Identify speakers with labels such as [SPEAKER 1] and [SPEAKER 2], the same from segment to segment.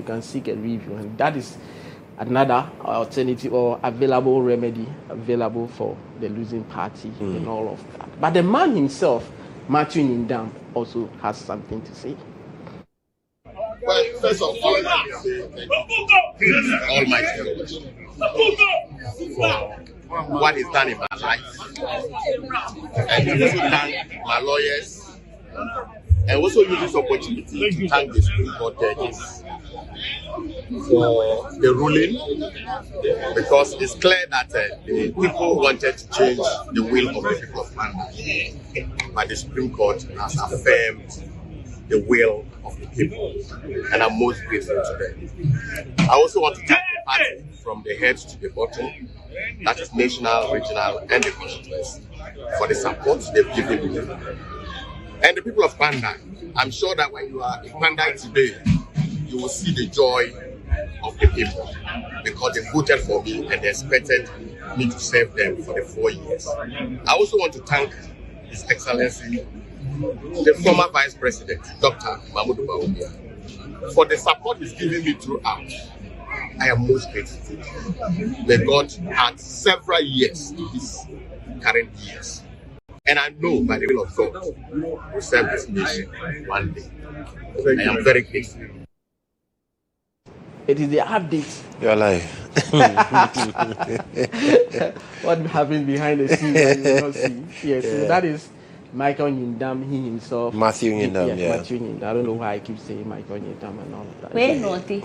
[SPEAKER 1] you can seek a review, and that is another alternative or available remedy available for the losing party and all of that. But the man himself, Matthew Nyindam, also has something to say.
[SPEAKER 2] Well, first of all, let me say thank you to Almighty God for what He's done in my life, and to also thank my lawyers, and also use this opportunity to thank the Supreme Court judges for the ruling, because it's clear that the people wanted to change the will of the people of Manda, but the Supreme Court has affirmed the will of the people, and I'm most grateful to them. I also want to thank the party from the head to the bottom, that is national, regional, and the constituency, for the support they've given me. And the people of Panda, I'm sure that when you are in Panda today, you will see the joy of the people, because they voted for me and they expected me to serve them for the 4 years. I also want to thank His Excellency, the former Vice President, Dr. Mahmoud Bawumia, for the support he's given me throughout. I am most grateful. May God add several years to these current years. And I know by the will of God, we'll serve this nation one day. I am very grateful.
[SPEAKER 1] It is the update.
[SPEAKER 3] You're lying.
[SPEAKER 1] What happened behind the scenes you will not see. Yes, so that is Michael Nyindam, he himself.
[SPEAKER 3] Matthew Nyindam, yeah.
[SPEAKER 1] Matthew Nyindam. I don't know why I keep saying Michael Nyindam and all of that.
[SPEAKER 4] Very naughty.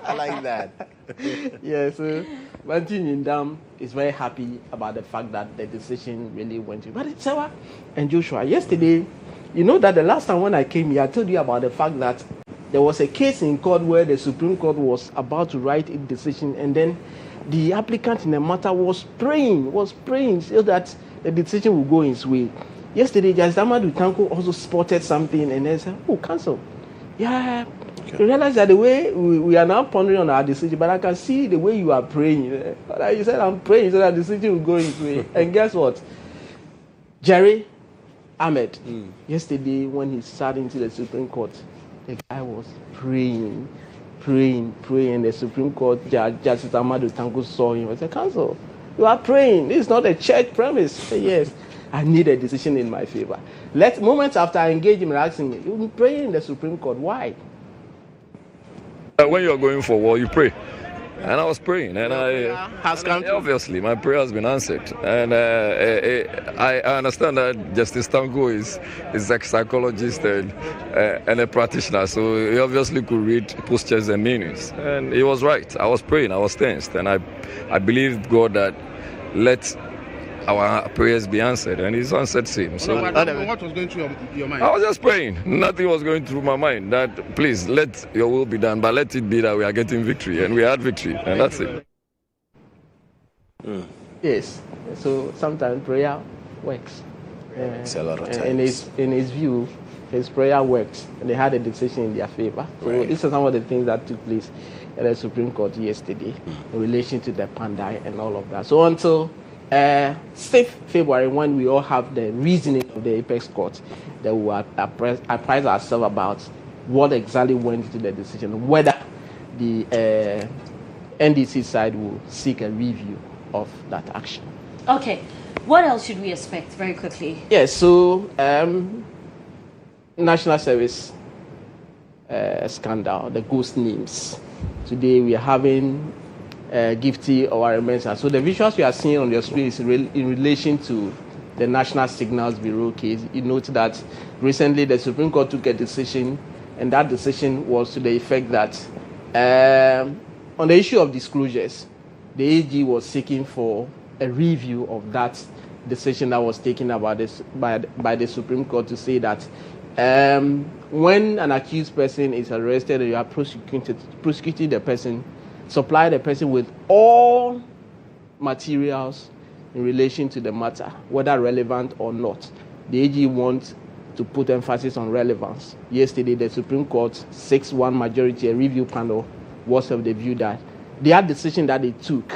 [SPEAKER 3] I like that.
[SPEAKER 1] Yeah, so Matthew Nyindam is very happy about the fact that the decision really went through. But Serwaa and Joshua, yesterday, you know that the last time when I came here, I told you about the fact that there was a case in court where the Supreme Court was about to write its decision, and then the applicant in the matter was praying so that the decision will go his way. Yesterday, Justice Amadou Tanko also spotted something and then said, "Oh, cancel." Yeah, okay. You realize that the way we are now pondering on our decision, but I can see the way you are praying. Like you said, I'm praying so that the decision will go his way. And guess what? Jerry Ahmed, yesterday when he sat into the Supreme Court, the guy was praying. The Supreme Court judge, Justice Amadou Tanko, saw him and said, "Cancel. You are praying. This is not a church premise." Say, "Yes, I need a decision in my favor." Moments after I engage him, asking me, "You've been praying in the Supreme Court. Why?"
[SPEAKER 5] When you're going for war, you pray. And I was praying, and obviously my prayer has been answered. And I understand that Justice Tanko is a psychologist and a practitioner, so he obviously could read postures and meanings. And he was right. I was praying, I was tensed, and I believed God that let our prayers be answered, and He's answered same. So
[SPEAKER 6] what was going through your mind?
[SPEAKER 5] I was just praying. Nothing was going through my mind. That please let Your will be done, but let it be that we are getting victory, and we had victory, and that's it.
[SPEAKER 1] Yes. So sometimes prayer works.
[SPEAKER 3] It's a lot of times.
[SPEAKER 1] In his view, his prayer worked, and they had a decision in their favor. So these are some of the things that took place at the Supreme Court yesterday in relation to the Pandai and all of that. So until 6th February, when we all have the reasoning of the Apex Court, that we will apprise ourselves about what exactly went into the decision, whether the NDC side will seek a review of that action.
[SPEAKER 4] Okay, what else should we expect very quickly?
[SPEAKER 1] Yes, so National Service scandal, the ghost names. Today we are having Gifty or Mensah. So the visuals you are seeing on your screen is in relation to the National Signals Bureau case. You note that recently the Supreme Court took a decision, and that decision was to the effect that on the issue of disclosures, the AG was seeking for a review of that decision that was taken about this by the Supreme Court, to say that when an accused person is arrested and you are prosecuting the person, supply the person with all materials in relation to the matter, whether relevant or not. The AG wants to put emphasis on relevance. Yesterday, the Supreme Court 6-1 majority, a review panel, was of the view that their decision that they took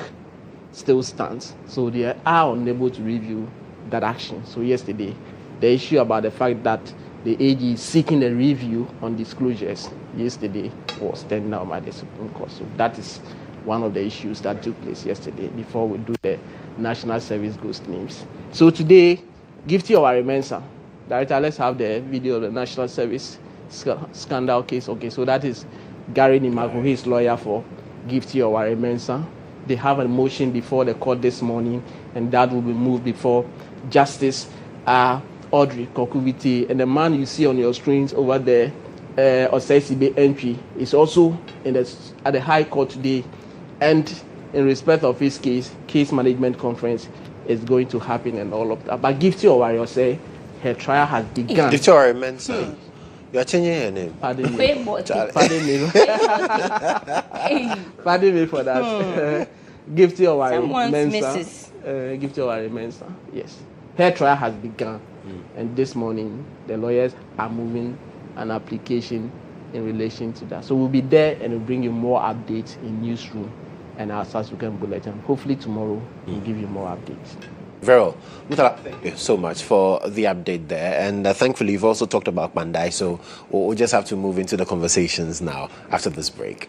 [SPEAKER 1] still stands. So they are unable to review that action. So yesterday, the issue about the fact that the AG is seeking a review on disclosures, yesterday was turned down by the Supreme Court. So that is one of the issues that took place yesterday before we do the National Service Ghost names. So today, Gifty Oware Mensah. Director, let's have the video of the National Service scandal case. Okay, so that is Gary Nimago, his lawyer for Gifty Oware Mensah. They have a motion before the court this morning, and that will be moved before Justice Audrey Kokuviti. And the man you see on your screens over there, Osesibe entry, is also at the High Court today. And in respect of his case management conference is going to happen and all of that. But Gifty Oware say her trial has begun.
[SPEAKER 3] Gifty Oware Mensah. You are changing her name.
[SPEAKER 1] Pardon me. Pardon me. Pardon me for that. Gifty Oware Mensah. Gifty Oware Mensah. Yes. Her trial has begun. And this morning, the lawyers are moving an application in relation to that. So we'll be there and we'll bring you more updates in newsroom and our subsequent bulletin. Hopefully tomorrow we'll give you more updates.
[SPEAKER 3] Very well. Mutala, thank you so much for the update there. And thankfully, you've also talked about Mandai, so we'll just have to move into the conversations now after this break.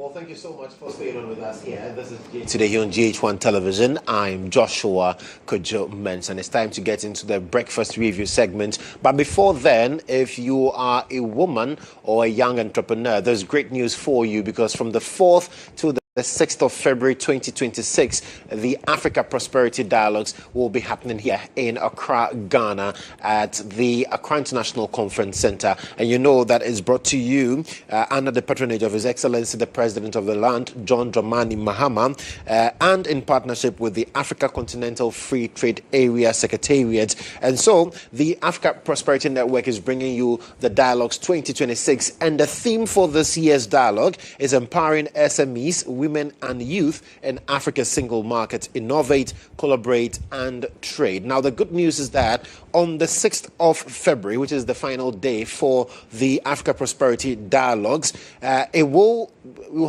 [SPEAKER 3] Well, thank you so much for staying on with us here. This is today here on GH1 Television. I'm Joshua Kodjo Mensah, and it's time to get into the breakfast review segment. But before then, if you are a woman or a young entrepreneur, there's great news for you, because from the 4th to the 6th of February 2026, the Africa Prosperity Dialogues will be happening here in Accra, Ghana, at the Accra International Conference Center. And you know that is brought to you under the patronage of His Excellency the President of the land, John Dramani Mahama, and in partnership with the Africa Continental Free Trade Area Secretariat. And so the Africa Prosperity Network is bringing you the Dialogues 2026, and the theme for this year's dialogue is empowering SMEs, women and youth in Africa's single market, innovate, collaborate and trade. Now, the good news is that on the 6th of February, which is the final day for the Africa Prosperity Dialogues, we'll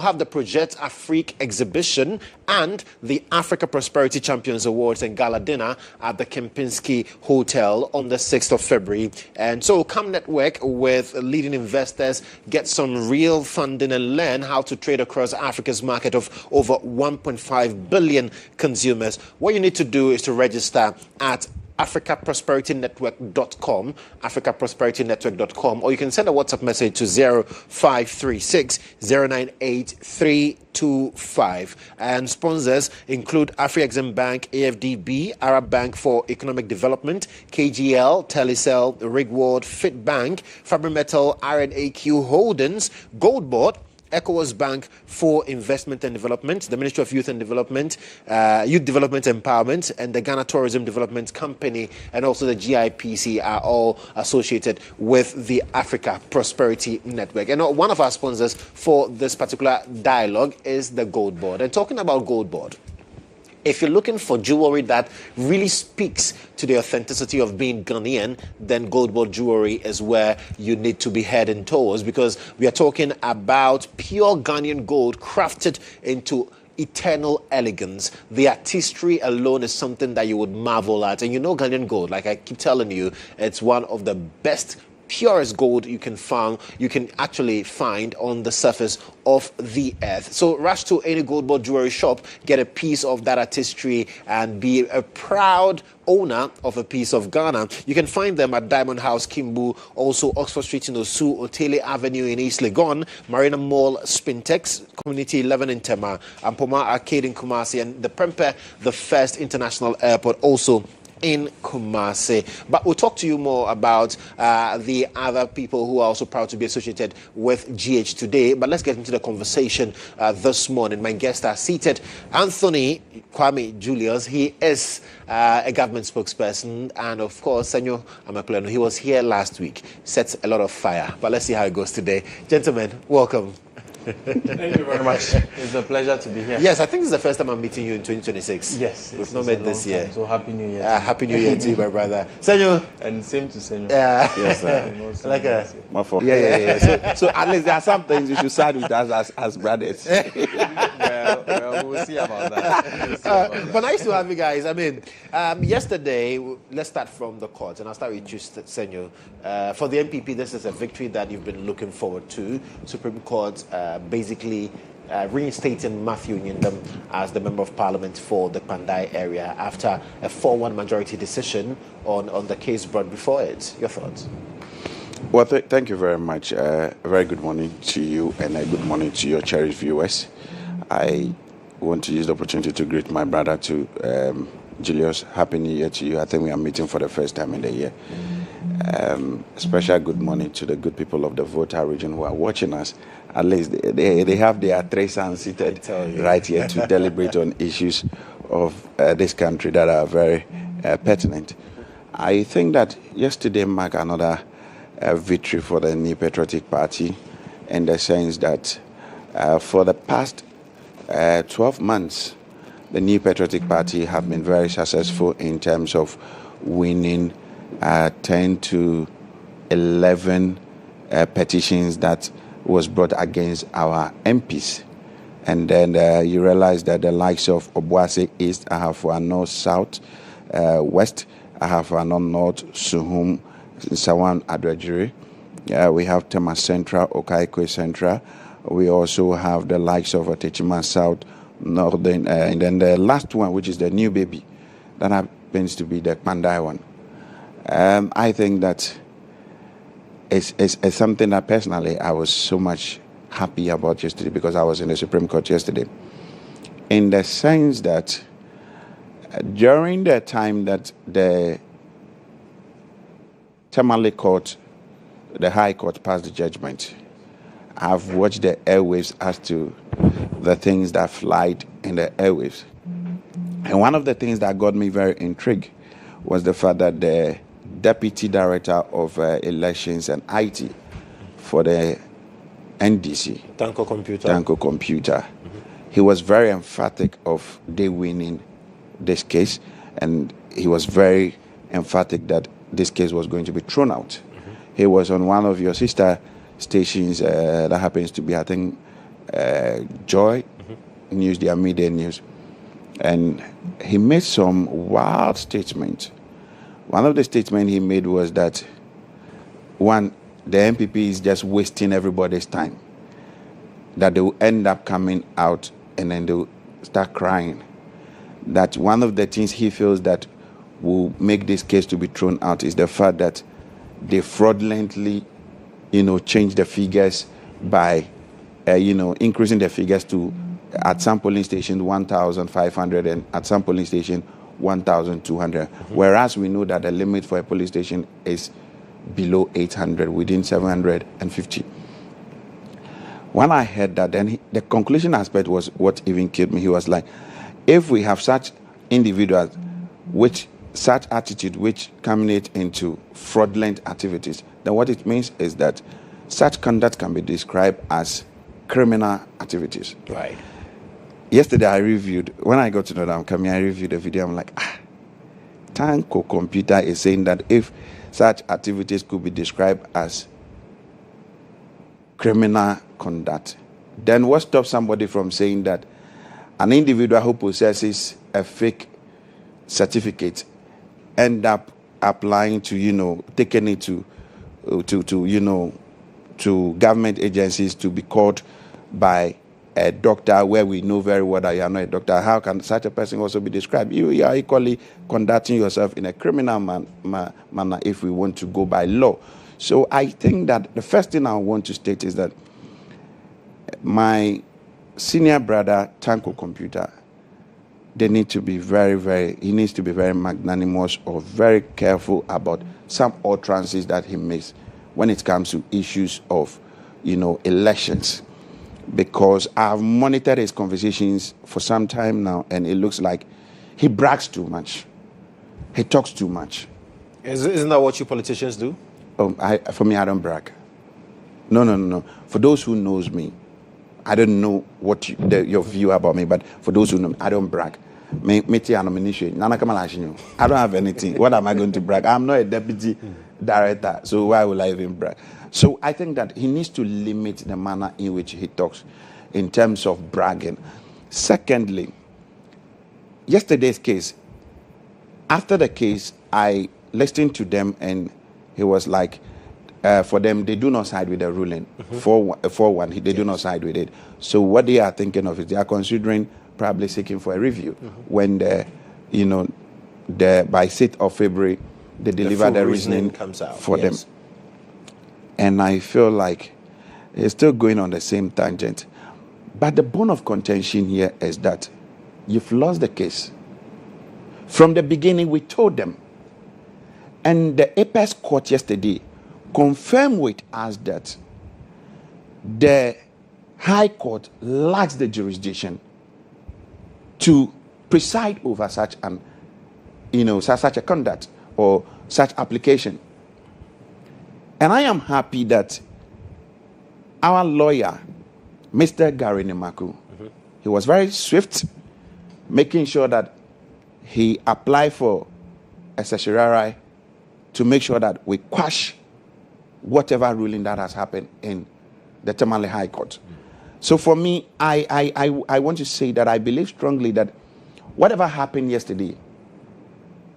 [SPEAKER 3] have the Project Afrique exhibition and the Africa Prosperity Champions Awards and Gala Dinner at the Kempinski Hotel on the 6th of February. And so come network with leading investors, get some real funding and learn how to trade across Africa's market of over 1.5 billion consumers. What you need to do is to register at africaprosperitynetwork.com, africaprosperitynetwork.com, or you can send a WhatsApp message to 0536 098 325. And sponsors include Afri-Exim Bank, AFDB, Arab Bank for Economic Development, KGL, Telecel, Rigward, Fit Bank, Fabrimetal, RNAQ Holdings, Goldboard, ECOWAS Bank for Investment and Development, the Ministry of Youth and Development, Youth Development Empowerment, and the Ghana Tourism Development Company, and also the GIPC are all associated with the Africa Prosperity Network. And one of our sponsors for this particular dialogue is the Gold Board. And talking about Gold Board, if you're looking for jewelry that really speaks to the authenticity of being Ghanaian, then Gold Board Jewelry is where you need to be heading towards, because we are talking about pure Ghanaian gold crafted into eternal elegance. The artistry alone is something that you would marvel at. And you know Ghanaian gold, like I keep telling you, it's one of the best, purest gold you can actually find on the surface of the earth. So rush to any Gold Board jewelry shop, get a piece of that artistry and be a proud owner of a piece of Ghana. You can find them at Diamond House, Kimbu, also Oxford Street in Osu, Otele Avenue in East Legon, Marina Mall, Spintex, Community 11 in Tema, and Poma Arcade in Kumasi, and the Prempeh, the first international airport, also in Kumasi. But we'll talk to you more about the other people who are also proud to be associated with GH today. But let's get into the conversation this morning. My guests are seated. Anthony Kwame Julius, he is a government spokesperson, and of course, Senyo Amaplano, he was here last week, set a lot of fire. But let's see how it goes today. Gentlemen, welcome.
[SPEAKER 7] Thank you very much. It's a pleasure to be here.
[SPEAKER 3] Yes, I think this is the first time I'm meeting you in 2026.
[SPEAKER 7] Yes.
[SPEAKER 3] We've not met this year.
[SPEAKER 7] So happy New Year.
[SPEAKER 3] Happy New Year to you, my brother. Senyo.
[SPEAKER 7] And same to Senyo.
[SPEAKER 2] Yes, sir.
[SPEAKER 3] Like
[SPEAKER 2] My fault.
[SPEAKER 6] Yeah. So at least there are some things you should start with us as brothers.
[SPEAKER 7] well, we'll see about that.
[SPEAKER 3] But nice to have you guys. I mean, yesterday, let's start from the court, and I'll start with you, Senyo. For the MPP, this is a victory that you've been looking forward to. Supreme Court basically reinstating Matthew Nyindam as the Member of Parliament for the Pandai area after a 4-1 majority decision on the case brought before it. Your thoughts?
[SPEAKER 8] Well, thank you very much. A very good morning to you, and a good morning to your cherished viewers. I want to use the opportunity to greet my brother to Julius. Happy New Year to you. I think we are meeting for the first time in the year. Special good morning to the good people of the Volta region who are watching us. At least they have their 3 sons seated right here to deliberate on issues of this country that are very pertinent. I think that yesterday marked another victory for the New Patriotic Party, in the sense that for the past 12 months, the New Patriotic Party have been very successful in terms of winning 10 to 11 petitions that was brought against our MPs. And then you realize that the likes of Obuasi East, Ahafua North, South, West, Ahafua North, Suhum, Sawan Adrejiri. We have Tema Central, Okaikwe Central, We also have the likes of Techima South, Northern, and then the last one, which is the new baby, that happens to be the Pandai one. I think that it's something that personally I was so much happy about yesterday, because I was in the Supreme Court yesterday. In the sense that during the time that the Tamale Court, the High Court, passed the judgment, I've watched the airwaves as to the things that flied in the airwaves. And one of the things that got me very intrigued was the fact that the Deputy Director of Elections and IT for the NDC,
[SPEAKER 3] Tanko Computer, he was very emphatic of they winning this case, and he was very emphatic that this case was going to be thrown out. He was on one of your sister stations that happens to be, I think, Joy News, the Amihere News, and he made some wild statements. One of the statements he made was that, one, the MPP is just wasting everybody's time, that they will end up coming out and then they'll start crying. That one of the things he feels that will make this case to be thrown out is the fact that they fraudulently, change the figures by, increasing the figures to, at some polling stations, 1,500, and at some polling station, 1,200. Whereas we know that the limit for a polling station is below 800, within 750. When I heard that, then the conclusion aspect was what even killed me. He was like, if we have such individuals which such attitude which culminate into fraudulent activities, then what it means is that such conduct can be described as criminal activities. Right.
[SPEAKER 8] Yesterday when I got to know that I'm coming, I reviewed the video. I'm like, Tanko Computer is saying that if such activities could be described as criminal conduct, then what stops somebody from saying that an individual who possesses a fake certificate end up applying to, taking it to government agencies to be called by a doctor, where we know very well that you are not a doctor? How can such a person also be described? You are equally conducting yourself in a criminal manner if we want to go by law. So I think that the first thing I want to state is that my senior brother, Tanko Computer, he needs to be very magnanimous or very careful about some utterances that he makes when it comes to issues of, elections. Because I've monitored his conversations for some time now, and it looks like he brags too much. He talks too much.
[SPEAKER 3] Isn't that what you politicians do?
[SPEAKER 8] For me, I don't brag. No. For those who knows me, I don't know what your view about me, but for those who know me, I don't brag. I don't have anything. What am I going to brag? I'm not a deputy director, so why will I even brag? So I think that he needs to limit the manner in which he talks in terms of bragging. Secondly, yesterday's case, after the case, I listened to them, and he was like, for them, they do not side with the ruling. 4-1, they do not side with it. So what they are thinking of is they are considering probably seeking for a review when by 6th of February, they deliver the reasoning
[SPEAKER 3] comes out
[SPEAKER 8] for them. And I feel like it's still going on the same tangent. But the bone of contention here is that you've lost the case. From the beginning, we told them. And the Apex Court yesterday confirmed with us that the High Court lacks the jurisdiction to preside over such an, such a conduct or such application. And I am happy that our lawyer, Mr. Gary Nemaku, he was very swift, making sure that he applied for a certiorari to make sure that we quash whatever ruling that has happened in the Tamale High Court. So for me, I want to say that I believe strongly that whatever happened yesterday,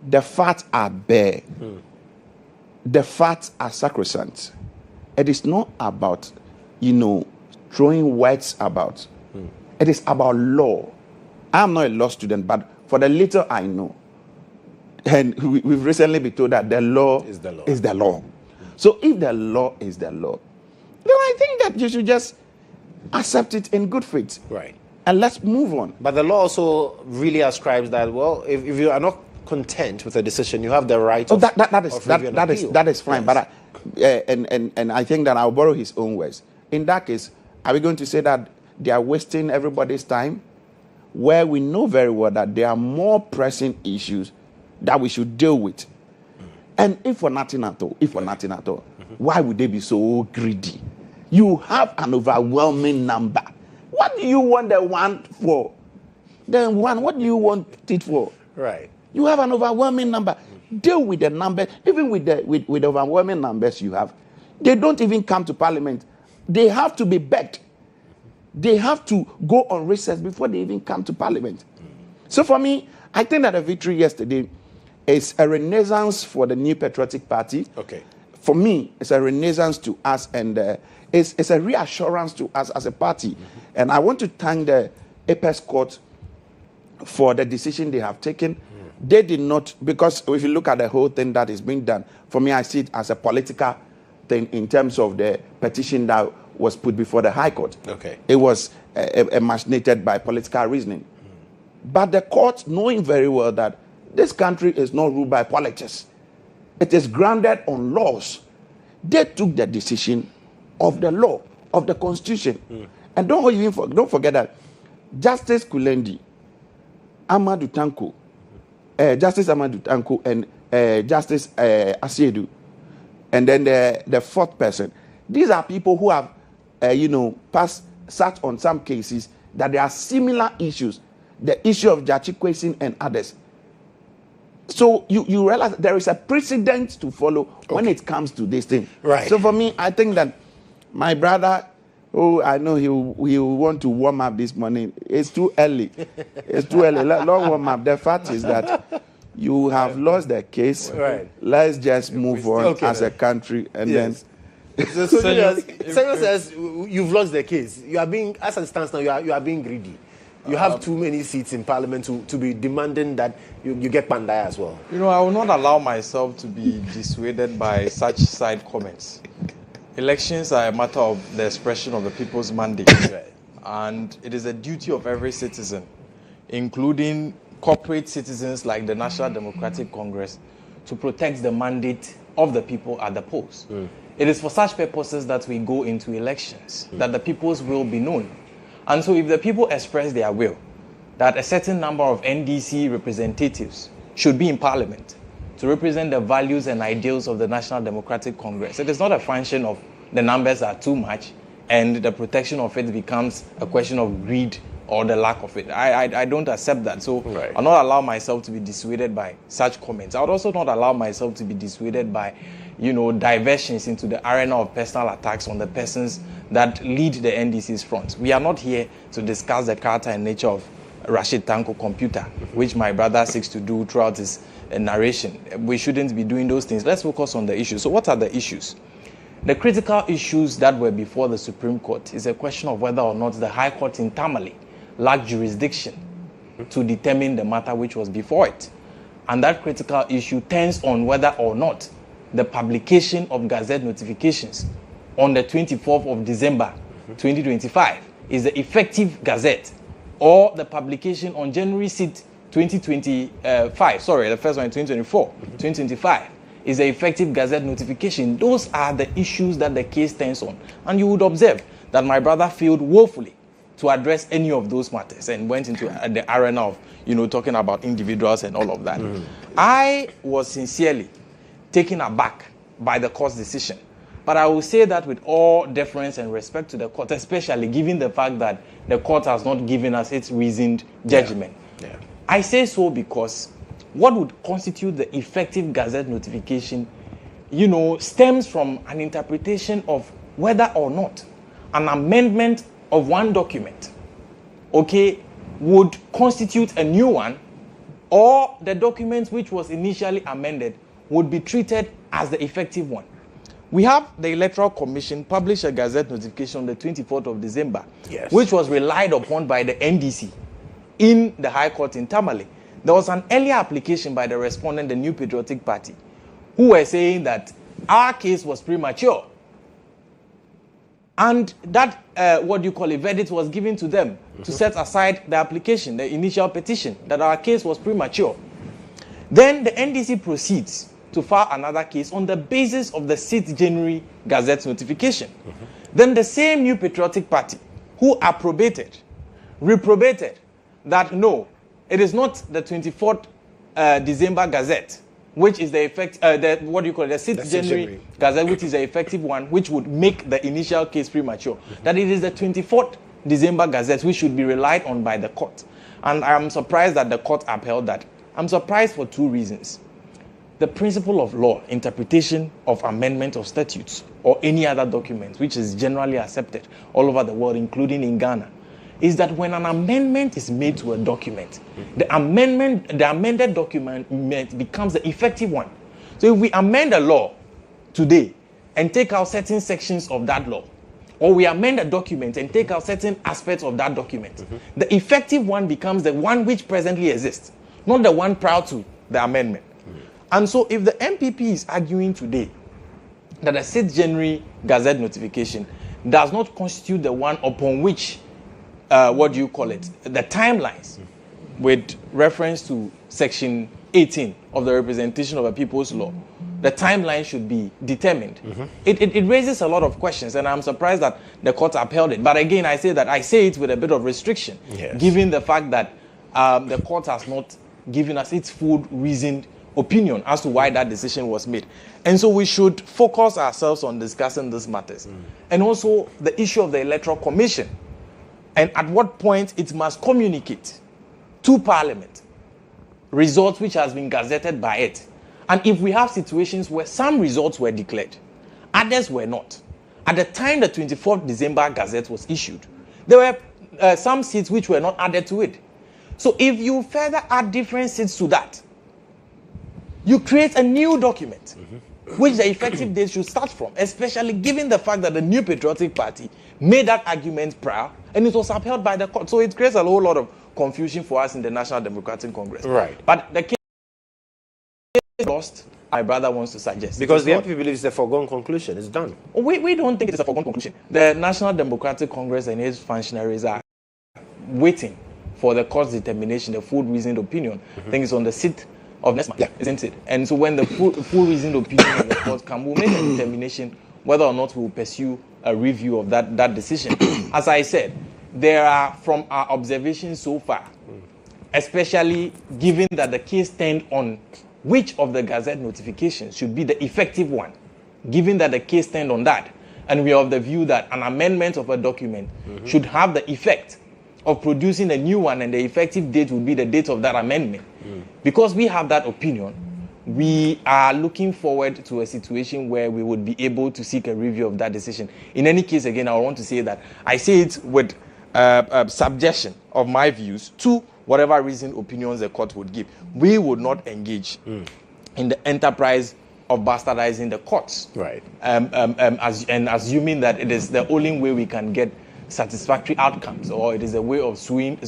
[SPEAKER 8] the facts are bare. The facts are sacrosanct. It is not about, throwing words about. It is about law. I'm not a law student, but for the little I know, and we've recently been told that the law is the law. So if the law is the law, then I think that you should just accept it in good faith.
[SPEAKER 3] Right.
[SPEAKER 8] And let's move on.
[SPEAKER 3] But the law also really ascribes that, well, if you are not content with a decision, you have the right of
[SPEAKER 8] that is fine. Yes. But and I think that I'll borrow his own words. In that case, are we going to say that they are wasting everybody's time? Where we know very well that there are more pressing issues that we should deal with. And if for nothing at all, why would they be so greedy? You have an overwhelming number. What do you want the one for? Then one, what do you want it for?
[SPEAKER 3] Right.
[SPEAKER 8] You have an overwhelming number. Deal with the number. Even with the overwhelming numbers you have, they don't even come to parliament. They have to be begged. They have to go on recess before they even come to parliament. So for me, I think that the victory yesterday is a renaissance for the New Patriotic Party.
[SPEAKER 3] Okay.
[SPEAKER 8] For me, it's a renaissance to us, and it's a reassurance to us as a party. And I want to thank the Apex Court for the decision they have taken. They did not, because if you look at the whole thing that is being done, for me, I see it as a political thing in terms of the petition that was put before the High Court.
[SPEAKER 3] Okay.
[SPEAKER 8] It was machinated by political reasoning. But the court, knowing very well that this country is not ruled by politics, it is grounded on laws, they took the decision of the law, of the Constitution. And don't forget that Justice Kulendi, Amadou Tanko, Justice Amadou Tanko, and Justice Asiedu, and then the fourth person, these are people who have, sat on some cases that there are similar issues, the issue of Jachikwesin and others. So you realize there is a precedent to follow when it comes to this thing.
[SPEAKER 3] Right.
[SPEAKER 8] So for me, I think that my brother, I know he will want to warm up this morning. It's too early. It's too early. Long warm up. The fact is that you have lost the case.
[SPEAKER 3] Right.
[SPEAKER 8] Let's just move on as a country, and then.
[SPEAKER 3] Serwaa says you've lost the case. You are being, as it stands now, you are being greedy. You have too many seats in parliament to be demanding that you get Pandaya as well.
[SPEAKER 7] I will not allow myself to be dissuaded by such side comments. Elections are a matter of the expression of the people's mandate. And it is a duty of every citizen, including corporate citizens like the National Democratic Congress, to protect the mandate of the people at the polls. It is for such purposes that we go into elections, that the people's will be known. And so if the people express their will, that a certain number of NDC representatives should be in parliament to represent the values and ideals of the National Democratic Congress, it is not a function of the numbers are too much and the protection of it becomes a question of greed or the lack of it. I don't accept that. So I'll not allow myself to be dissuaded by such comments. I would also not allow myself to be dissuaded by, diversions into the arena of personal attacks on the persons that lead the NDC's front. We are not here to discuss the character and nature of Rashid Tanko Computer, which my brother seeks to do throughout his narration. We shouldn't be doing those things. Let's focus on the issues. So what are the issues? The critical issues that were before the Supreme Court is a question of whether or not the High Court in Tamale lacked jurisdiction to determine the matter which was before it. And that critical issue turns on whether or not the publication of Gazette notifications on the 24th of December 2025 is the effective Gazette, or the publication on January 6th, 2025, the first one in 2025 is the effective Gazette notification. Those are the issues that the case turns on. And you would observe that my brother failed woefully to address any of those matters and went into the arena of, talking about individuals and all of that. I was sincerely taken aback by the court's decision. But I will say that with all deference and respect to the court, especially given the fact that the court has not given us its reasoned judgment. I say so because what would constitute the effective Gazette notification, stems from an interpretation of whether or not an amendment of one document, would constitute a new one, or the document which was initially amended would be treated as the effective one. We have the Electoral Commission publish a Gazette notification on the 24th of December,
[SPEAKER 3] yes,
[SPEAKER 7] which was relied upon by the NDC in the High Court in Tamale. There was an earlier application by the respondent, the New Patriotic Party, who were saying that our case was premature. And that, verdict was given to them to set aside the application, the initial petition, that our case was premature. Then the NDC proceeds to file another case on the basis of the 6th January Gazette notification. Then the same New Patriotic Party, who reprobated that no, it is not the 24th December Gazette, which is the effect, the 6th January Gazette, which is the effective one, which would make the initial case premature. That it is the 24th December Gazette, which should be relied on by the court. And I am surprised that the court upheld that. I'm surprised for 2 reasons. The principle of law, interpretation of amendment of statutes or any other document, which is generally accepted all over the world, including in Ghana, is that when an amendment is made to a document, the amended document becomes the effective one. So if we amend a law today and take out certain sections of that law, or we amend a document and take out certain aspects of that document, the effective one becomes the one which presently exists, not the one prior to the amendment. And so if the MPP is arguing today that the 6th January Gazette notification does not constitute the one upon which, the timelines with reference to Section 18 of the Representation of a People's Law, the timeline should be determined. It raises a lot of questions, and I'm surprised that the court upheld it. But again, I say it with a bit of restriction, given the fact that the court has not given us its full reasoned opinion as to why that decision was made. And so we should focus ourselves on discussing these matters. And also the issue of the Electoral Commission, and at what point it must communicate to Parliament results which has been gazetted by it. And if we have situations where some results were declared, others were not. At the time the 24th December Gazette was issued, there were some seats which were not added to it. So if you further add different seats to that, you create a new document, which the effective date should start from, especially given the fact that the New Patriotic Party made that argument prior, and it was upheld by the court. So it creates a whole lot of confusion for us in the National Democratic Congress.
[SPEAKER 3] Right.
[SPEAKER 7] But the case lost, my brother wants to suggest.
[SPEAKER 3] Because the MPP believes it's a foregone conclusion. It's done.
[SPEAKER 7] We don't think it's a foregone conclusion. The National Democratic Congress and its functionaries are waiting for the court's determination, the full reasoned opinion. I think it's on the 6th of next month, isn't it? And so when the full reasoned opinion of the court comes, we'll make a determination whether or not we'll pursue a review of that decision. As I said, there are, from our observations so far, especially given that the case turned on which of the Gazette notifications should be the effective one, given that the case turned on that, and we are of the view that an amendment of a document should have the effect of producing a new one, and the effective date will be the date of that amendment. Because we have that opinion, we are looking forward to a situation where we would be able to seek a review of that decision. In any case, again, I want to say that I say it with subjection of my views to whatever reason opinions the court would give. We would not engage in the enterprise of bastardizing the courts,
[SPEAKER 3] right?
[SPEAKER 7] And assuming that it is the only way we can get satisfactory outcomes, or it is a way of swaying,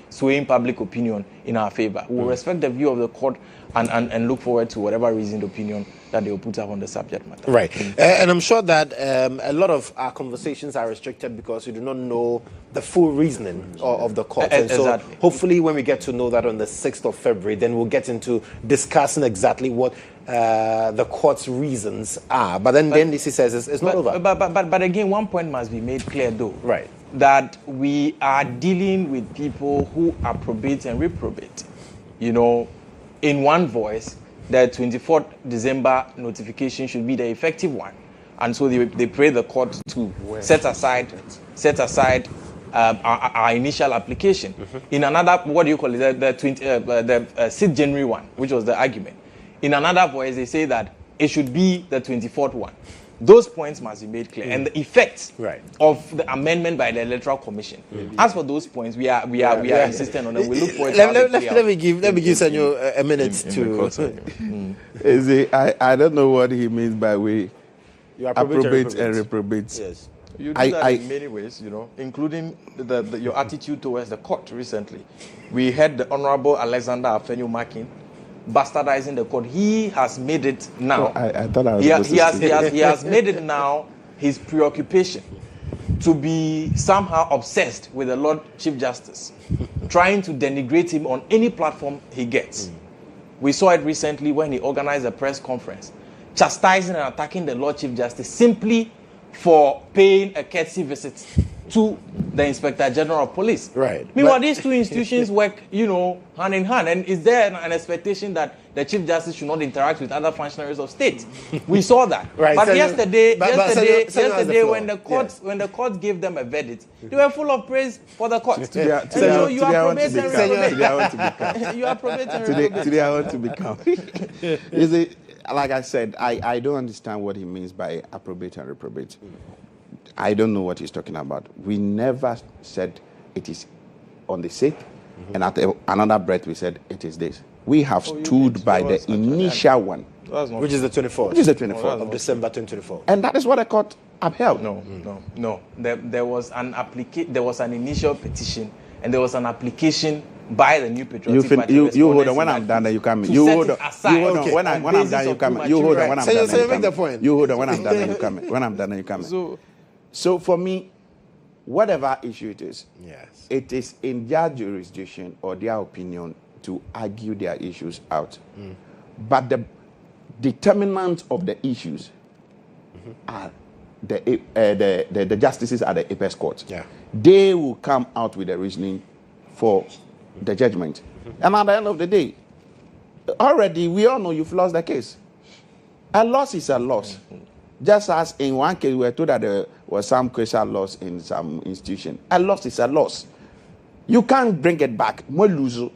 [SPEAKER 7] swaying public opinion in our favor. We will respect the view of the court and look forward to whatever reasoned opinion that they will put up on the subject matter.
[SPEAKER 3] Right. And I'm sure that a lot of our conversations are restricted because we do not know the full reasoning of the court. And so hopefully when we get to know that on the 6th of February, then we'll get into discussing exactly what the court's reasons are. But then the NDC says it's not over.
[SPEAKER 7] But again, one point must be made clear though.
[SPEAKER 3] Right.
[SPEAKER 7] That we are dealing with people who approbate and reprobate. You know, in one voice, the 24th December notification should be the effective one. And so they pray the court to set aside our initial application. In another, the 6th January one, which was the argument. In another voice, they say that it should be the 24th one. Those points must be made clear, and the effects of the amendment by the Electoral Commission. As for those points, we are insistent on them. We look forward to
[SPEAKER 3] let me give Sanyo a minute to.
[SPEAKER 6] I don't know what he means by we
[SPEAKER 3] You
[SPEAKER 8] approbate and reprobate.
[SPEAKER 3] Yes.
[SPEAKER 7] You do that in many ways, including your attitude towards the court recently. We had the Honorable Alexander Afenyo-Markin bastardizing the court. He has made it now.
[SPEAKER 8] I thought I was
[SPEAKER 7] he has made it now his preoccupation to be somehow obsessed with the Lord Chief Justice, trying to denigrate him on any platform he gets. We saw it recently when he organized a press conference, chastising and attacking the Lord Chief Justice simply for paying a courtesy visit to the Inspector General of Police.
[SPEAKER 3] Right.
[SPEAKER 7] Meanwhile, these two institutions work, hand in hand. And is there an expectation that the Chief Justice should not interact with other functionaries of state? We saw that.
[SPEAKER 3] Right.
[SPEAKER 7] But
[SPEAKER 3] So
[SPEAKER 7] yesterday,
[SPEAKER 3] when
[SPEAKER 7] the court gave them a verdict, they were full of praise for the court.
[SPEAKER 8] Today
[SPEAKER 7] You are probating
[SPEAKER 8] Today I want to become. You see, like I said, I don't understand what he means by approbate and reprobate. I don't know what he's talking about. We never said it is on the 6th, and at another breath we said it is this. We have stood by the initial one.
[SPEAKER 3] Which is the 24th.
[SPEAKER 8] Which is the 24th
[SPEAKER 3] of December 2024.
[SPEAKER 8] And that is what the court upheld.
[SPEAKER 7] No. There was an initial petition, and there was an application by the New Patriotic Party.
[SPEAKER 8] You hold on. When I'm done, you come in. You hold on. When I'm done, you come in. You hold on. When I'm done,
[SPEAKER 3] you make the point.
[SPEAKER 8] You hold on. When I'm done, you come in. When I'm done, you come in. So for me, whatever issue it is,
[SPEAKER 3] yes,
[SPEAKER 8] it is in their jurisdiction or their opinion to argue their issues out. But the determinants of the issues are the justices at the apex court.
[SPEAKER 3] Yeah.
[SPEAKER 8] They will come out with a reasoning for the judgment. And at the end of the day, already we all know you've lost the case. A loss is a loss. Just as in one case we were told that there was some crucial loss in some institution. A loss is a loss. You can't bring it back. The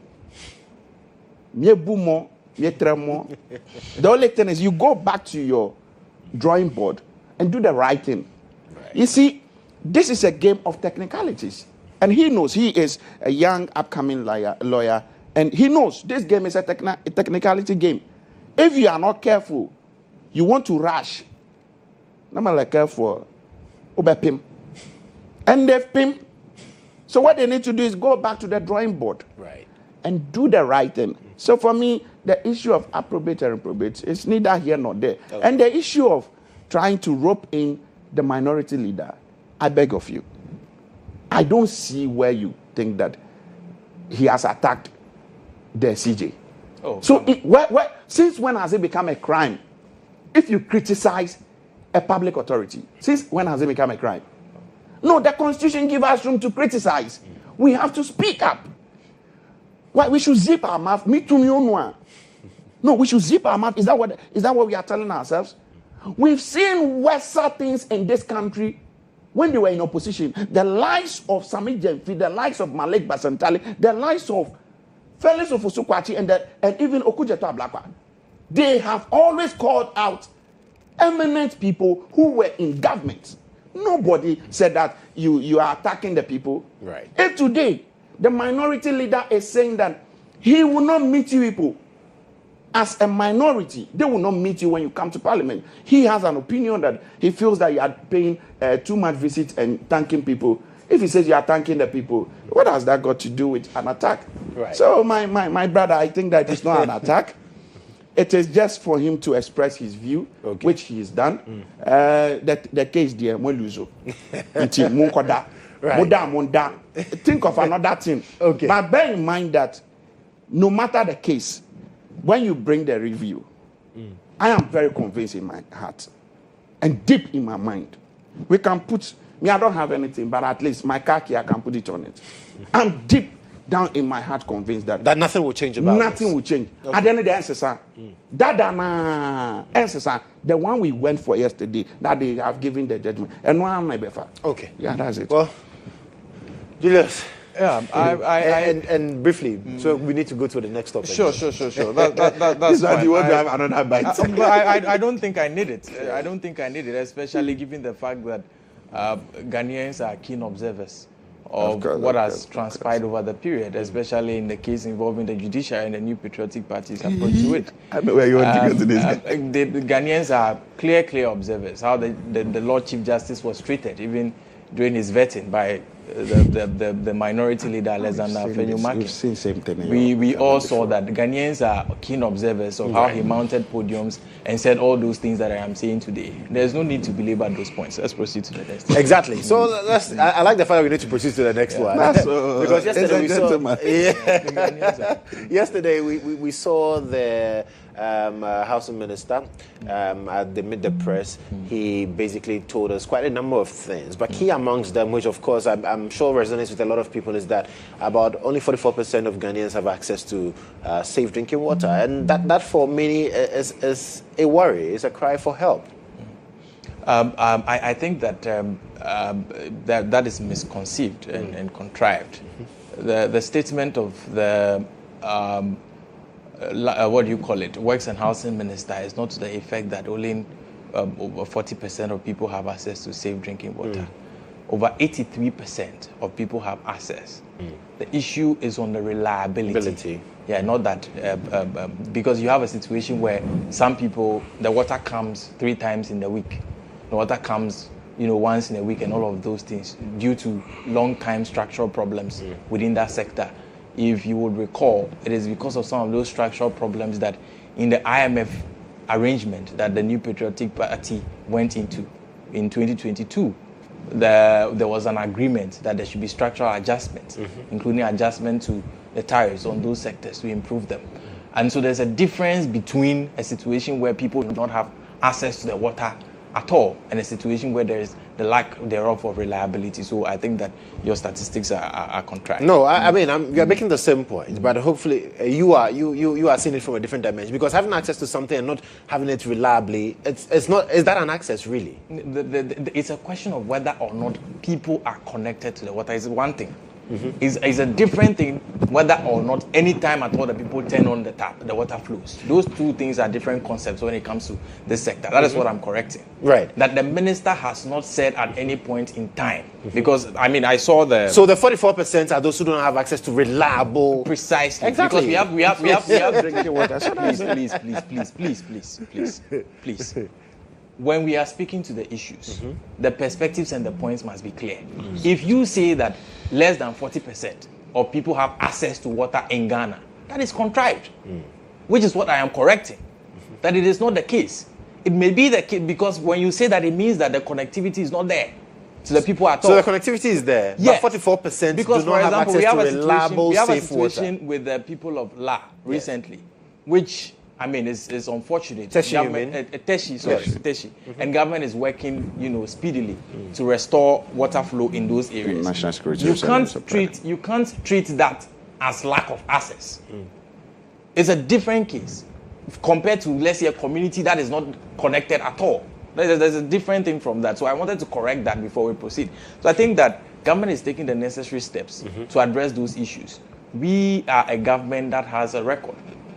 [SPEAKER 8] only thing is you go back to your drawing board and do the right thing. Right. You see, this is a game of technicalities. And he knows he is a young, upcoming lawyer, and he knows this game is a technicality game. If you are not careful, you want to rush. I'm like careful. Pim. And they've pim. So what they need to do is go back to the drawing board.
[SPEAKER 3] Right.
[SPEAKER 8] And do the right thing. So for me, the issue of approbate and reprobate is neither here nor there. Okay. And the issue of trying to rope in the minority leader, I beg of you, I don't see where you think that he has attacked the CJ. So since when has it become a crime? If you criticize a public authority, since when has it become a crime? No, the Constitution gives us room to criticize. We have to speak up. Why we should zip our mouth? Me too, no, we should zip our mouth. Is that what we are telling ourselves? We've seen worse things in this country when they were in opposition. The likes of Sami Jemfi, the likes of Malik Basantali, the likes of Felix Ofosu-Kwakye, and even Okudzeto Ablakwa. They have always called out eminent people who were in government. Nobody said that you are attacking the people.
[SPEAKER 3] Right.
[SPEAKER 8] And today, the minority leader is saying that he will not meet you people. As a minority, they will not meet you when you come to parliament. He has an opinion that he feels that you are paying too much visit and thanking people. If he says you are thanking the people, what has that got to do with an attack?
[SPEAKER 3] Right.
[SPEAKER 8] So my brother, I think that it's not an attack. It is just for him to express his view, which he has done. The case there, Moluzo. Think of another thing.
[SPEAKER 3] Okay.
[SPEAKER 8] But bear in mind that no matter the case, when you bring the review, I am very convinced in my heart and deep in my mind. We can put, I don't have anything, but at least my car key, I can put it on it. I'm deep down in my heart convinced that
[SPEAKER 3] nothing will change about
[SPEAKER 8] nothing will change.
[SPEAKER 3] Okay.
[SPEAKER 8] At the end of the answer, the one we went for yesterday, that they have given the judgment. And one my befa.
[SPEAKER 3] Okay.
[SPEAKER 8] Yeah, that's it.
[SPEAKER 3] Well, Julius.
[SPEAKER 7] Yeah,
[SPEAKER 3] and briefly, so we need to go to the next topic.
[SPEAKER 7] Sure. That's fine.
[SPEAKER 8] You want to have another bite.
[SPEAKER 7] But I don't think I need it. I don't think I need it, especially given the fact that Ghanaians are keen observers of what has transpired over the period, especially in the case involving the judiciary and the New Patriotic Party's approach to it.
[SPEAKER 8] I know where you want to go to this.
[SPEAKER 7] The Ghanaians are clear observers, how the Lord Chief Justice was treated, even during his vetting by the minority leader, Alexander Fenyumaki.
[SPEAKER 8] We've seen same thing.
[SPEAKER 7] We all saw that. The Ghanaians are keen observers of how he mounted podiums and said all those things that I am saying today. There's no need to belabor those points. Let's proceed to the next.
[SPEAKER 3] Exactly. So I like the fact that we need to proceed to the next one. Because yesterday we saw the housing minister meet the press. He basically told us quite a number of things, but key amongst them, which of course I'm sure resonates with a lot of people, is that about only 44% of Ghanaians have access to safe drinking water, and that for many is a worry. It's a cry for help.
[SPEAKER 7] I think that that is misconceived and contrived. The statement of the what do you call it, Works and Housing Minister is not to the effect that only over 40% of people have access to safe drinking water. Over 83% of people have access. The issue is on the reliability. Yeah, not that because you have a situation where some people, the water comes 3 times in the week. The water comes, once in a week, and all of those things due to long-time structural problems within that sector. If you would recall, it is because of some of those structural problems that in the IMF arrangement that the New Patriotic Party went into in 2022, there was an agreement that there should be structural adjustments, including adjustment to the tariffs on those sectors to improve them. And so there's a difference between a situation where people do not have access to the water at all and a situation where there is the lack thereof of reliability. So I think that your statistics are contrary.
[SPEAKER 3] No, I mean you're making the same point, but hopefully you are seeing it from a different dimension, because having access to something and not having it reliably, it's not. Is that an access really?
[SPEAKER 7] It's a question of whether or not people are connected to the water. Is one thing. Is a different thing whether or not any time at all the people turn on the tap, the water flows. Those two things are different concepts when it comes to this sector. That is what I'm correcting.
[SPEAKER 3] Right.
[SPEAKER 7] That the minister has not said at any point in time. Because, I saw the...
[SPEAKER 3] So the 44% are those who don't have access to reliable...
[SPEAKER 7] Precisely.
[SPEAKER 3] Exactly.
[SPEAKER 7] Because we have drinking water. Please. When we are speaking to the issues, the perspectives and the points must be clear. If you say that less than 40% of people have access to water in Ghana, that is contrived, which is what I am correcting, that it is not the case. It may be the case because when you say that, it means that the connectivity is not there to the people at all.
[SPEAKER 3] So the connectivity is there, yes, but 44%
[SPEAKER 7] because,
[SPEAKER 3] do not have access to reliable, safe water.
[SPEAKER 7] We have a situation with the people of La recently, which... it's unfortunate.
[SPEAKER 3] Teshi, you mean?
[SPEAKER 7] Teshi. And government is working, speedily to restore water flow in those areas.
[SPEAKER 8] National security.
[SPEAKER 7] You can't treat that as lack of access. It's a different case compared to, let's say, a community that is not connected at all. There's a different thing from that. So I wanted to correct that before we proceed. So I think that government is taking the necessary steps to address those issues. We are a government that has a record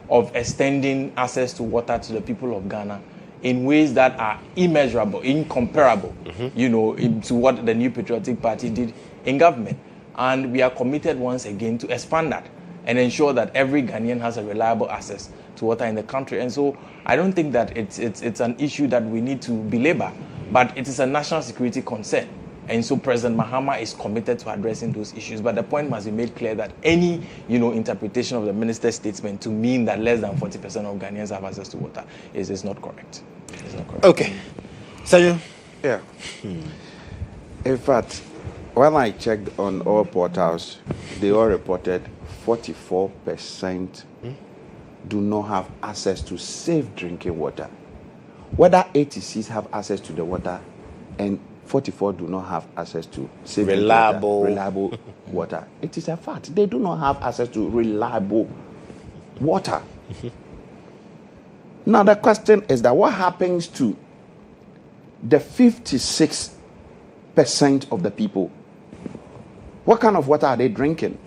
[SPEAKER 7] of extending access to water to the people of Ghana in ways that are immeasurable, incomparable, to what the New Patriotic Party did in government. And we are committed once again to expand that and ensure that every Ghanaian has a reliable access to water in the country. And so I don't think that it's an issue that we need to belabor, but it is a national security concern. And so President Mahama is committed to addressing those issues. But the point must be made clear that any, interpretation of the minister's statement to mean that less than 40% of Ghanaians have access to water is not correct. It's not correct.
[SPEAKER 3] Okay. Sanyo?
[SPEAKER 8] Yeah. In fact, when I checked on all portals, they all reported 44% do not have access to safe drinking water. Whether 86 have access to the water and 44 do not have access to safe reliable water. It is a fact. They do not have access to reliable water. Now the question is that what happens to the 56% of the people? What kind of water are they drinking?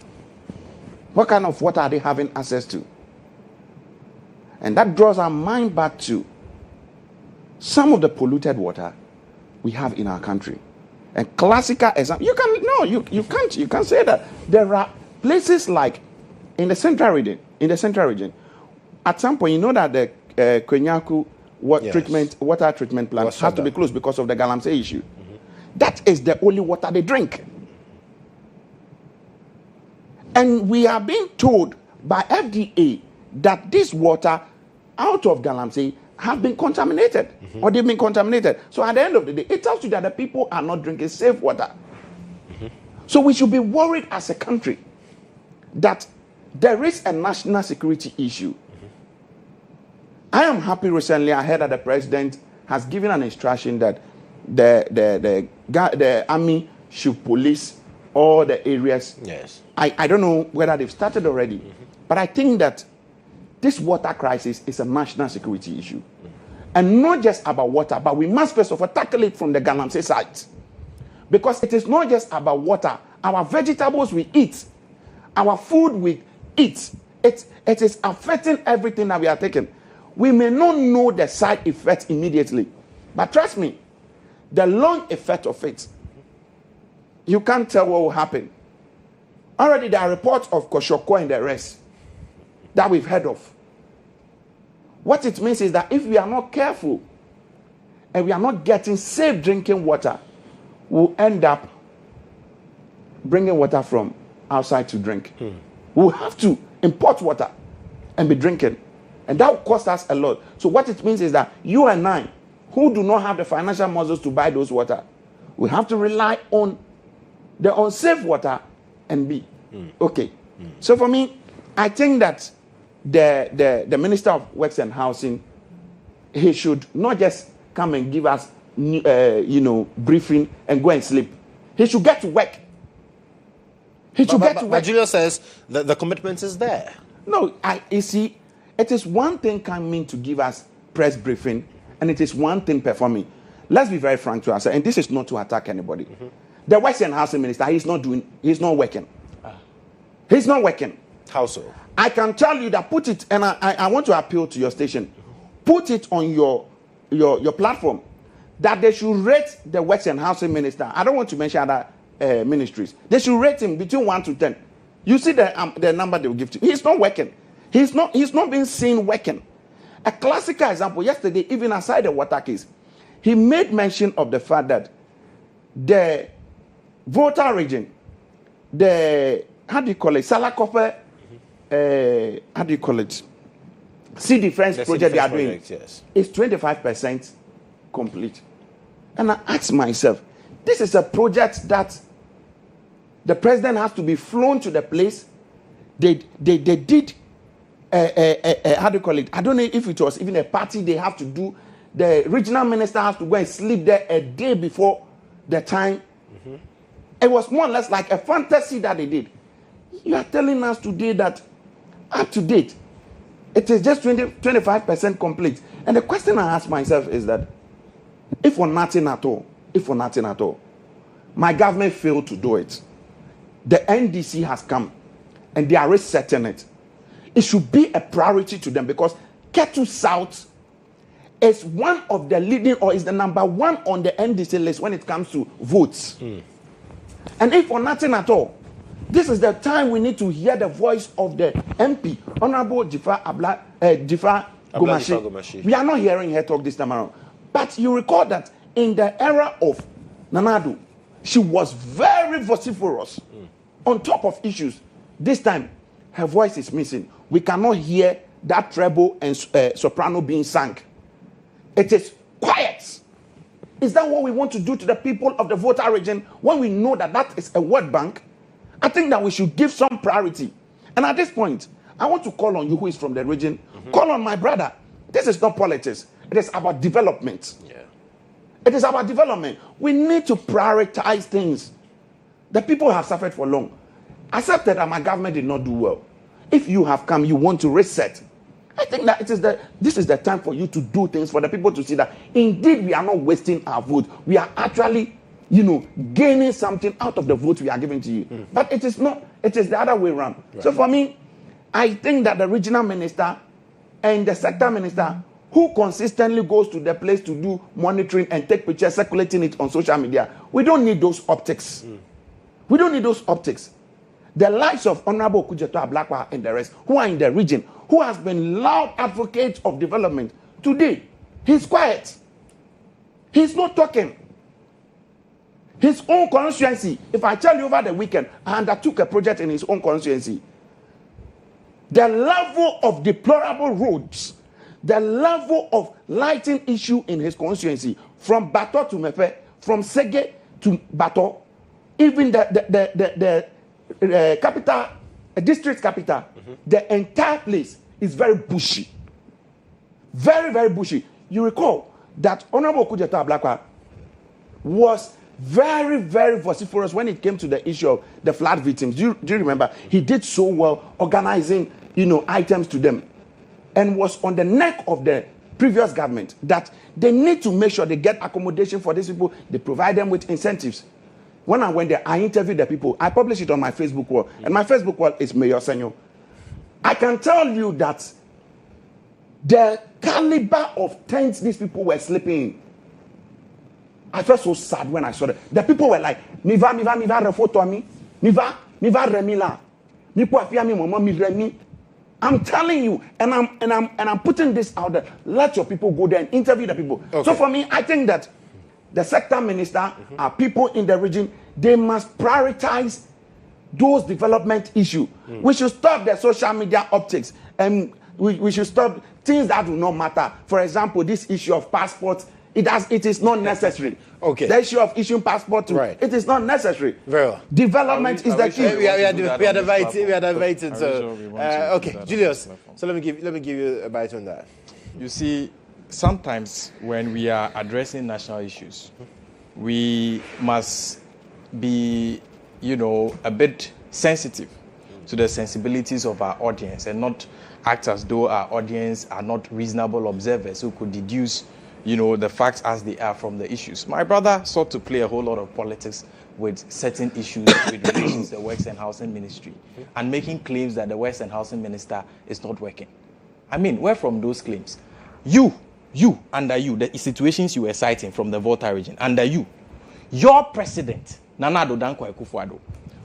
[SPEAKER 8] What kind of water are they having access to? And that draws our mind back to some of the polluted water we have in our country. And classical example, you can't say that. There are places like in the central region. At some point, you know that the Kwenyaku water treatment plant has to be closed because of the galamsey issue. That is the only water they drink. And we are being told by FDA that this water out of galamsey have been contaminated, or they've been contaminated. So at the end of the day, it tells you that the people are not drinking safe water. So we should be worried as a country that there is a national security issue. I am happy recently I heard that the president has given an instruction that the army should police all the areas.
[SPEAKER 3] Yes.
[SPEAKER 8] I don't know whether they've started already, but I think that this water crisis is a national security issue. And not just about water, but we must first of all tackle it from the galamsey side. Because it is not just about water. Our vegetables we eat, our food we eat, it is affecting everything that we are taking. We may not know the side effects immediately, but trust me, the long effect of it, you can't tell what will happen. Already there are reports of Kodjo and the rest that we've heard of. What it means is that if we are not careful and we are not getting safe drinking water, we'll end up bringing water from outside to drink. We'll have to import water and be drinking. And that will cost us a lot. So what it means is that you and I, who do not have the financial muscles to buy those water, we have to rely on the unsafe water and be okay. So for me, I think that the Minister of Works and Housing, he should not just come and give us briefing and go and sleep. He should get to work.
[SPEAKER 3] But Julius says that the commitment is there.
[SPEAKER 8] No, you see, it is one thing coming to give us press briefing, and it is one thing performing. Let's be very frank to ourselves, and this is not to attack anybody. The Works and Housing Minister, he's not working. He's not working.
[SPEAKER 3] How so?
[SPEAKER 8] I can tell you that, put it, and I want to appeal to your station, put it on your platform, that they should rate the Works and Housing Minister. I don't want to mention other ministries. They should rate him between 1 to 10. You see the number they will give to you. He's not working. He's not being seen working. A classical example, yesterday, even aside the water case, he made mention of the fact that the Volta region, how do you call it, Salakope, how do you call it, Sea Defense project they are doing, is 25% complete. And I asked myself, this is a project that the president has to be flown to the place. They did, how do you call it, I don't know if it was even a party they have to do. The regional minister has to go and sleep there a day before the time. It was more or less like a fantasy that they did. You are telling us today that up to date, it is just 25% complete. And the question I ask myself is that if for nothing at all, my government failed to do it, the NDC has come and they are resetting it. It should be a priority to them, because Ketu South is one of the leading, or is the number one on the NDC list when it comes to votes. And if for nothing at all, this is the time we need to hear the voice of the MP, Honorable Jifa Gomashi. We are not hearing her talk this time around. But you recall that in the era of Nanadu, she was very vociferous on top of issues. This time, her voice is missing. We cannot hear that treble and soprano being sung. It is quiet. Is that what we want to do to the people of the Volta region when we know that that is a word bank? I think that we should give some priority. And at this point, I want to call on you who is from the region. Call on my brother. This is not politics. It is about development. It is about development. We need to prioritize things. The people have suffered for long. Accepted that my government did not do well. If you have come, you want to reset. I think that this is the time for you to do things for the people to see that indeed we are not wasting our vote. We are actually, gaining something out of the vote we are giving to you. But it is not. It is the other way around. Right. So for me, I think that the regional minister and the sector minister who consistently goes to the place to do monitoring and take pictures, circulating it on social media, we don't need those optics. We don't need those optics. The likes of Honorable Kodjo Ablakwa and the rest, who are in the region, who has been loud advocates of development, today, he's quiet. He's not talking. His own constituency, if I tell you over the weekend, I undertook a project in his own constituency. The level of deplorable roads, the level of lighting issue in his constituency, from Bato to Mepe, from Sege to Bato, even the capital, district capital, the entire place is very bushy. Very, very bushy. You recall that Honorable Kodjo Ablakwa was very, very vociferous when it came to the issue of the flood victims. Do you remember? He did so well organizing, items to them, and was on the neck of the previous government that they need to make sure they get accommodation for these people. They provide them with incentives. When I went there, I interviewed the people. I published it on my Facebook wall, and my Facebook wall is Mayor Senyo. I can tell you that the caliber of tents these people were sleeping in, I felt so sad when I saw that. The people were like, Miva refoto mi, Miva remila, mi poafia mi mama mi remi. I'm telling you, and I'm putting this out there. Let your people go there and interview the people. Okay. So for me, I think that the sector minister, our people in the region, they must prioritize those development issues. We should stop the social media optics, and we should stop things that do not matter. For example, this issue of passports. It is not necessary. Okay. The issue of issuing passport, right. It is not necessary. Very well. Development is the key. We are
[SPEAKER 3] divided. So, okay, Julius. So let me give you a bite on that.
[SPEAKER 7] You see, sometimes when we are addressing national issues, we must be, a bit sensitive to the sensibilities of our audience and not act as though our audience are not reasonable observers who could deduce the facts as they are from the issues. My brother sought to play a whole lot of politics with certain issues with relations to the Works and Housing Ministry and making claims that the Works and Housing Minister is not working. I mean, where from those claims? Under you, the situations you were citing from the Volta region, under you, your president, Nana Addo Dankwa Akufo-Addo,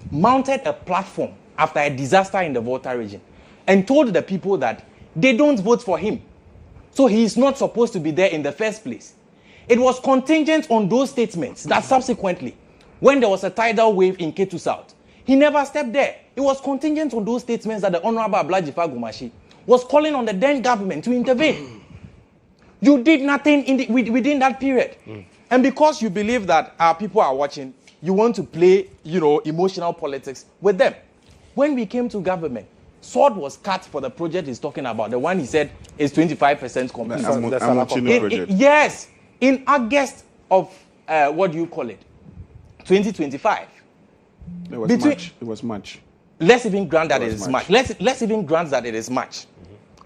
[SPEAKER 7] mounted a platform after a disaster in the Volta region and told the people that they don't vote for him. So he is not supposed to be there in the first place. It was contingent on those statements that subsequently, when there was a tidal wave in Ketu South, he never stepped there. It was contingent on those statements that the Honorable Ablaji Fagumashi was calling on the then government to intervene. You did nothing within that period. And because you believe that our people are watching, you want to play, emotional politics with them. When we came to government, sword was cut for the project he's talking about. The one he said is 25% complete. Yes, in August of 2025.
[SPEAKER 8] It was March.
[SPEAKER 7] Let's even grant that it is March. Let's even grant that it is March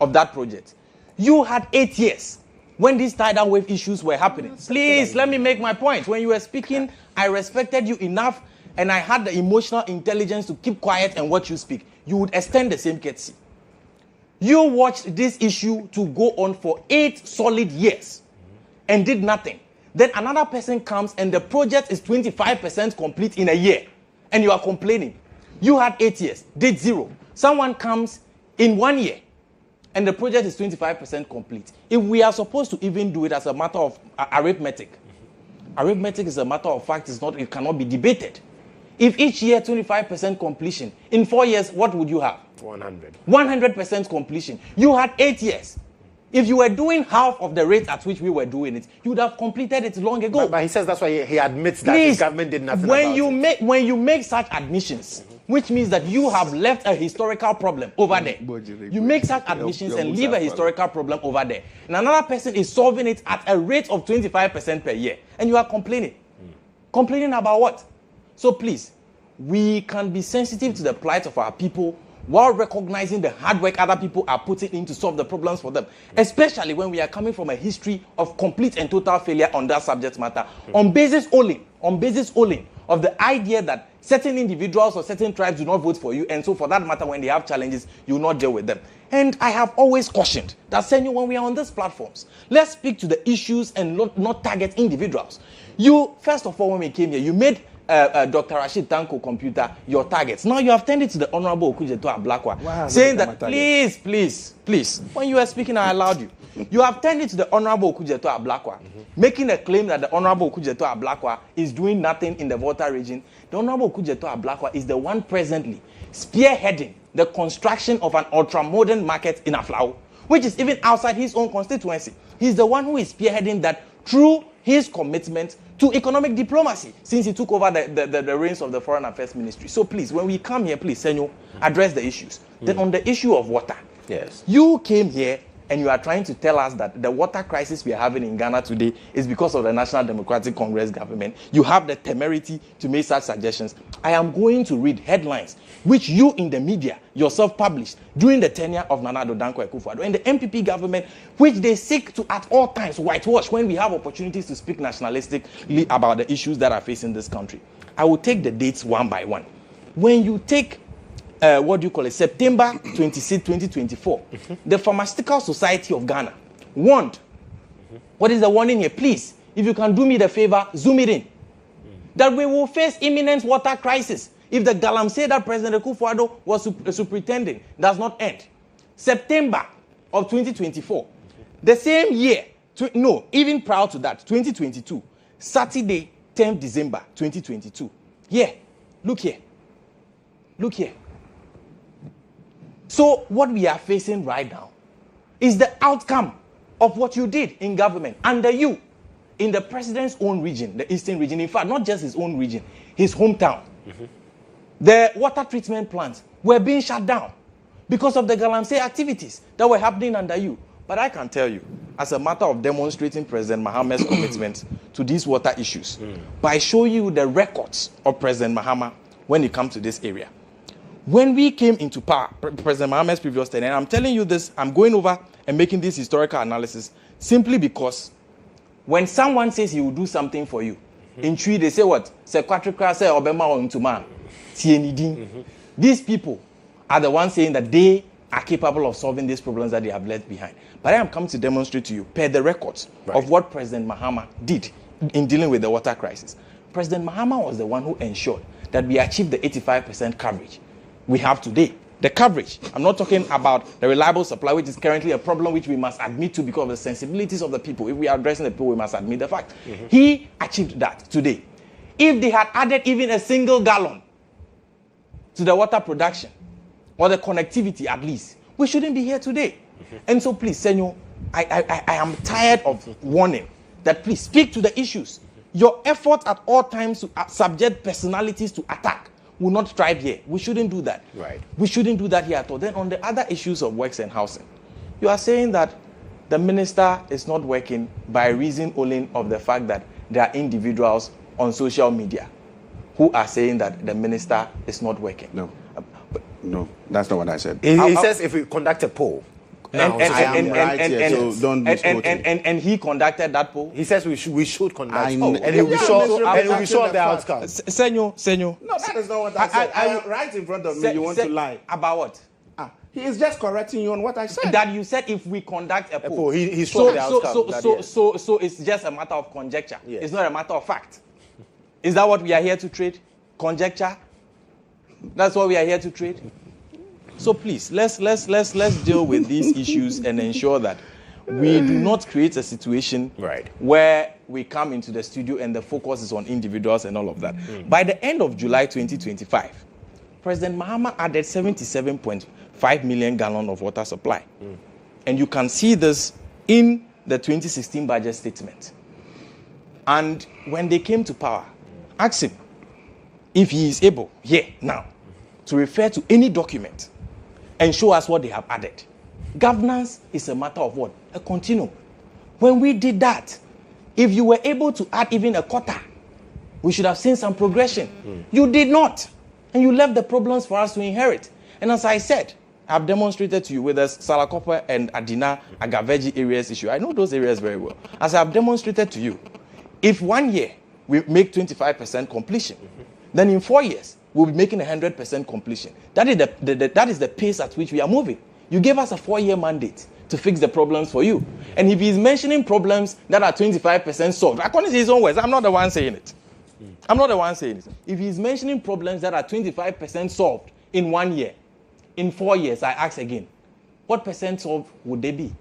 [SPEAKER 7] of that project. You had 8 years when these tidal wave issues were happening. Please, let me make my point. When you were speaking, I respected you enough, and I had the emotional intelligence to keep quiet and watch you speak. You would extend the same courtesy. You watched this issue to go on for 8 solid years and did nothing. Then another person comes and the project is 25% complete in a year, and you are complaining. You had 8 years, did 0. Someone comes in 1 year, and the project is 25% complete. If we are supposed to even do it as a matter of arithmetic is a matter of fact. It cannot be debated. If each year 25% completion, in 4 years, what would you have? 100% completion. You had 8 years. If you were doing half of the rate at which we were doing it, you would have completed it long ago.
[SPEAKER 3] But he says that's why he admits that his government did nothing about it.
[SPEAKER 7] When you make such admissions, which means that you have left a historical problem over there. You make such admissions and leave a historical problem over there. And another person is solving it at a rate of 25% per year. And you are complaining. Complaining about what? So please, we can be sensitive to the plight of our people while recognizing the hard work other people are putting in to solve the problems for them, especially when we are coming from a history of complete and total failure on that subject matter, on basis only of the idea that certain individuals or certain tribes do not vote for you, and so for that matter, when they have challenges, you will not deal with them. And I have always cautioned that, Senyo, when we are on these platforms, let's speak to the issues and not target individuals. You, first of all, when we came here, you made
[SPEAKER 9] Dr. Rashid Tanko computer your targets. Now you have turned it to the Honorable Okudzeto Ablakwa, saying that please, when you were speaking, I allowed you. You have turned it to the Honorable Okudzeto Ablakwa, making a claim that the Honorable Okudzeto Ablakwa is doing nothing in the Volta region. The Honorable Okudzeto Ablakwa is the one presently spearheading the construction of an ultra-modern market in Aflao, which is even outside his own constituency. He's the one who is spearheading that through his commitment to economic diplomacy since he took over the reins of the Foreign Affairs Ministry. So please, when we come here, please, Senyo, address the issues. Then on the issue of water,
[SPEAKER 3] yes,
[SPEAKER 9] you came here and you are trying to tell us that the water crisis we are having in Ghana today is because of the National Democratic Congress government. You have the temerity to make such suggestions. I am going to read headlines which you in the media yourself published during the tenure of Nana Addo Dankwa Akufo-Addo and the MPP government, which they seek to at all times whitewash when we have opportunities to speak nationalistically about the issues that are facing this country. I will take the dates one by one. When you take September 26, 2024, the Pharmaceutical Society of Ghana warned. What is the warning here? Please, if you can do me the favor, zoom it in. That we will face imminent water crisis if the galamsey that President Akufo-Addo was superintending does not end. September of 2024, the same year, even prior to that, 2022, Saturday, 10th December 2022. Here, look here. Look here. So what we are facing right now is the outcome of what you did in government under you in the president's own region, the eastern region. In fact, not just his own region, his hometown. The water treatment plants were being shut down because of the galamsey activities that were happening under you. But I can tell you, as a matter of demonstrating President Mahama's commitment to these water issues, by showing you the records of President Mahama when it comes to this area. When we came into power, President Mahama's previous tenure, and I'm telling you this, I'm going over and making this historical analysis simply because when someone says he will do something for you, in Twi they say what? These people are the ones saying that they are capable of solving these problems that they have left behind. But I am coming to demonstrate to you, per the records of what President Mahama did in dealing with the water crisis. President Mahama was the one who ensured that we achieved the 85% coverage we have today. The coverage. I'm not talking about the reliable supply, which is currently a problem which we must admit to because of the sensibilities of the people. If we are addressing the people, we must admit the fact. He achieved that today. If they had added even a single gallon to the water production, or the connectivity at least, we shouldn't be here today. And so please, Senyo, I am tired of warning that please speak to the issues. Your effort at all times to subject personalities to attack will not thrive here. We shouldn't do that.
[SPEAKER 3] Right.
[SPEAKER 9] We shouldn't do that here at all. Then on the other issues of works and housing, you are saying that the minister is not working by reason only of the fact that there are individuals on social media who are saying that the minister is not working.
[SPEAKER 8] No, that's not what I said.
[SPEAKER 3] He says if we conduct a poll.
[SPEAKER 9] And he conducted that poll.
[SPEAKER 3] He says we should conduct a poll. And we saw the outcome.
[SPEAKER 9] Senyo.
[SPEAKER 6] No, that is not what I said. Right in front of me, you want to lie.
[SPEAKER 9] About what?
[SPEAKER 6] He is just correcting you on what I said.
[SPEAKER 9] That you said if we conduct a poll.
[SPEAKER 3] He saw the outcome.
[SPEAKER 9] So it's just a matter of conjecture. Yes. It's not a matter of fact. Is that what we are here to trade? Conjecture? That's what we are here to trade? So please, let's deal with these issues and ensure that we do not create a situation where we come into the studio and the focus is on individuals and all of that. By the end of July 2025, President Mahama added 77.5 million gallons of water supply. And you can see this in the 2016 budget statement. And when they came to power, ask him if he is able, here, now, to refer to any document and show us what they have added. Governance is a matter of what? A continuum. When we did that, if you were able to add even a quarter, we should have seen some progression. You did not. And you left the problems for us to inherit. And as I said, I've demonstrated to you with the Salakopa and Adina Agaveji areas issue. I know those areas very well. As I've demonstrated to you, if 1 year we make 25% completion, then in 4 years, we'll be making 100% completion. That is the pace at which we are moving. You gave us a 4-year mandate to fix the problems for you. And if he's mentioning problems that are 25% solved, according to his own words, I'm not the one saying it. I'm not the one saying this. If he's mentioning problems that are 25% solved in 1 year, in 4 years, I ask again, what percent solved would they be?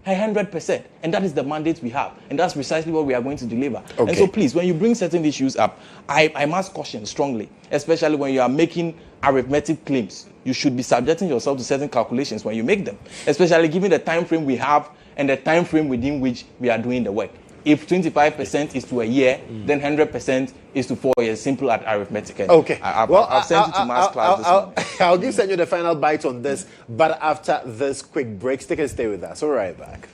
[SPEAKER 9] 100%. And that is the mandate we have. And that's precisely what we are going to deliver.
[SPEAKER 3] Okay.
[SPEAKER 9] And so please, when you bring certain issues up, I must caution strongly, especially when you are making arithmetic claims. You should be subjecting yourself to certain calculations when you make them, especially given the time frame we have and the time frame within which we are doing the work. If 25% is to a year, then 100% is to 4 years. Simple at arithmetic.
[SPEAKER 3] Okay.
[SPEAKER 9] I've sent it to mass class this morning.
[SPEAKER 3] I'll give Senor the final bite on this, but after this quick break, stick and stay with us. We'll be right back.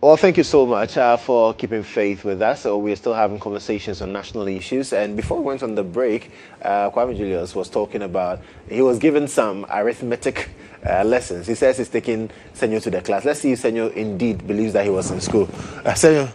[SPEAKER 3] Well, thank you so much for keeping faith with us. So we're still having conversations on national issues. And before we went on the break, Kwame Julius was talking about, he was given some arithmetic lessons. He says he's taking Senor to the class. Let's see if Senor indeed believes that he was in school. Senor.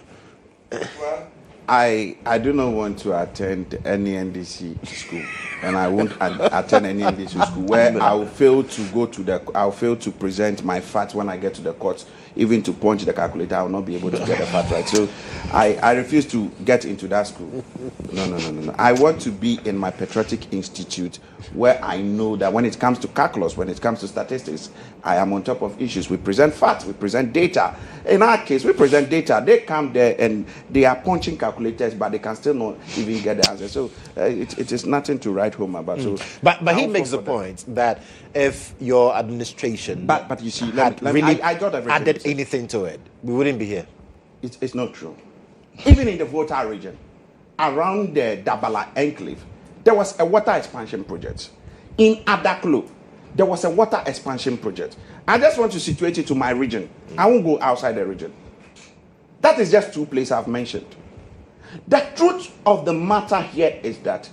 [SPEAKER 10] Well,
[SPEAKER 8] I do not want to attend any NDC school, and I won't attend any NDC school where I'll fail to present my facts when I get to the courts. Even to punch the calculator, I will not be able to get the fact right. So I refuse to get into that school. No. I want to be in my patriotic institute where I know that when it comes to calculus, when it comes to statistics, I am on top of issues. We present facts, we present data. In our case, we present data. They come there and they are punching calculators, but they can still not even get the answer. So it is nothing to write home about. So,
[SPEAKER 3] but he makes the point that if your administration
[SPEAKER 8] but you see,
[SPEAKER 3] I got
[SPEAKER 8] everything
[SPEAKER 3] added anything to it, we wouldn't be here.
[SPEAKER 8] It's not true. Even in the Volta region, around the Dabala enclave, there was a water expansion project. In Adaklo, there was a water expansion project. I just want to situate it to my region. I won't go outside the region. That is just 2 places I've mentioned. The truth of the matter here is that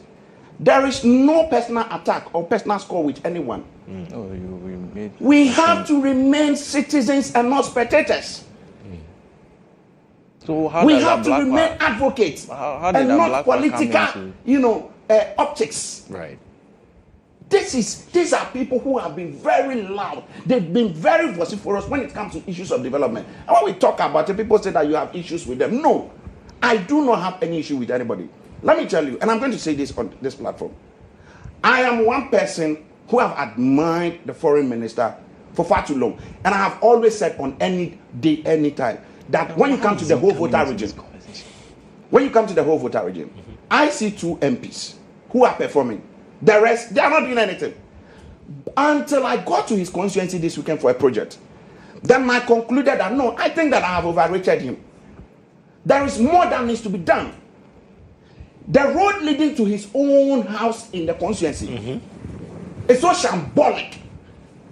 [SPEAKER 8] there is no personal attack or personal score with anyone. We have to remain citizens and not spectators.
[SPEAKER 9] So how
[SPEAKER 8] we have to remain advocates and not political, optics.
[SPEAKER 3] Right.
[SPEAKER 8] These are people who have been very loud. They've been very vociferous when it comes to issues of development. And when we talk about it, people say that you have issues with them. No, I do not have any issue with anybody. Let me tell you, and I'm going to say this on this platform. I am one person who have admired the foreign minister for far too long. And I have always said on any day, any time, that when you come to the whole Volta region, I see 2 MPs who are performing. The rest, they are not doing anything. Until I got to his constituency this weekend for a project. Then I concluded that no, I think that I have overrated him. There is more that needs to be done. The road leading to his own house in the constituency is so shambolic.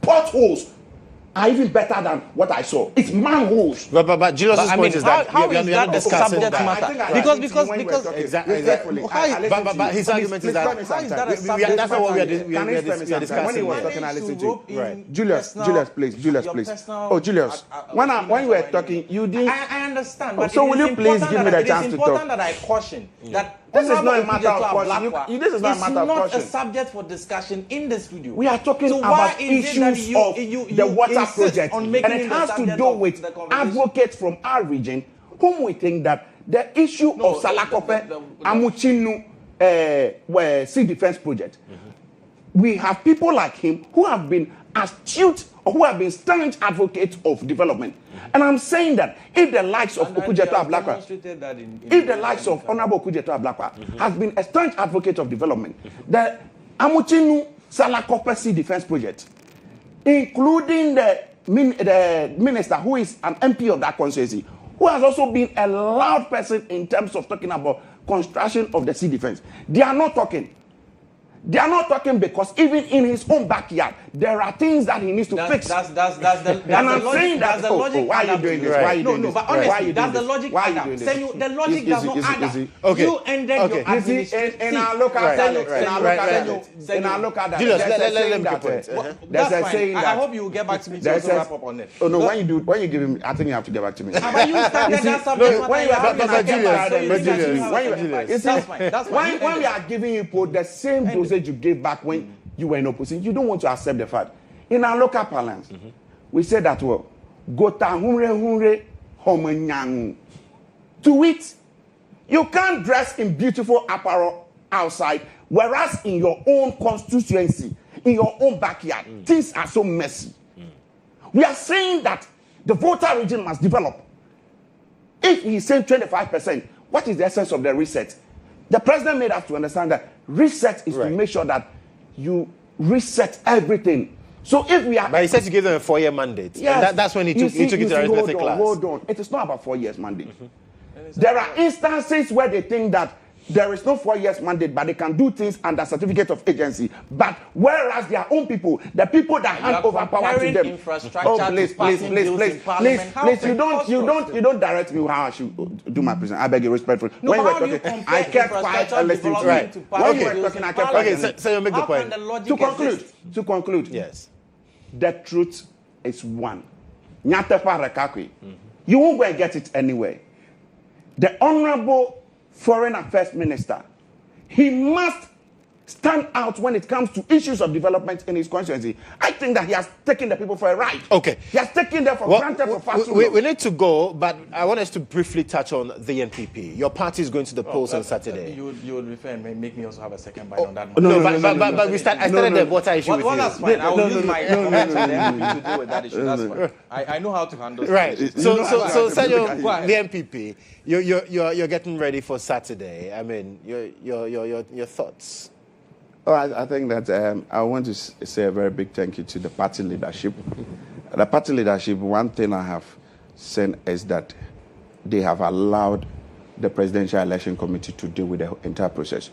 [SPEAKER 8] Potholes are even better than what I saw. It's manholes.
[SPEAKER 3] But Julius' point is that
[SPEAKER 9] how is that a subject
[SPEAKER 3] that.
[SPEAKER 9] matter? Because
[SPEAKER 3] exactly. But his argument is that
[SPEAKER 9] how is that a subject
[SPEAKER 3] that's not what we are
[SPEAKER 8] discussing. When he was talking, I listened to you.
[SPEAKER 3] Right.
[SPEAKER 8] Julius, please. Oh, Julius, when you were talking, you didn't.
[SPEAKER 9] I understand. But
[SPEAKER 8] so will you please give me the chance to talk?
[SPEAKER 9] It's important that I caution that
[SPEAKER 8] this is not a matter of caution. This is not a matter of caution.
[SPEAKER 9] It's not a subject for discussion in the studio.
[SPEAKER 8] We are talking about issues of the water project, and it has to do with advocates from our region whom we think that the issue of Salakope Amuchinu sea defense project. We have people like him who have been astute or who have been staunch advocates of development. And I'm saying that if the likes of Okujeto Ablakwa, if the likes of Honorable Okujeto Ablakwa has been a staunch advocate of development, the Amuchinu Salakope Sea Defense Project, including the minister who is an MP of that constituency, who has also been a loud person in terms of talking about construction of the sea defense, they are not talking. They are not talking because even in his own backyard, there are things that he needs to fix. That's the logic. Why are you doing this? Why are you doing this?
[SPEAKER 9] But honestly, that's the logic. Why are you doing this? The logic does not add up.
[SPEAKER 3] Okay.
[SPEAKER 9] You ended your administration.
[SPEAKER 8] In our local
[SPEAKER 3] Julius, let him get it.
[SPEAKER 9] That's fine. I hope you will get back to me to also wrap up on it.
[SPEAKER 8] Oh no, when you give him, I think you have to get back to me.
[SPEAKER 9] But you started that subject.
[SPEAKER 8] When we are giving you the same dosage you gave back when you were in opposition, you don't want to accept the fact. In our local parlance, we say that well, gota hunre homenyangu. To it, you can't dress in beautiful apparel outside, whereas in your own constituency, in your own backyard, things are so messy. We are saying that the Volta region must develop. If he's saying 25%, what is the essence of the reset? The president made us to understand that reset is to make sure that you reset everything. So if we are...
[SPEAKER 3] But he said to give them a 4-year mandate. Yes. That's when he took it to the arithmetic class.
[SPEAKER 8] Hold on. It is not about 4 years mandate. There are instances where they think that there is no 4 years mandate, but they can do things under certificate of agency. But whereas their own people, the people that hand over power to them... Please, you don't direct me how I should do my presentation. I beg you respectfully.
[SPEAKER 9] No,
[SPEAKER 8] when you were talking, I kept quiet and listened to you. When you were talking, I kept quiet.
[SPEAKER 3] Okay, so you make the point.
[SPEAKER 8] To conclude,
[SPEAKER 3] yes,
[SPEAKER 8] the truth is one. You won't go and get it anywhere. The Honorable foreign affairs minister. He must stand out when it comes to issues of development in his constituency. I think that he has taken the people for a ride.
[SPEAKER 3] Okay.
[SPEAKER 8] He has taken them for granted for far too long.
[SPEAKER 3] We need to go, but I want us to briefly touch on the NPP. Your party is going to the polls on Saturday.
[SPEAKER 9] You would refer and make me also have a second bite on that.
[SPEAKER 3] But I started the water issue with you.
[SPEAKER 9] That's fine. I will use my comments on the NPP to deal with that issue. That's fine. I know how to handle
[SPEAKER 3] right. So Serwaa,
[SPEAKER 9] the
[SPEAKER 3] NPP, you're getting ready for Saturday. I mean, your thoughts.
[SPEAKER 8] Oh, I think that I want to say a very big thank you to the party leadership. The party leadership, one thing I have said is that they have allowed the Presidential Election Committee to deal with the entire process.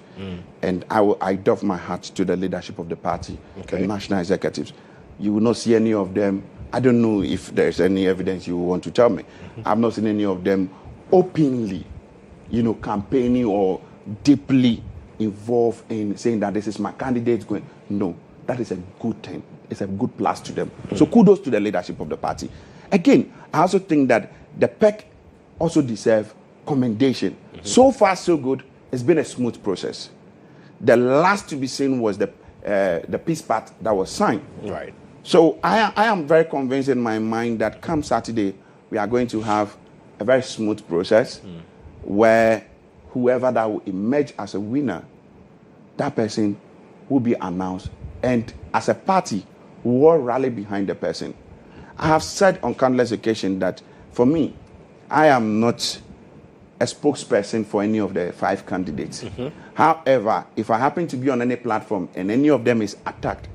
[SPEAKER 8] And I doff my hat to the leadership of the party, the national executives. You will not see any of them. I don't know if there's any evidence you want to tell me. I've not seen any of them openly, campaigning or deeply involved in saying that this is my candidate going. No, that is a good thing. It's a good plus to them. So kudos to the leadership of the party. Again, I also think that the PEC also deserve commendation. So far, so good. It's been a smooth process. The last to be seen was the peace pact that was signed.
[SPEAKER 3] Right.
[SPEAKER 8] So I am very convinced in my mind that come Saturday, we are going to have a very smooth process where whoever that will emerge as a winner, that person will be announced. And as a party, we will rally behind the person. I have said on countless occasions that for me, I am not a spokesperson for any of the 5 candidates. However, if I happen to be on any platform and any of them is attacked,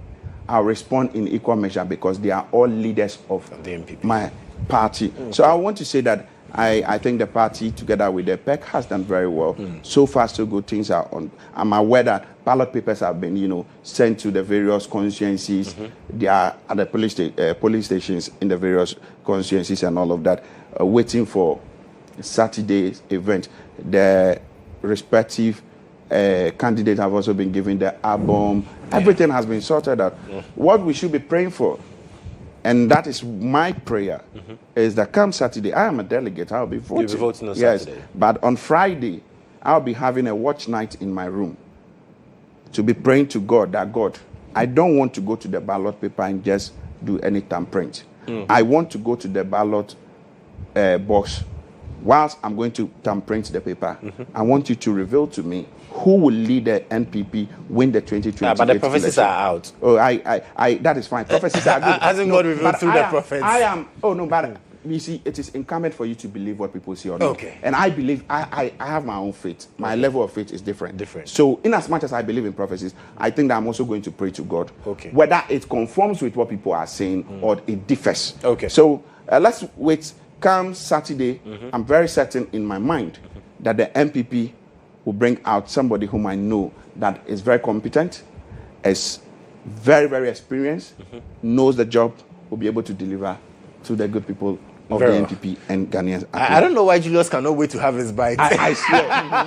[SPEAKER 8] I'll respond in equal measure because they are all leaders of
[SPEAKER 3] the NPP.
[SPEAKER 8] My party. So I want to say that I think the party, together with the PEC, has done very well. So far, so good. Things are on. I'm aware that ballot papers have been, sent to the various constituencies. They are at the police stations in the various constituencies and all of that, waiting for Saturday's event. The respective candidates have also been given the album. Everything has been sorted out. What we should be praying for, and that is my prayer, is that come Saturday, I am a delegate, I'll be voting.
[SPEAKER 3] You'll be voting on
[SPEAKER 8] yes,
[SPEAKER 3] Saturday.
[SPEAKER 8] But on Friday, I'll be having a watch night in my room to be praying to God that, God, I don't want to go to the ballot paper and just do any tampering. I want to go to the ballot box. Whilst I'm going to tamper the paper, I want you to reveal to me who will lead the NPP win the 2020.
[SPEAKER 3] But the prophecies are out.
[SPEAKER 8] Oh, that is fine. Prophecies are good.
[SPEAKER 3] Hasn't God revealed through the prophets?
[SPEAKER 8] But you see, it is incumbent for you to believe what people say or not.
[SPEAKER 3] Okay.
[SPEAKER 8] And I believe, I have my own faith. My level of faith is different. So, in as much as I believe in prophecies, I think that I'm also going to pray to God.
[SPEAKER 3] Okay.
[SPEAKER 8] Whether it conforms with what people are saying or it differs.
[SPEAKER 3] Okay.
[SPEAKER 8] So, let's wait. Come Saturday, I'm very certain in my mind that the NPP will bring out somebody whom I know that is very competent, is very, very experienced, knows the job, will be able to deliver to the good people of the NPP and Ghanaians.
[SPEAKER 3] I don't know why Julius cannot wait to have his bite.
[SPEAKER 8] I swear.
[SPEAKER 3] I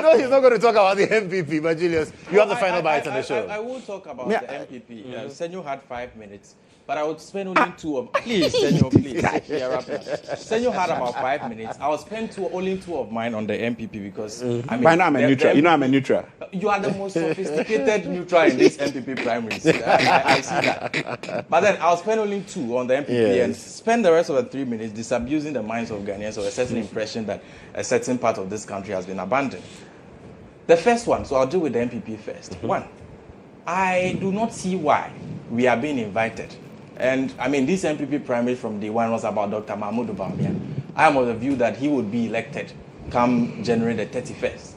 [SPEAKER 3] know he's not going to talk about the NPP, but Julius, you have the final bite on the show.
[SPEAKER 9] I will talk about the NPP. Senyo had 5 minutes. But I would spend only 2 of... Please, Senyo, please. Senyo had about 5 minutes. I will spend only 2 of mine on the NPP because...
[SPEAKER 8] By now I'm a neutral. You know I'm a neutral.
[SPEAKER 9] You are the most sophisticated neutral in this NPP primaries. I see that. But then I'll spend only 2 on the NPP and spend the rest of the 3 minutes disabusing the minds of Ghanaians of a certain impression that a certain part of this country has been abandoned. The first one, so I'll deal with the NPP first. 1, I do not see why we are being invited. And I mean, this NPP primary from day one was about Dr. Mahmoud Bawumia. I am of the view that he would be elected come January the 31st.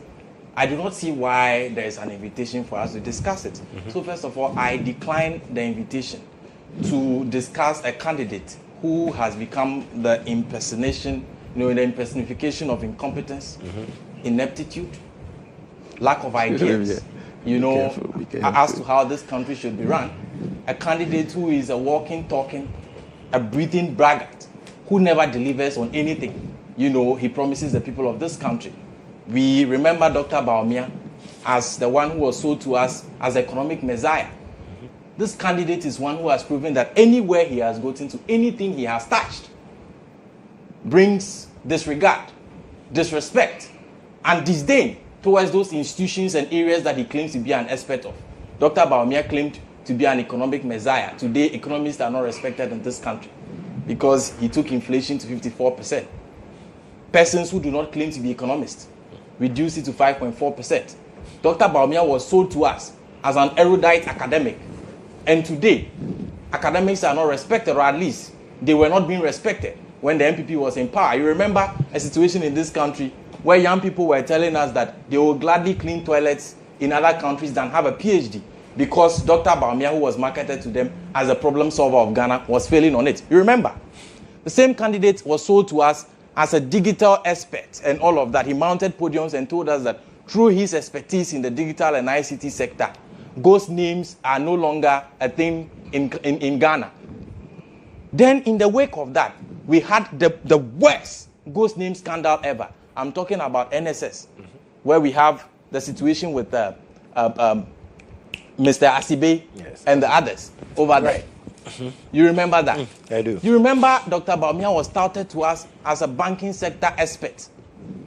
[SPEAKER 9] I do not see why there is an invitation for us to discuss it. So first of all, I decline the invitation to discuss a candidate who has become the impersonation, the impersonification of incompetence, ineptitude, lack of ideas. Be careful. As to how this country should be run. A candidate who is a walking, talking, a breathing braggart, who never delivers on anything. He promises the people of this country. We remember Dr. Bawumia as the one who was sold to us as the economic messiah. This candidate is one who has proven that anywhere he has gotten to, anything he has touched, brings disregard, disrespect and disdain towards those institutions and areas that he claims to be an expert of. Dr. Bawumia claimed to be an economic messiah. Today, economists are not respected in this country because he took inflation to 54%. Persons who do not claim to be economists reduced it to 5.4%. Dr. Bawumia was sold to us as an erudite academic. And today, academics are not respected, or at least they were not being respected when the MPP was in power. You remember a situation in this country where young people were telling us that they will gladly clean toilets in other countries than have a PhD because Dr. Bawumia, who was marketed to them as a problem solver of Ghana, was failing on it. You remember? The same candidate was sold to us as a digital expert and all of that. He mounted podiums and told us that through his expertise in the digital and ICT sector, ghost names are no longer a thing in Ghana. Then in the wake of that, we had the worst ghost name scandal ever. I'm talking about NSS, where we have the situation with Mr. Asibe and the others over there. You remember that?
[SPEAKER 3] I do.
[SPEAKER 9] You remember Dr. Bawumia was touted to us as a banking sector expert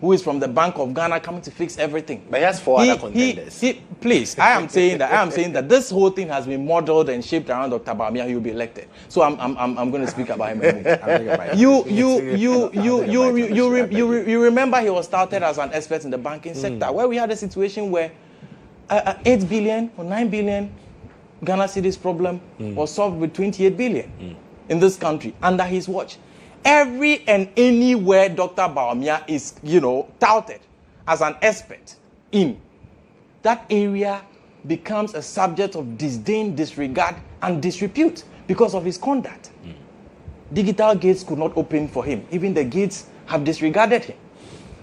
[SPEAKER 9] who is from the Bank of Ghana coming to fix everything.
[SPEAKER 3] But he has four other contenders.
[SPEAKER 9] Please, I am saying that this whole thing has been modeled and shaped around Dr. Bawumia. He will be elected. So I'm going to speak about him. You remember he was touted as an expert in the banking sector, where we had a situation where 8 billion or 9 billion Ghana cedis problem was solved with 28 billion in this country under his watch. Every and anywhere Dr. Bawumia is, touted as an expert in, that area becomes a subject of disdain, disregard, and disrepute because of his conduct. Digital gates could not open for him. Even the gates have disregarded him.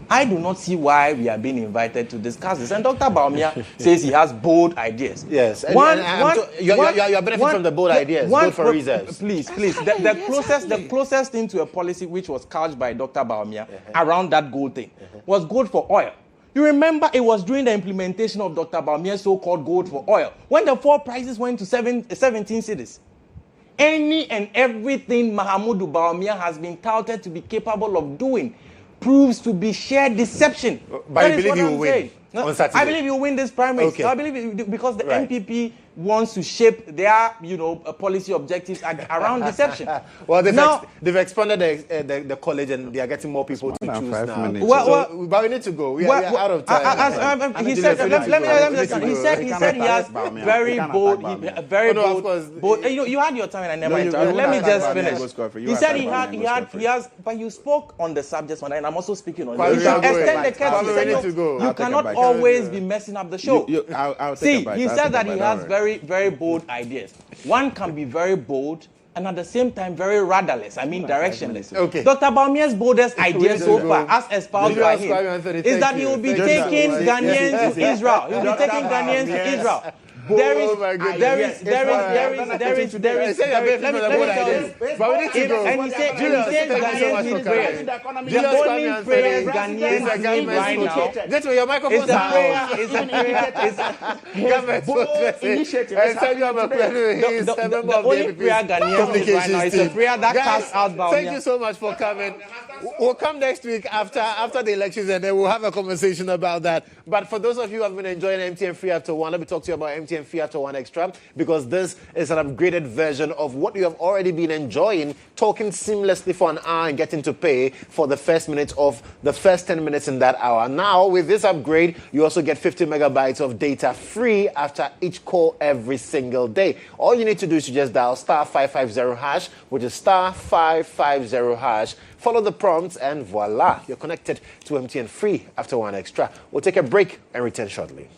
[SPEAKER 9] I do not see why we are being invited to discuss this. And Dr. Bawumia says he has bold ideas.
[SPEAKER 3] Yes. You are benefiting from the bold ideas. Good for reserves.
[SPEAKER 9] Please. The closest thing to a policy which was couched by Dr. Bawumia around that gold thing was gold for oil. You remember it was during the implementation of Dr. Bawumia's so-called gold for oil when the fuel prices went to 17 cities. Any and everything Mahamudu Bawumia has been touted to be capable of doing proves to be sheer deception.
[SPEAKER 3] But I believe you will win on Saturday.
[SPEAKER 9] I believe you will win this primary.
[SPEAKER 3] Okay.
[SPEAKER 9] I believe because the MPP wants to shape their, policy objectives around deception.
[SPEAKER 3] Well, they've expanded the college and they are getting more people to choose now. But we need to go. We are out of time.
[SPEAKER 9] He said he has very bold. You had your time and I never interrupted. Let me just finish. He said he has, but you spoke on the subject one, and I'm also speaking on it. You should extend the curtain. You cannot always be messing up the show. See, he said that he has very bold ideas. One can be very bold and at the same time very rudderless, directionless.
[SPEAKER 3] Okay.
[SPEAKER 9] Dr. Bawumia's boldest idea so far, as espoused by him, is that he will be taking Ghanaians to Israel. He will be taking Ghanaians to Israel. Let me tell you. And he says Ghanaians need prayers. The only prayers Ghanaians need right now is a prayer. The only prayer Ghanaians need right now is a prayer that casts out Bawumia.
[SPEAKER 3] Thank you so much for coming. We'll come next week after the elections and then we'll have a conversation about that. But for those of you who have been enjoying MTN Free After One, let me talk to you about MTN Free After One Extra, because this is an upgraded version of what you have already been enjoying, talking seamlessly for an hour and getting to pay for the first minutes of the first 10 minutes in that hour. Now, with this upgrade, you also get 50 megabytes of data free after each call every single day. All you need to do is to just dial *550#, which is *550#. Follow the prompts and voila, you're connected to MTN Free After One Extra. We'll take a break and return shortly.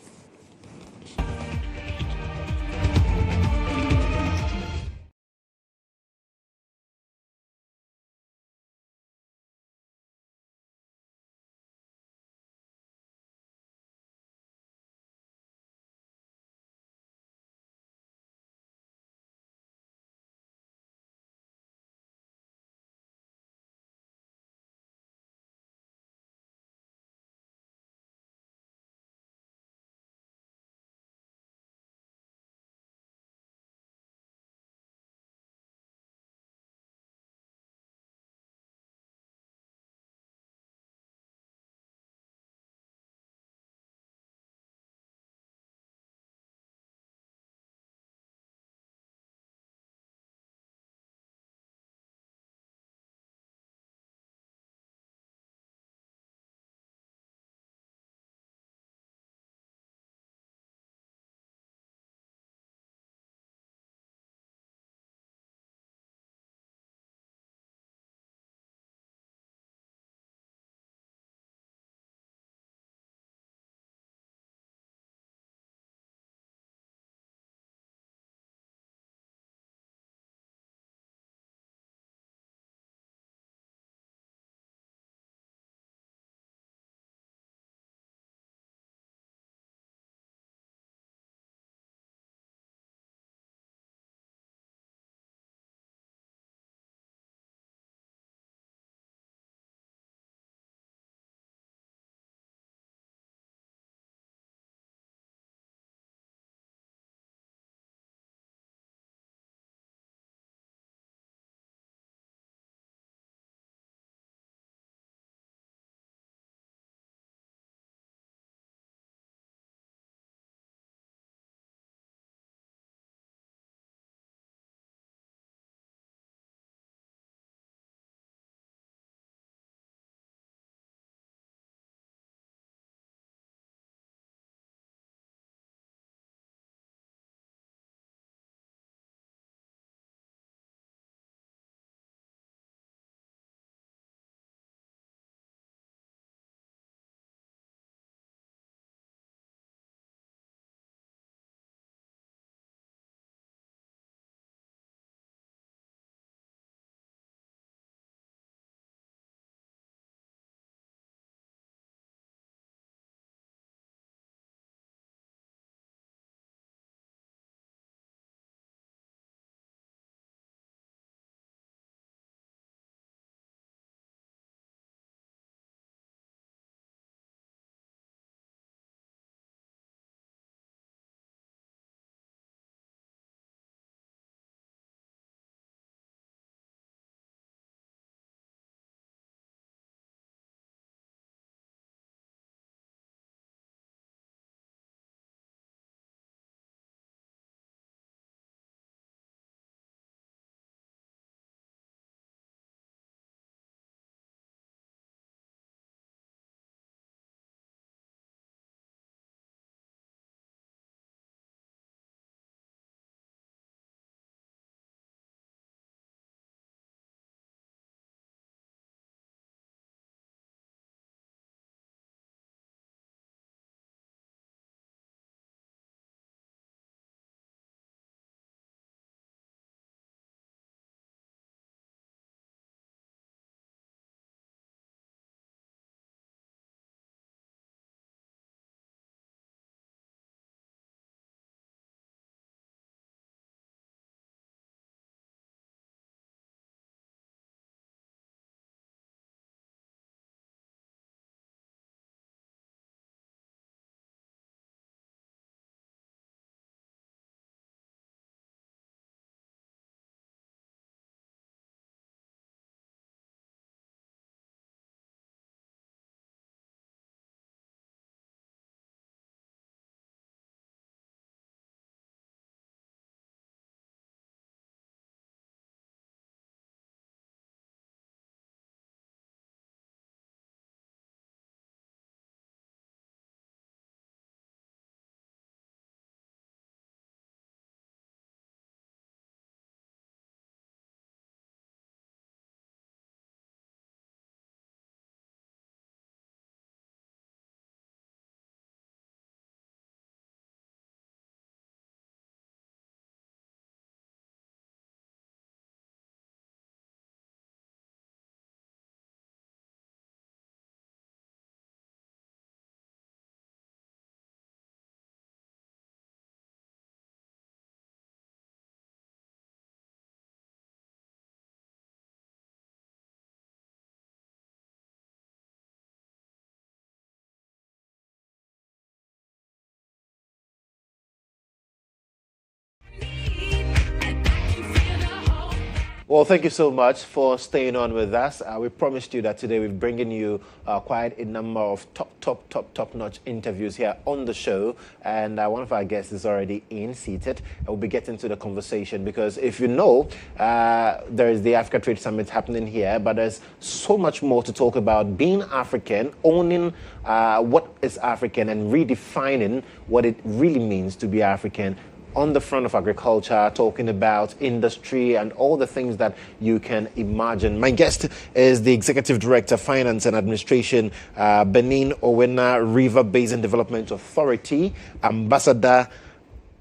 [SPEAKER 3] Well, thank you so much for staying on with us. We promised you that today we're bringing you quite a number of top-notch interviews here on the show. And one of our guests is already seated. And we'll be getting to the conversation because if you know, there is the Africa Trade Summit happening here, but there's so much more to talk about being African, owning what is African and redefining what it really means to be African on the front of agriculture, talking about industry and all the things that you can imagine. My guest is the Executive Director, Finance and Administration, Benin Owena River Basin Development Authority, Ambassador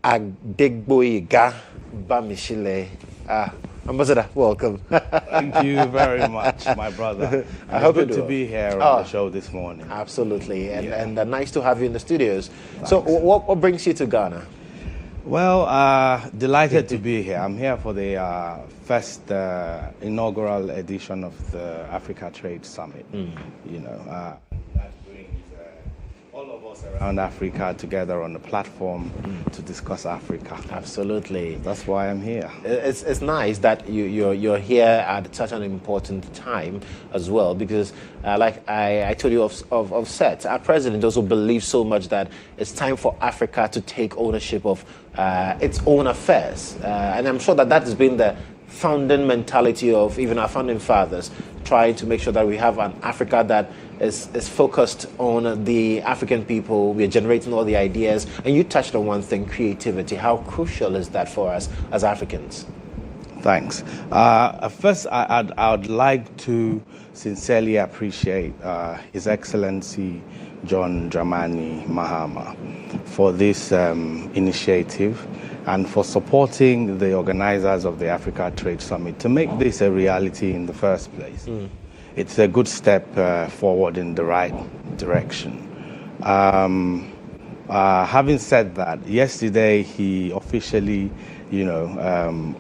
[SPEAKER 3] Adegboyega Bamishile. Ambassador, welcome.
[SPEAKER 10] Thank you very much, my brother.
[SPEAKER 3] I hope
[SPEAKER 10] it's good to be here on the show this morning.
[SPEAKER 3] Absolutely, and nice to have you in the studios. Thanks. So what brings you to Ghana?
[SPEAKER 10] Well, delighted to be here. I'm here for the first inaugural edition of the Africa Trade Summit. You know, that brings all of us around Africa together on a platform to discuss Africa.
[SPEAKER 3] Absolutely.
[SPEAKER 10] That's why I'm here.
[SPEAKER 3] It's nice that you're here at such an important time as well, because like I told you of set, our president also believes so much that it's time for Africa to take ownership of its own affairs. And I'm sure that has been the founding mentality of even our founding fathers, trying to make sure that we have an Africa that is focused on the African people. We're generating all the ideas. And you touched on one thing, creativity. How crucial is that for us as Africans?
[SPEAKER 10] Thanks. First, I'd like to sincerely appreciate His Excellency John Dramani Mahama for this initiative and for supporting the organizers of the Africa Trade Summit to make this a reality in the first place. It's a good step forward in the right direction. Having said that, yesterday he officially,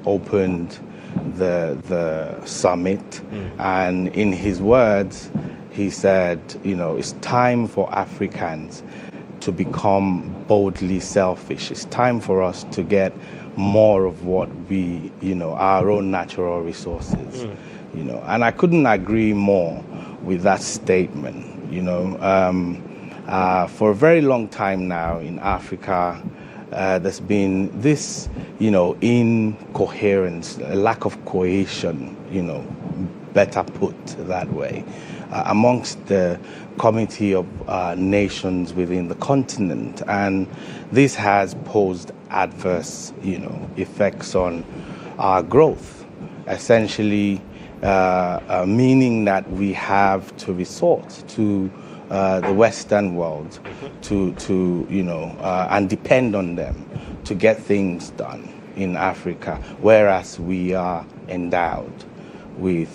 [SPEAKER 10] opened the summit, and in his words, he said, it's time for Africans to become boldly selfish. It's time for us to get more of what we, our own natural resources. And I couldn't agree more with that statement. For a very long time now in Africa, there's been this, incoherence, a lack of cohesion, better put that way, amongst the community of nations within the continent. And this has posed adverse, effects on our growth, essentially meaning that we have to resort to the Western world and depend on them to get things done in Africa, whereas we are endowed with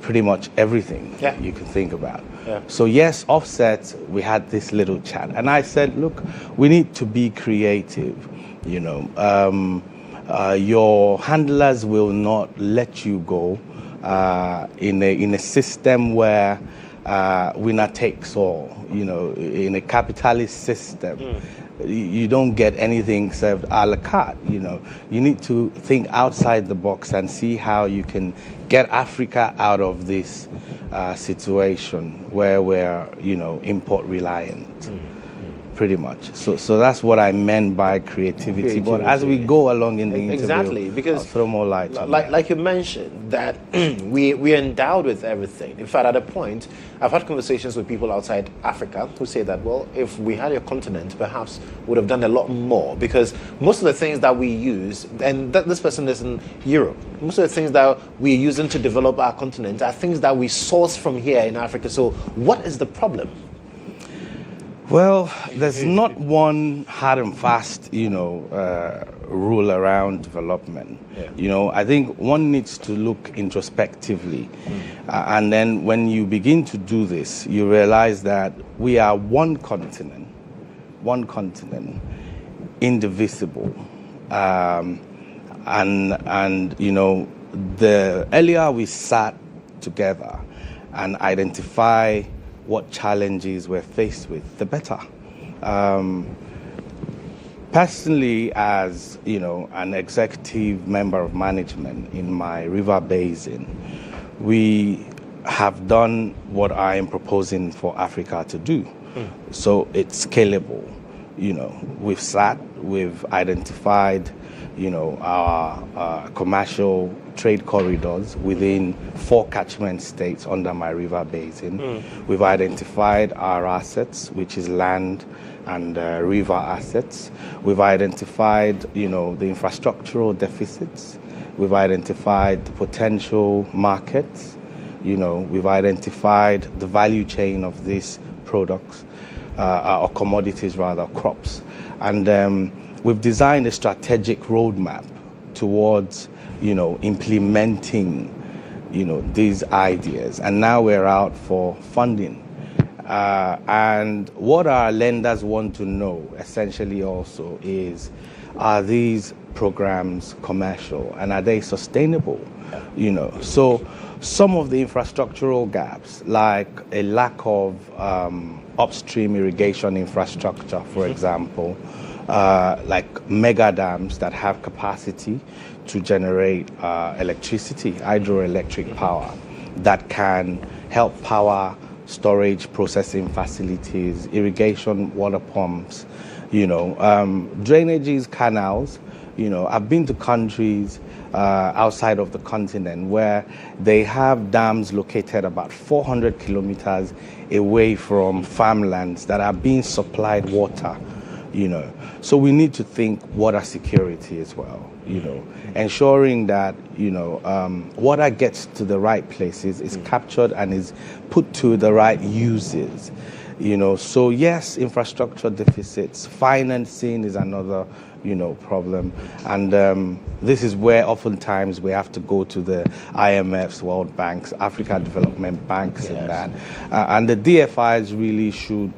[SPEAKER 10] pretty much everything you can think about. So yes, offset, we had this little chat, and I said, look, we need to be creative. Your handlers will not let you go in a system where winner takes all. In a capitalist system, you don't get anything served a la carte. You need to think outside the box and see how you can get Africa out of this situation where we're, import reliant. Pretty much. So that's what I meant by creativity. But as we go along in the interview,
[SPEAKER 3] because
[SPEAKER 10] I'll throw more light on
[SPEAKER 3] like you mentioned, that we're endowed with everything. In fact, at a point, I've had conversations with people outside Africa who say that, well, if we had a continent, perhaps we would have done a lot more, because most of the things that we use, and this person is in Europe, most of the things that we're using to develop our continent are things that we source from here in Africa. So what is the problem?
[SPEAKER 10] Well, there's not one hard and fast, rule around development. I think one needs to look introspectively. And then when you begin to do this, you realize that we are one continent, indivisible. The earlier we sat together and identify what challenges we're faced with, the better. Personally, as an executive member of management in my river basin, we have done what I am proposing for Africa to do. So it's scalable. We've identified, our commercial trade corridors within 4 catchment states under my river basin. We've identified our assets, which is land and river assets. We've identified, the infrastructural deficits. We've identified the potential markets. We've identified the value chain of these products, or commodities rather, crops. And we've designed a strategic roadmap towards, implementing, these ideas. And now we're out for funding. And what our lenders want to know, essentially also, is are these programs commercial and are they sustainable? So some of the infrastructural gaps, like a lack of upstream irrigation infrastructure, for example, like mega dams that have capacity to generate electricity, hydroelectric power, that can help power storage processing facilities, irrigation water pumps, drainages, canals. I've been to countries outside of the continent where they have dams located about 400 kilometers away from farmlands that are being supplied water, So we need to think water security as well, ensuring that, water gets to the right places, is captured and is put to the right uses, So yes, infrastructure deficits, financing is another, problem. And this is where oftentimes we have to go to the IMFs, World Banks, Africa Development Banks, and that. And the DFIs really should,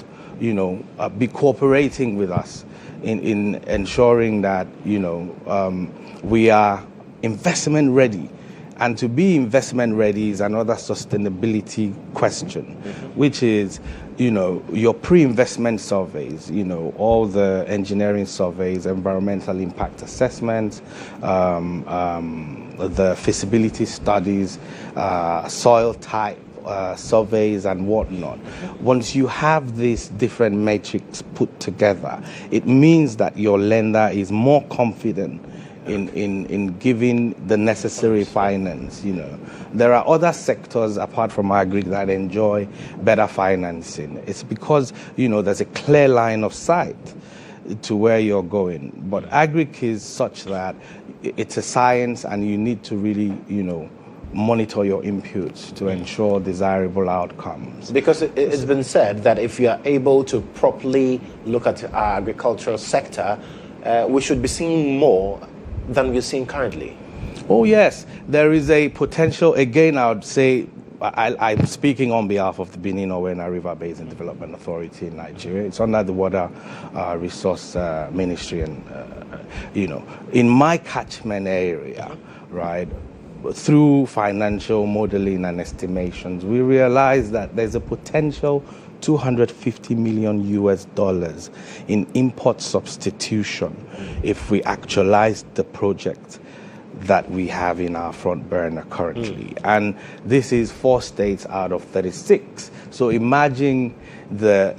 [SPEAKER 10] be cooperating with us in ensuring that, we are investment ready. And to be investment ready is another sustainability question, which is, your pre-investment surveys, all the engineering surveys, environmental impact assessments, the feasibility studies, soil type surveys and whatnot. Once you have these different metrics put together, it means that your lender is more confident in giving the necessary finance. There are other sectors apart from agri that enjoy better financing. It's because there's a clear line of sight to where you're going. But agri is such that it's a science, and you need to really monitor your inputs to ensure desirable outcomes.
[SPEAKER 3] Because it's been said that if you are able to properly look at our agricultural sector, we should be seeing more than we're seeing currently.
[SPEAKER 10] Oh yes, there is a potential. Again, I would say I'm speaking on behalf of the Benin Owena River Basin Development Authority in Nigeria. It's under the Water Resource Ministry, and in my catchment area, right, through financial modeling and estimations, we realize that there's a potential $250 million in import substitution if we actualize the project that we have in our front burner currently. And this is 4 states out of 36. So imagine the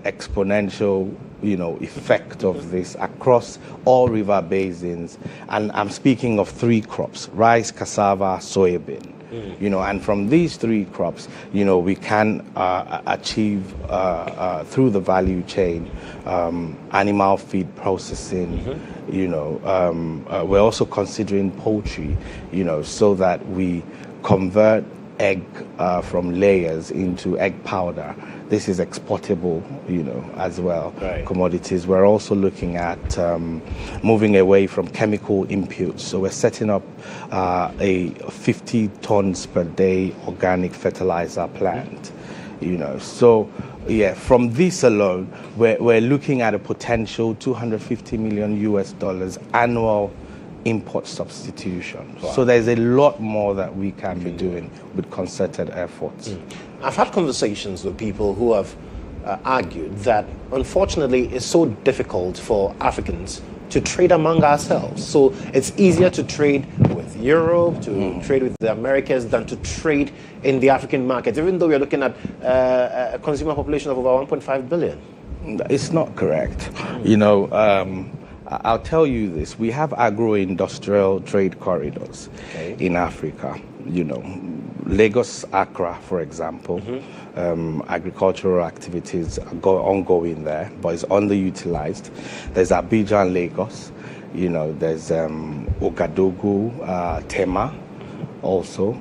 [SPEAKER 10] exponential effect of this across all river basins. And I'm speaking of 3 crops: rice, cassava, soybean. And from these 3 crops, we can achieve through the value chain, animal feed processing. We're also considering poultry, so that we convert egg from layers into egg powder. This is exportable, as well. Right. Commodities. We're also looking at moving away from chemical inputs. So we're setting up a 50 tons per day organic fertilizer plant. So yeah, from this alone, we're looking at a potential $250 million annual import substitution. Wow. So there's a lot more that we can be doing with concerted efforts.
[SPEAKER 3] I've had conversations with people who have argued that unfortunately it's so difficult for Africans to trade among ourselves. So it's easier to trade with Europe, to trade with the Americas than to trade in the African markets, even though we're looking at a consumer population of over 1.5 billion.
[SPEAKER 10] It's not correct. You know, I'll tell you this. We have agro-industrial trade corridors in Africa. You know, Lagos, Accra, for example. Agricultural activities are ongoing there, but it's underutilized. There's Abidjan, Lagos. You know, there's Ouagadougou, Tema also.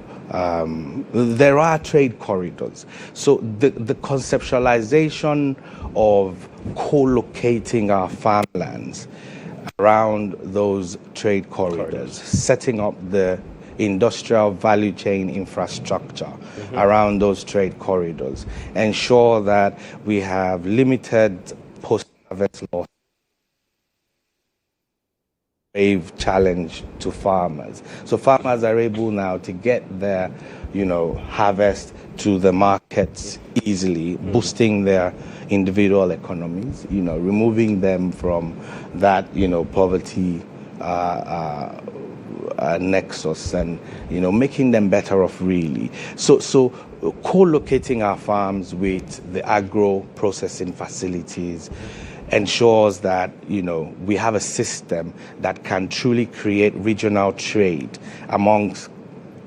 [SPEAKER 10] There are trade corridors. So the conceptualization of co-locating our farmlands around those trade corridors, setting up the industrial value chain infrastructure around those trade corridors, ensure that we have limited post-harvest loss, grave challenge to farmers. So farmers are able now to get their, you know, harvest to the markets easily, boosting their individual economies, you know, removing them from that, you know, poverty nexus, and, you know, making them better off really. So co-locating our farms with the agro-processing facilities ensures that, you know, we have a system that can truly create regional trade amongst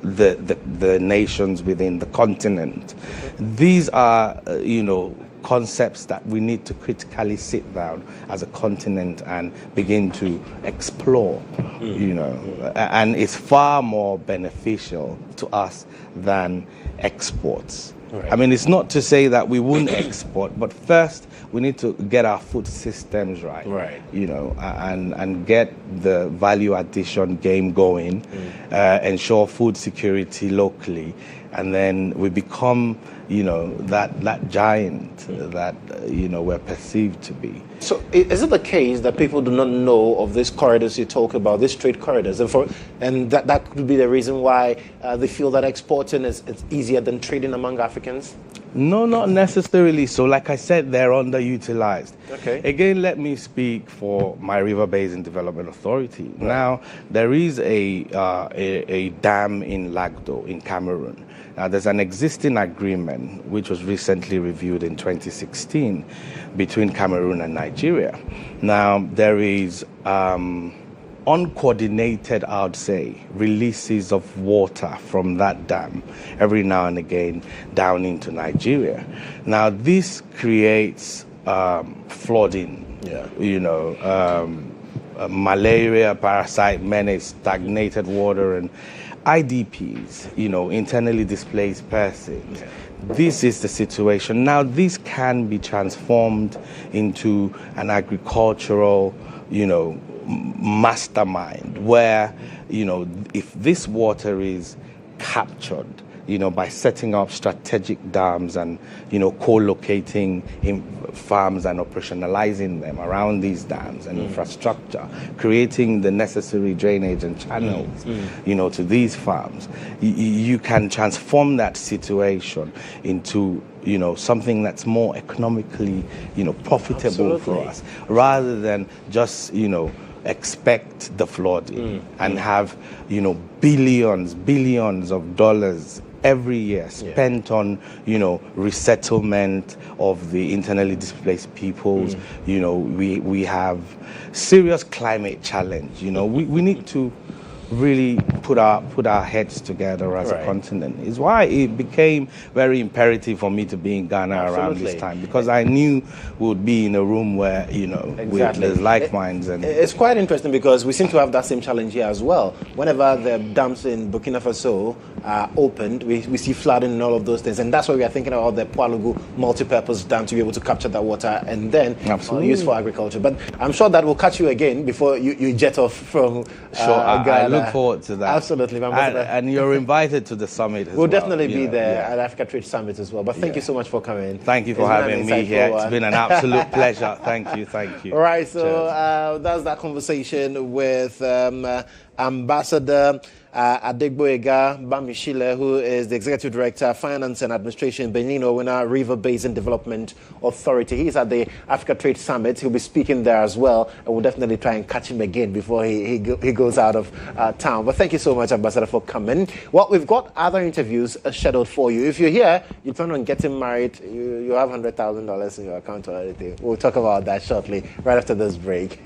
[SPEAKER 10] the nations within the continent. These are, you know, concepts that we need to critically sit down as a continent and begin to explore, you know, and it's far more beneficial to us than exports. I mean, it's not to say that we wouldn't export, but first we need to get our food systems right. You know, and get the value addition game going, ensure food security locally, and then we become, you know, that giant that, you know, we're perceived to be.
[SPEAKER 3] So is it the case that people do not know of these corridors you talk about, these trade corridors, and that could be the reason why they feel that exporting is easier than trading among Africans?
[SPEAKER 10] No, not necessarily. So like I said, they're underutilized.
[SPEAKER 3] Okay.
[SPEAKER 10] Again, let me speak for my River Basin Development Authority. Right. Now, there is a dam in Lagdo in Cameroon. Now, there's an existing agreement which was recently reviewed in 2016 between Cameroon and Nigeria. Now, there is uncoordinated, I would say, releases of water from that dam every now and again down into Nigeria. Now, this creates flooding, you know, malaria, parasite menace, stagnated water, and IDPs, you know, internally displaced persons. This is the situation. Now, this can be transformed into an agricultural, you know, mastermind where, you know, if this water is captured, you know, by setting up strategic dams and, you know, co-locating in farms and operationalizing them around these dams and infrastructure, creating the necessary drainage and channels, you know, to these farms, you can transform that situation into, you know, something that's more economically, you know, profitable for us, rather than just, you know, expect the flooding and have, you know, billions of dollars every year spent on, you know, resettlement of the internally displaced peoples. You know, we have serious climate challenge. You know, we need to really put our heads together as a continent. Is why it became very imperative for me to be in Ghana around this time, because I knew we would be in a room where, you know, there's like minds. And
[SPEAKER 3] it's quite interesting because we seem to have that same challenge here as well. Whenever the dams in Burkina Faso are opened, we see flooding and all of those things, and that's why we are thinking about the Poalugu multi-purpose dam to be able to capture that water and then use for agriculture. But I'm sure that will catch you again before you jet off from Ghana.
[SPEAKER 10] look forward to that.
[SPEAKER 3] Absolutely,
[SPEAKER 10] and you're invited to the summit as
[SPEAKER 3] we'll
[SPEAKER 10] well.
[SPEAKER 3] definitely be there at Africa Trade Summit as well. But thank you so much for coming.
[SPEAKER 10] Thank you for having me here. It's been an absolute pleasure. Thank you.
[SPEAKER 3] All right, so that's that conversation with Ambassador Adegboyega Bamishile, who is the Executive Director, Finance and Administration, Benin-Owena River Basin Development Authority. He's at the Africa Trade Summit. He'll be speaking there as well, and we'll definitely try and catch him again before he goes out of town. But thank you so much, Ambassador, for coming. Well, we've got other interviews scheduled for you. If you're here, you plan on getting married, you have $100,000 in your account or anything. We'll talk about that shortly, right after this break.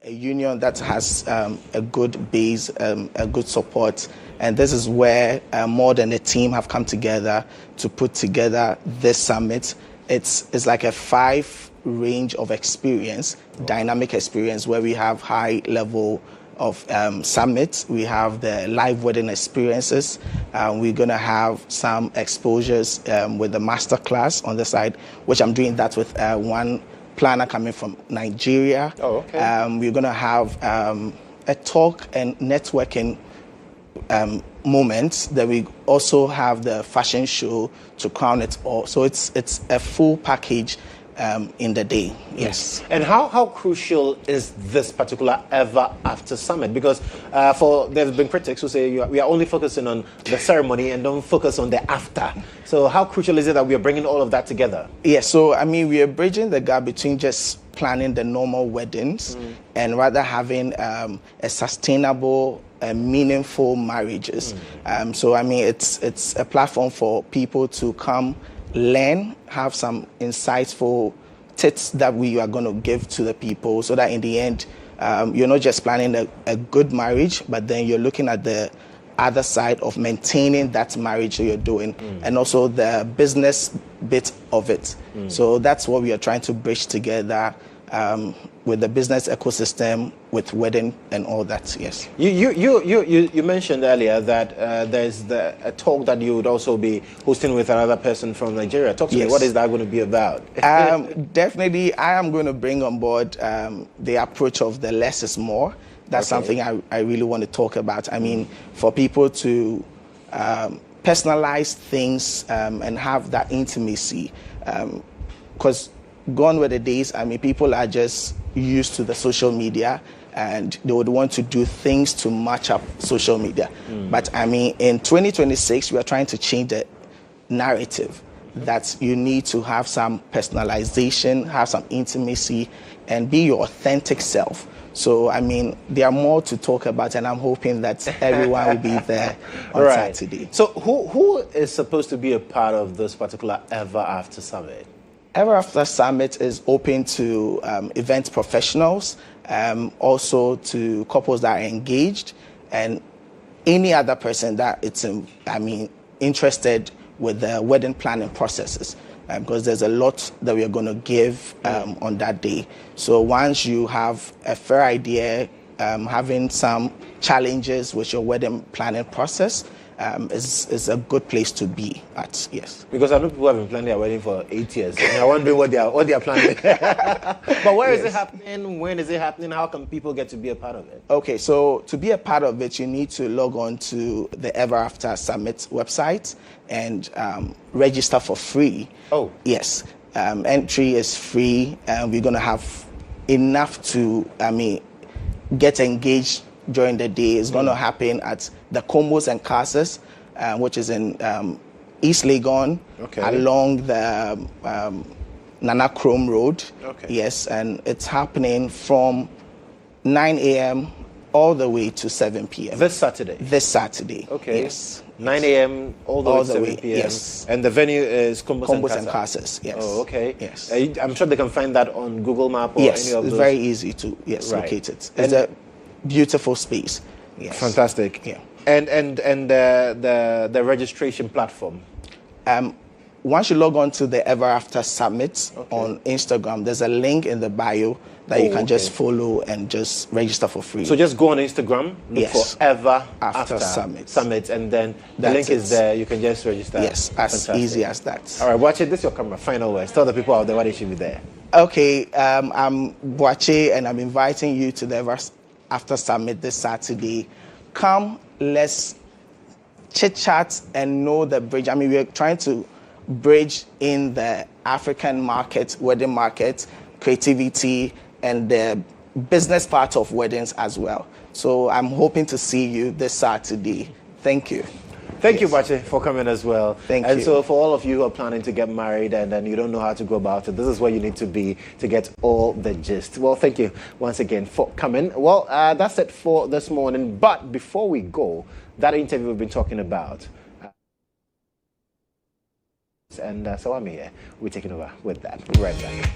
[SPEAKER 11] A union that has a good base, a good support, and this is where more than a team have come together to put together this summit. It's like a 5 range of experience, dynamic experience, where we have high level of summits. We have the live wedding experiences. We're going to have some exposures with the master class on the side, which I'm doing that with one planner coming from Nigeria.
[SPEAKER 3] Oh, okay.
[SPEAKER 11] We're going to have a talk and networking moments. Then we also have the fashion show to crown it all. So it's a full package in the day. Yes.
[SPEAKER 3] And how crucial is this particular Ever After Summit? Because there's been critics who say we are only focusing on the ceremony and don't focus on the after. So how crucial is it that we are bringing all of that together?
[SPEAKER 11] Yeah, so I mean, we are bridging the gap between just planning the normal weddings and rather having a sustainable meaningful marriages. So I mean, it's a platform for people to come learn, have some insightful tips that we are going to give to the people, so that in the end, you're not just planning a good marriage, but then you're looking at the other side of maintaining that marriage that you're doing, and also the business bit of it. So that's what we are trying to bridge together with the business ecosystem, with wedding and all that. Yes.
[SPEAKER 3] You mentioned earlier that there's a talk that you would also be hosting with another person from Nigeria. Talk to me. What is that going to be about?
[SPEAKER 11] Definitely, I am going to bring on board the approach of the less is more. That's something I really want to talk about. I mean, for people to personalize things and have that intimacy, because gone were the days, I mean, people are just used to the social media and they would want to do things to match up social media. But I mean, in 2026, we are trying to change the narrative that you need to have some personalization, have some intimacy, and be your authentic self. So, I mean, there are more to talk about, and I'm hoping that everyone will be there on Saturday.
[SPEAKER 3] So who is supposed to be a part of this particular Ever After Summit?
[SPEAKER 11] Ever After Summit is open to event professionals, also to couples that are engaged, and any other person that it's, interested with the wedding planning processes. Because there's a lot that we are going to give on that day. So once you have a fair idea, having some challenges with your wedding planning process is a good place to be at, yes.
[SPEAKER 3] Because I know people have been planning their wedding for 8 years, and they're wondering what they are planning. But where is it happening? When is it happening? How can people get to be a part of it?
[SPEAKER 11] Okay, so to be a part of it, you need to log on to the Ever After Summit website and register for free.
[SPEAKER 3] Oh.
[SPEAKER 11] Yes. Entry is free, and we're going to have enough to, get engaged during the day. It's going to happen at the Combos and Casas, which is in East Legon, along the Nana Chrome Road.
[SPEAKER 3] Okay.
[SPEAKER 11] Yes, and it's happening from 9 a.m. all the way to 7 p.m.
[SPEAKER 3] This Saturday?
[SPEAKER 11] This Saturday.
[SPEAKER 3] Okay.
[SPEAKER 11] Yes.
[SPEAKER 3] 9 a.m. all the way to 7 p.m.
[SPEAKER 11] Yes.
[SPEAKER 3] And the venue is
[SPEAKER 11] Combos and Casas. Yes.
[SPEAKER 3] Oh, okay.
[SPEAKER 11] Yes.
[SPEAKER 3] I'm sure they can find that on Google Map or
[SPEAKER 11] yes,
[SPEAKER 3] any of those.
[SPEAKER 11] it's very easy to locate it. It's a beautiful space. Yes.
[SPEAKER 3] Fantastic.
[SPEAKER 11] Yeah.
[SPEAKER 3] And the registration platform.
[SPEAKER 11] Once you log on to the Ever After Summit on Instagram, there's a link in the bio that you can just follow and just register for free.
[SPEAKER 3] So just go on Instagram, look for Ever After Summit, and then the link is there. You can just register.
[SPEAKER 11] Yes, as easy as that.
[SPEAKER 3] All right, watch it. This is your camera. Final words. Tell the people out there why they should be there.
[SPEAKER 11] Okay, I'm Boache, and I'm inviting you to the Ever After Summit this Saturday. Come, let's chit-chat and know the bridge. I mean, we're trying to bridge in the African market, wedding market, creativity, and the business part of weddings as well. So I'm hoping to see you this Saturday. Thank you.
[SPEAKER 3] Thank you, Bache, for coming as well.
[SPEAKER 11] Thank you.
[SPEAKER 3] And so for all of you who are planning to get married and then you don't know how to go about it, this is where you need to be to get all the gist. Well, thank you once again for coming. Well, that's it for this morning. But before we go, that interview we've been talking about, and so Amihere, we're taking over with that. Right back.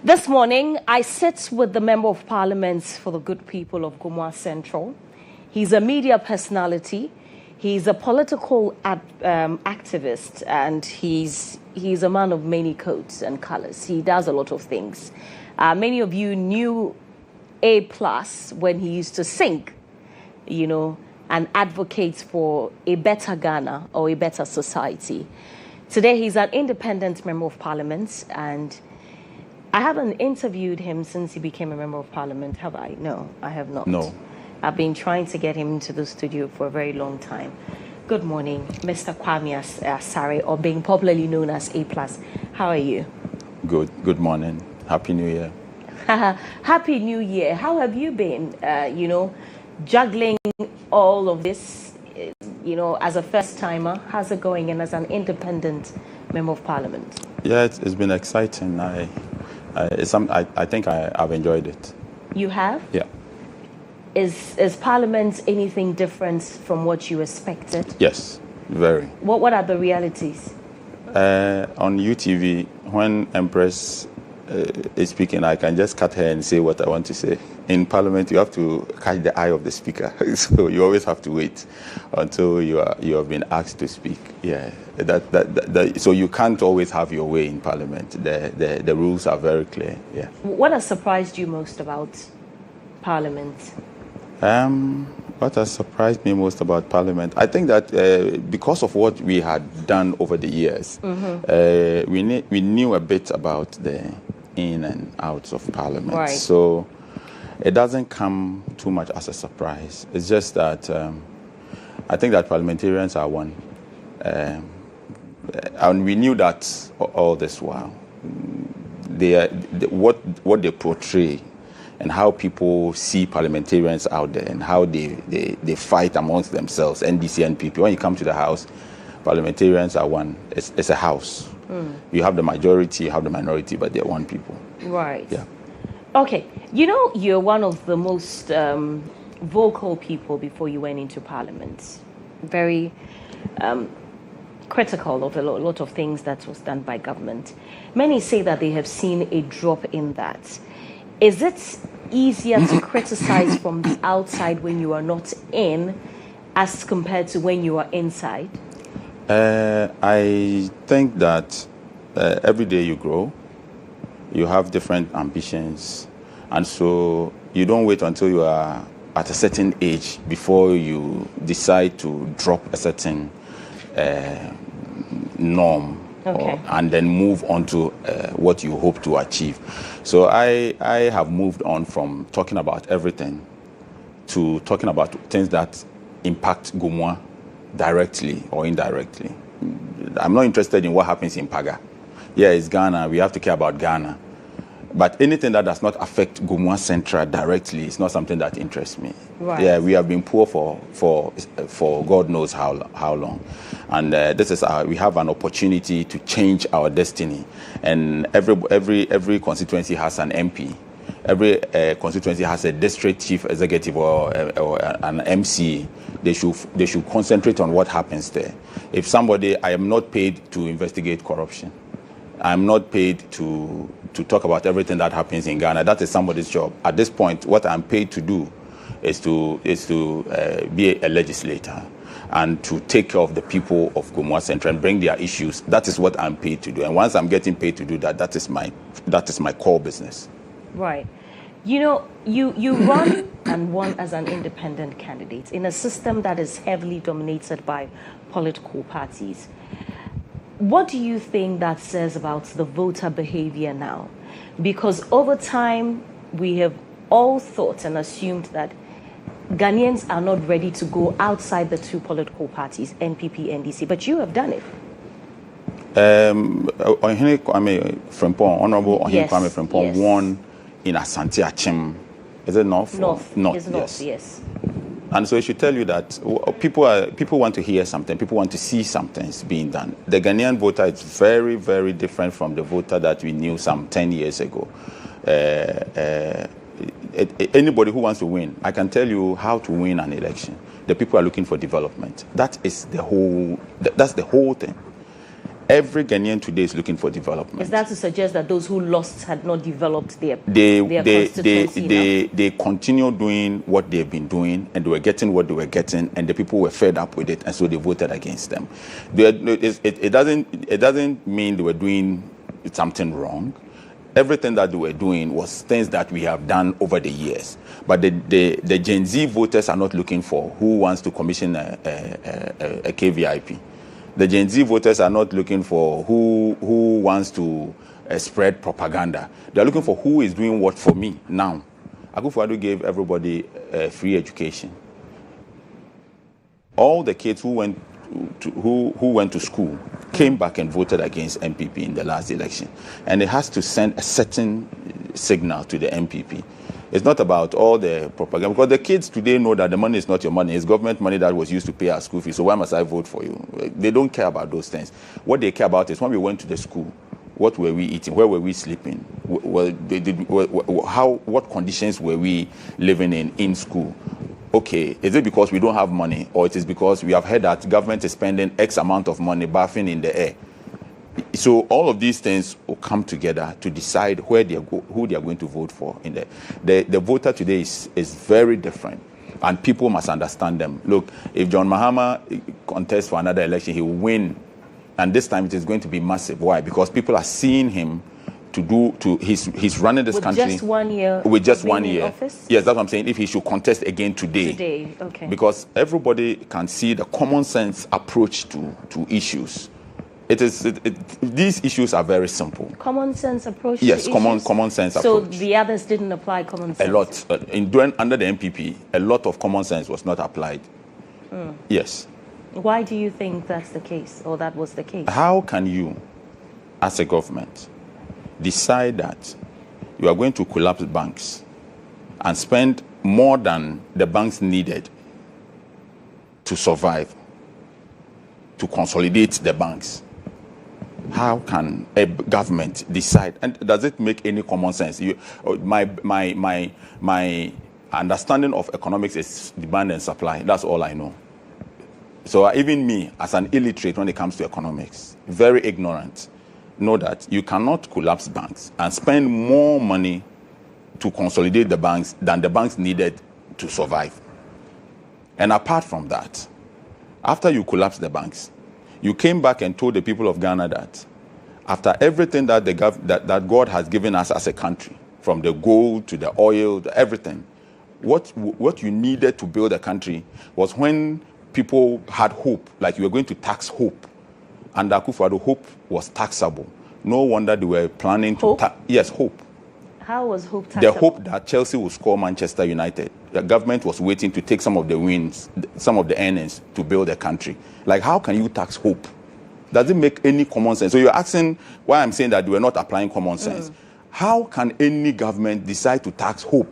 [SPEAKER 12] This morning, I sit with the Member of Parliament for the good people of GHOne Central. He's a media personality. He's a political activist, and he's a man of many coats and colors. He does a lot of things. Many of you knew A+ when he used to sing, you know, and advocate for a better Ghana or a better society. Today, he's an independent Member of Parliament, and I haven't interviewed him since he became a Member of Parliament, have I? No, I have not.
[SPEAKER 6] No.
[SPEAKER 12] I've been trying to get him into the studio for a very long time. Good morning, Mr. Kwame Asare, or being popularly known as A+. How are you?
[SPEAKER 6] Good. Good morning. Happy New Year.
[SPEAKER 12] Happy New Year. How have you been, you know, juggling all of this, you know, as a first-timer? How's it going, and as an independent Member of Parliament?
[SPEAKER 6] Yeah, it's been exciting. I think I've enjoyed it.
[SPEAKER 12] You have?
[SPEAKER 6] Yeah.
[SPEAKER 12] Is Parliament anything different from what you expected?
[SPEAKER 6] Yes, very.
[SPEAKER 12] What are the realities?
[SPEAKER 6] On UTV, when Empress is speaking, I can just cut her and say what I want to say. In Parliament, you have to catch the eye of the speaker, so you always have to wait until you have been asked to speak. Yeah, so you can't always have your way in Parliament. The rules are very clear. Yeah.
[SPEAKER 12] What has surprised you most about Parliament?
[SPEAKER 6] What has surprised me most about Parliament, I think that because of what we had done over the years, we knew a bit about the in and outs of Parliament.
[SPEAKER 12] Right.
[SPEAKER 6] So it doesn't come too much as a surprise. It's just that I think that parliamentarians are one. And we knew that all this while. What they portray and how people see parliamentarians out there and how they fight amongst themselves, NDC and PP. When you come to the House, parliamentarians are one. It's a house. You have the majority, you have the minority, but they're one people.
[SPEAKER 12] Right.
[SPEAKER 6] Yeah.
[SPEAKER 12] Okay. You know, you're one of the most vocal people before you went into Parliament. Very critical of a lot of things that was done by government. Many say that they have seen a drop in that. Is it easier to criticize from the outside when you are not in as compared to when you are inside?
[SPEAKER 6] I think that every day you grow, you have different ambitions, and so you don't wait until you are at a certain age before you decide to drop a certain norm.
[SPEAKER 12] Okay.
[SPEAKER 6] And then move on to what you hope to achieve. So I have moved on from talking about everything to talking about things that impact GHOne directly or indirectly. I'm not interested in what happens in Paga. Yeah, it's Ghana. We have to care about Ghana. But anything that does not affect GHOne Central directly is not something that interests me.
[SPEAKER 12] Right.
[SPEAKER 6] Yeah, we have been poor for God knows how long, and this is we have an opportunity to change our destiny. And every constituency has an MP. Every constituency has a district chief executive or an MC. They should concentrate on what happens there. If somebody, I am not paid to investigate corruption. I'm not paid to talk about everything that happens in Ghana. That is somebody's job. At this point, what I'm paid to do is to be a legislator and to take care of the people of GHOne Central and bring their issues. That is what I'm paid to do. And once I'm getting paid to do that, that is my core business.
[SPEAKER 12] Right. You know, you run and won as an independent candidate in a system that is heavily dominated by political parties. What do you think that says about the voter behavior now? Because over time, we have all thought and assumed that Ghanaians are not ready to go outside the two political parties, NPP, NDC, but you have done it.
[SPEAKER 6] Amihere Kwame Frimpong, Honorable Amihere Kwame Frimpong won in Asante Achim. Is it North?
[SPEAKER 12] North.
[SPEAKER 6] North,
[SPEAKER 12] It's North, yes.
[SPEAKER 6] And so it should tell you that people want to hear something, people want to see something being done. The Ghanaian voter is very, very different from the voter that we knew some 10 years ago. Anybody who wants to win, I can tell you how to win an election. The people are looking for development. That's the whole thing. Every Ghanaian today is looking for development.
[SPEAKER 12] Is that to suggest that those who lost had not developed their constituency?
[SPEAKER 6] They continue doing what they've been doing, and they were getting what they were getting, and the people were fed up with it, and so they voted against them. It doesn't mean they were doing something wrong. Everything that they were doing was things that we have done over the years. But the Gen Z voters are not looking for who wants to commission a KVIP. The Gen Z voters are not looking for who wants to spread propaganda. They're looking for who is doing what for me now. Akufo-Addo gave everybody free education. All the kids who went to school came back and voted against MPP in the last election. And it has to send a certain signal to the MPP. It's not about all the propaganda, because the kids today know that the money is not your money. It's government money that was used to pay our school fees. So why must I vote for you? They don't care about those things. What they care about is when we went to the school, what were we eating? Where were we sleeping? What conditions were we living in school? Okay, is it because we don't have money, or it is because we have heard that government is spending X amount of money bathing in the air? So all of these things will come together to decide who they are going to vote for. The voter today is very different, and people must understand them. Look, if John Mahama contests for another election, he will win, and this time it is going to be massive. Why? Because people are seeing him he's running this country with just 1 year. Office? Yes, that's what I'm saying. If he should contest again today,
[SPEAKER 12] okay.
[SPEAKER 6] Because everybody can see the common sense approach to issues. These issues are very simple.
[SPEAKER 12] Common sense approach.
[SPEAKER 6] Yes,
[SPEAKER 12] to
[SPEAKER 6] common sense
[SPEAKER 12] so
[SPEAKER 6] approach.
[SPEAKER 12] So the others didn't apply common sense.
[SPEAKER 6] A lot under the MPP, a lot of common sense was not applied. Yes.
[SPEAKER 12] Why do you think that's the case, or that was the case?
[SPEAKER 6] How can you, as a government, decide that you are going to collapse banks and spend more than the banks needed to survive, to consolidate the banks? How can a government decide? And does it make any common sense? My understanding of economics is demand and supply. That's all I know. So even me, as an illiterate when it comes to economics, very ignorant, know that you cannot collapse banks and spend more money to consolidate the banks than the banks needed to survive. And apart from that, after you collapse the banks, you came back and told the people of Ghana that after everything that that God has given us as a country, from the gold to the oil, to everything, what you needed to build a country was when people had hope, like you were going to tax hope. And Akufo-Addo, hope was taxable. No wonder they were planning to tax. Yes, hope.
[SPEAKER 12] How was hope taxable?
[SPEAKER 6] The hope that Chelsea would score Manchester United. The government was waiting to take some of the wins, some of the earnings to build a country. Like, how can you tax hope? Does it make any common sense? So you're asking why I'm saying that we're not applying common sense. How can any government decide to tax hope?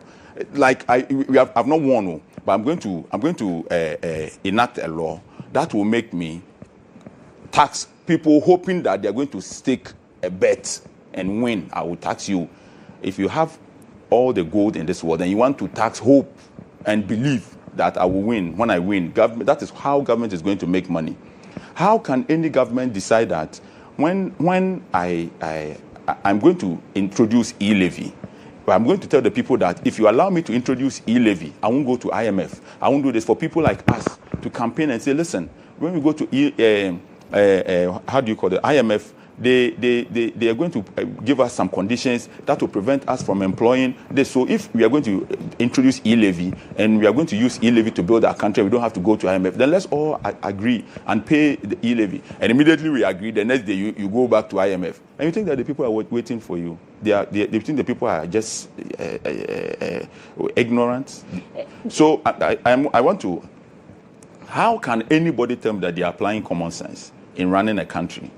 [SPEAKER 6] Like, I've not won, but I'm going to enact a law that will make me tax people hoping that they're going to stake a bet and win. I will tax you. If you have all the gold in this world and you want to tax hope and believe that I will win when I win, that is how government is going to make money. How can any government decide that when I'm going to introduce e-levy, but I'm going to tell the people that if you allow me to introduce e-levy, I won't go to IMF. I won't do this. For people like us to campaign and say, listen, when we go to IMF, they are going to give us some conditions that will prevent us from employing this. So if we are going to introduce e-levy and we are going to use e-levy to build our country, we don't have to go to IMF, then let's all agree and pay the e-levy. And immediately we agree, the next day you go back to IMF. And you think that the people are waiting for you. They think the people are just ignorant. So I want to, how can anybody tell me that they are applying common sense in running a country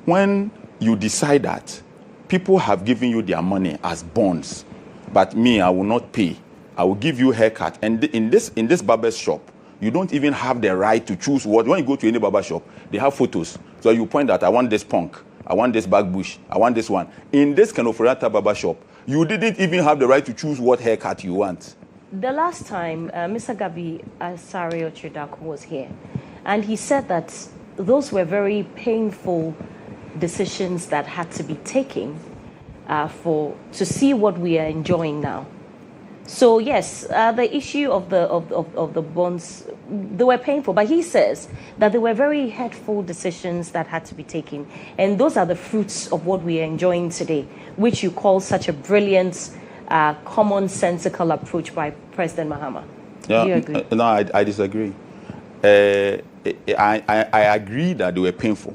[SPEAKER 6] when you decide that people have given you their money as bonds, but me, I will not pay. I will give you a haircut. And in this barber's shop, You don't even have the right to choose what. When you go to any barber shop, they have photos. So you point that I want this punk, I want this back bush, I want this one. In this Kenofurata barber shop, you didn't even have the right to choose what haircut you want.
[SPEAKER 12] The last time Mr. Gabi Asario Chidako was here, and he said that those were very painful decisions that had to be taken to see what we are enjoying now. So yes, the issue of the bonds, they were painful, but he says that they were very hurtful decisions that had to be taken, and those are the fruits of what we are enjoying today, which you call such a brilliant, commonsensical approach by President Mahama.
[SPEAKER 6] Yeah,
[SPEAKER 12] do you agree?
[SPEAKER 6] No, I disagree. I agree that they were painful.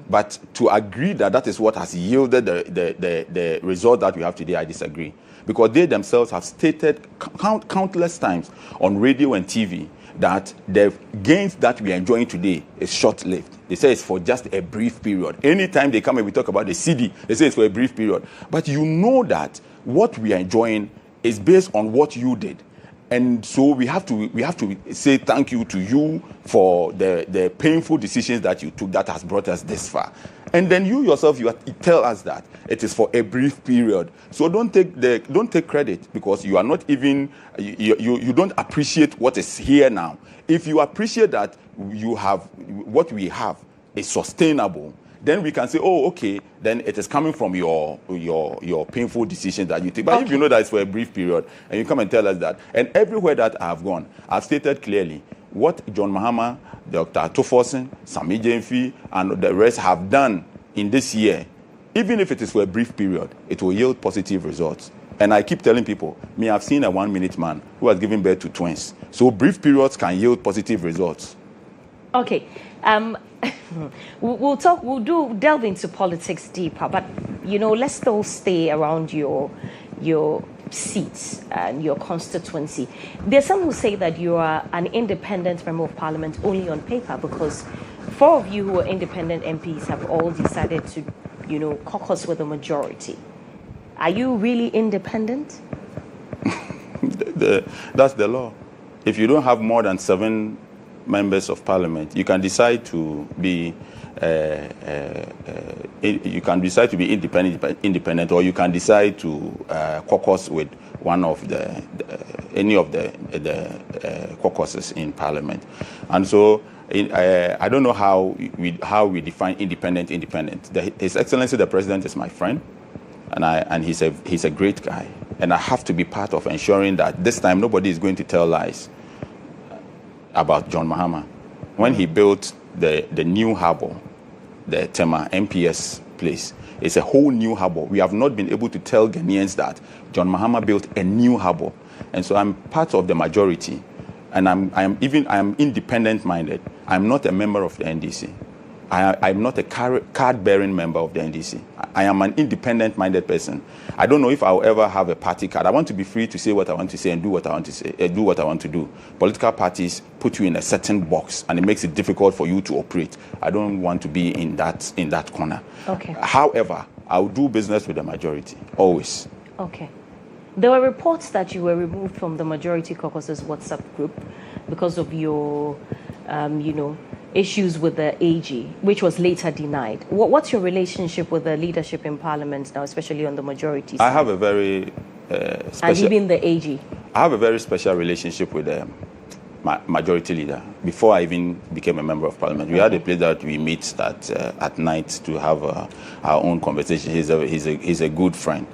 [SPEAKER 6] But to agree that that is what has yielded the result that we have today, I disagree. Because they themselves have stated countless times on radio and TV that the gains that we are enjoying today is short-lived. They say it's for just a brief period. Anytime they come and we talk about the CD, they say it's for a brief period. But you know that what we are enjoying is based on what you did. And so we have to say thank you to you for the painful decisions that you took that has brought us this far. And then you yourself, you tell us that it is for a brief period. So don't take credit, because you are not even you don't appreciate what is here now. If you appreciate that you have what we have is sustainable, then we can say, oh, okay, then it is coming from your painful decisions that you take. But if you know that it's for a brief period, and you come and tell us that, and everywhere that I have gone, I've stated clearly what John Mahama, Dr. Atoforsen, Sami Jemfi, and the rest have done in this year. Even if it is for a brief period, it will yield positive results. And I keep telling people, I've seen a 1-minute man who has given birth to twins. So brief periods can yield positive results.
[SPEAKER 12] Okay. We'll delve into politics deeper, but let's still stay around your seats and your constituency. There's some who say that you are an independent member of parliament only on paper, because 4 of you who are independent MPs have all decided to, caucus with a majority. Are you really independent?
[SPEAKER 6] That's the law. If you don't have more than 7 members of parliament, you can decide to be independent, or you can decide to caucus with one of any of the caucuses in parliament. And so I don't know how we define independent. His Excellency the President is my friend, and he's a great guy, and I have to be part of ensuring that this time nobody is going to tell lies about John Mahama. When he built the new harbour, the Tema MPS place, it's a whole new harbour. We have not been able to tell Ghanaians that John Mahama built a new harbour. And so I'm part of the majority, and I'm independent-minded. I'm not a member of the NDC. I'm not a card-bearing member of the NDC. I am an independent-minded person. I don't know if I'll ever have a party card. I want to be free to say what I want to say and do what I want to say, do what I want to do. Political parties put you in a certain box, and it makes it difficult for you to operate. I don't want to be in that corner.
[SPEAKER 12] Okay.
[SPEAKER 6] However, I'll do business with the majority, always.
[SPEAKER 12] Okay. There were reports that you were removed from the majority caucus's WhatsApp group because of your, issues with the AG, which was later denied. What's your relationship with the leadership in Parliament now, especially on the majority side?
[SPEAKER 6] I have a very special...
[SPEAKER 12] And even the AG?
[SPEAKER 6] I have a very special relationship with the majority leader. Before I even became a member of Parliament, we had a place that we meet at night to have our own conversation. He's a good friend.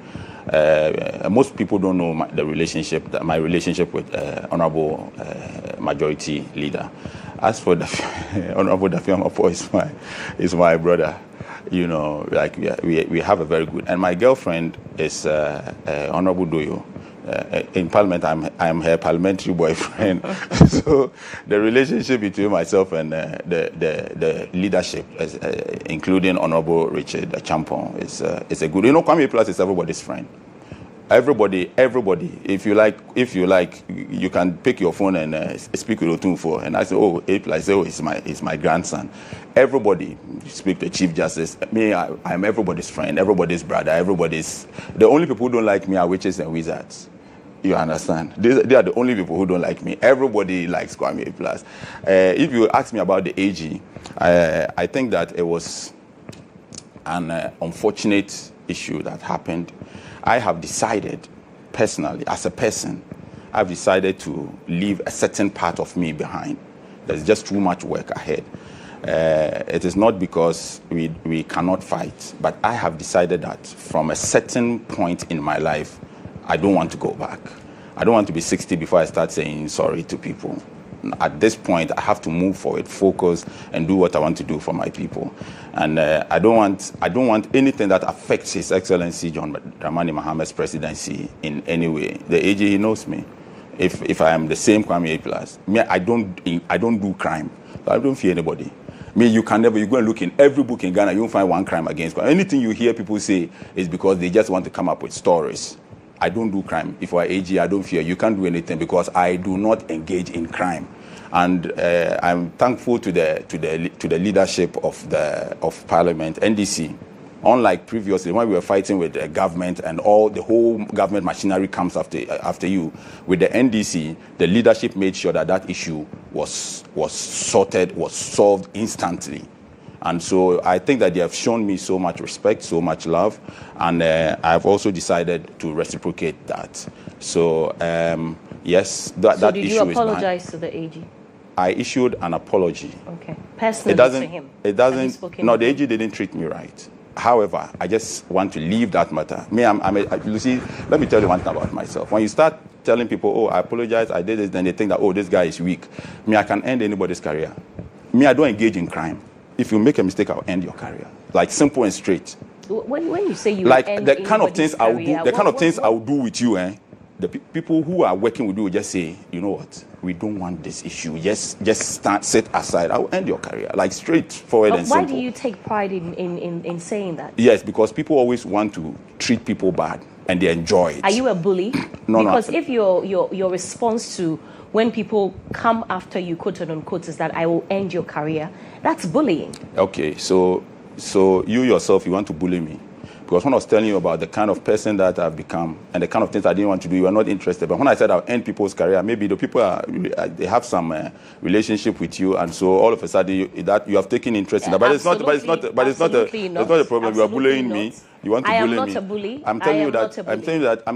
[SPEAKER 6] Most people don't know my relationship with Honorable Majority Leader. As for the Honorable Dafi Amapo is my brother. We have a very good, and my girlfriend is Honorable Doyo. In Parliament, I'm her parliamentary boyfriend. So the relationship between myself and the leadership, including Honorable Richard Champon, is a good. Kwame Plus is everybody's friend. Everybody. If you like, you can pick your phone and speak with Otunfo. And I say, he's my grandson. Everybody speak to Chief Justice. Me, I'm everybody's friend, everybody's brother, everybody's. The only people who don't like me are witches and wizards. You understand? They are the only people who don't like me. Everybody likes Kwame Plus. If you ask me about the AG, I think that it was an unfortunate issue that happened. I have decided, personally, as a person, I've decided to leave a certain part of me behind. There's just too much work ahead. It is not because we cannot fight, but I have decided that from a certain point in my life, I don't want to go back. I don't want to be 60 before I start saying sorry to people. At this point, I have to move forward, focus, and do what I want to do for my people. And I don't want anything that affects His Excellency John Dramani Mahamed's presidency in any way. The AG, he knows me. If I am the same Kwame Plus, me, I don't do crime. I don't fear anybody. Me, you go and look in every book in Ghana, you won't find one crime against crime. Anything you hear people say is because they just want to come up with stories. I don't do crime. If we're AG, I don't fear. You can't do anything because I do not engage in crime. And I'm thankful to the leadership of Parliament, NDC. Unlike previously, when we were fighting with the government and the whole government machinery comes after you, with the NDC, the leadership made sure that issue was sorted, was solved instantly. And so I think that they have shown me so much respect, so much love, and I've also decided to reciprocate that. So yes, that issue is. So
[SPEAKER 12] did you apologize to the AG?
[SPEAKER 6] I issued an apology.
[SPEAKER 12] Okay, personally to him.
[SPEAKER 6] It doesn't. No, the AG didn't treat me right. However, I just want to leave that matter. Me, Lucy, let me tell you one thing about myself. When you start telling people, oh, I apologize, I did this, then they think that, oh, this guy is weak. Me, I can end anybody's career. Me, I don't engage in crime. If you make a mistake, I'll end your career. Like, simple and straight.
[SPEAKER 12] When you say you
[SPEAKER 6] like
[SPEAKER 12] end
[SPEAKER 6] the kind of things I will do,
[SPEAKER 12] career,
[SPEAKER 6] the kind of things I will do with you, the people who are working with you will just say, you know what, we don't want this issue. Just sit aside. I will end your career. Like, straightforward and simple.
[SPEAKER 12] Why do you take pride in saying that?
[SPEAKER 6] Yes, because people always want to treat people bad, and they enjoy it.
[SPEAKER 12] Are you a bully?
[SPEAKER 6] No,
[SPEAKER 12] because if your response to when people come after you, quote unquote, is that I will end your career, that's bullying. Okay, so you yourself, you want to bully me. Because when I was telling you about the kind of person that I've become and the kind of things I didn't want to do, you are not interested. But when I said I'll end people's career, maybe the people they have some relationship with you, and so all of a sudden you have taken interest in that. But it's not a problem. You are bullying me. You want to bully me. I am not a bully. I'm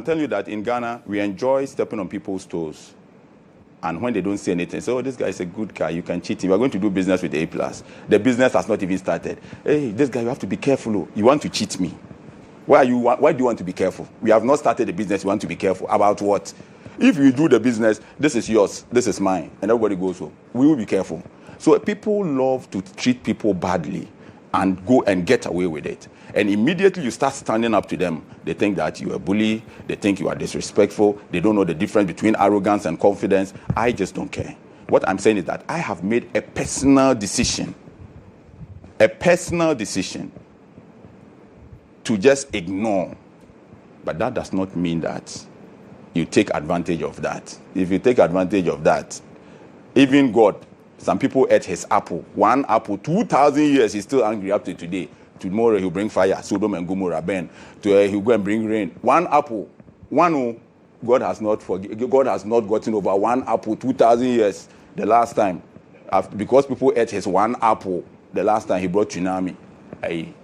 [SPEAKER 12] telling you that in Ghana we enjoy stepping on people's toes. And when they don't say anything, say, oh, this guy is a good guy, you can cheat him. We're going to do business with A+. The business has not even started. Hey, this guy, you have to be careful. You want to cheat me. Why do you want to be careful? We have not started the business, you want to be careful. About what? If you do the business, this is yours, this is mine, and everybody goes home. We will be careful. So people love to treat people badly and go and get away with it. And immediately you start standing up to them, they think that you're a bully, they think you are disrespectful, they don't know the difference between arrogance and confidence. I just don't care. What I'm saying is that I have made a personal decision to just ignore. But that does not mean that you take advantage of that. If you take advantage of that, even God, some people ate his apple. One apple, 2,000 years, he's still angry up to today. Tomorrow he'll bring fire, Sodom and Gomorrah burn. He'll go and bring rain. One apple, God has not gotten over one apple 2,000 years. The last time, because people ate his one apple, the last time he brought tsunami,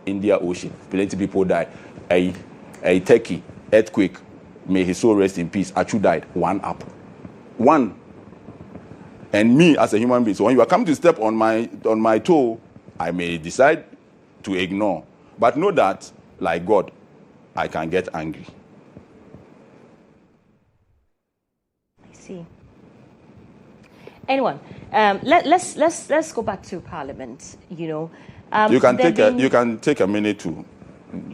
[SPEAKER 12] India Ocean, plenty people died. A Turkey earthquake, may his soul rest in peace. Achu died. One apple, one. And me as a human being, so when you are coming to step on my toe, I may decide to ignore. But know that, like God, I can get angry. I see. Anyone, let's go back to Parliament. You know,
[SPEAKER 6] you can take a minute to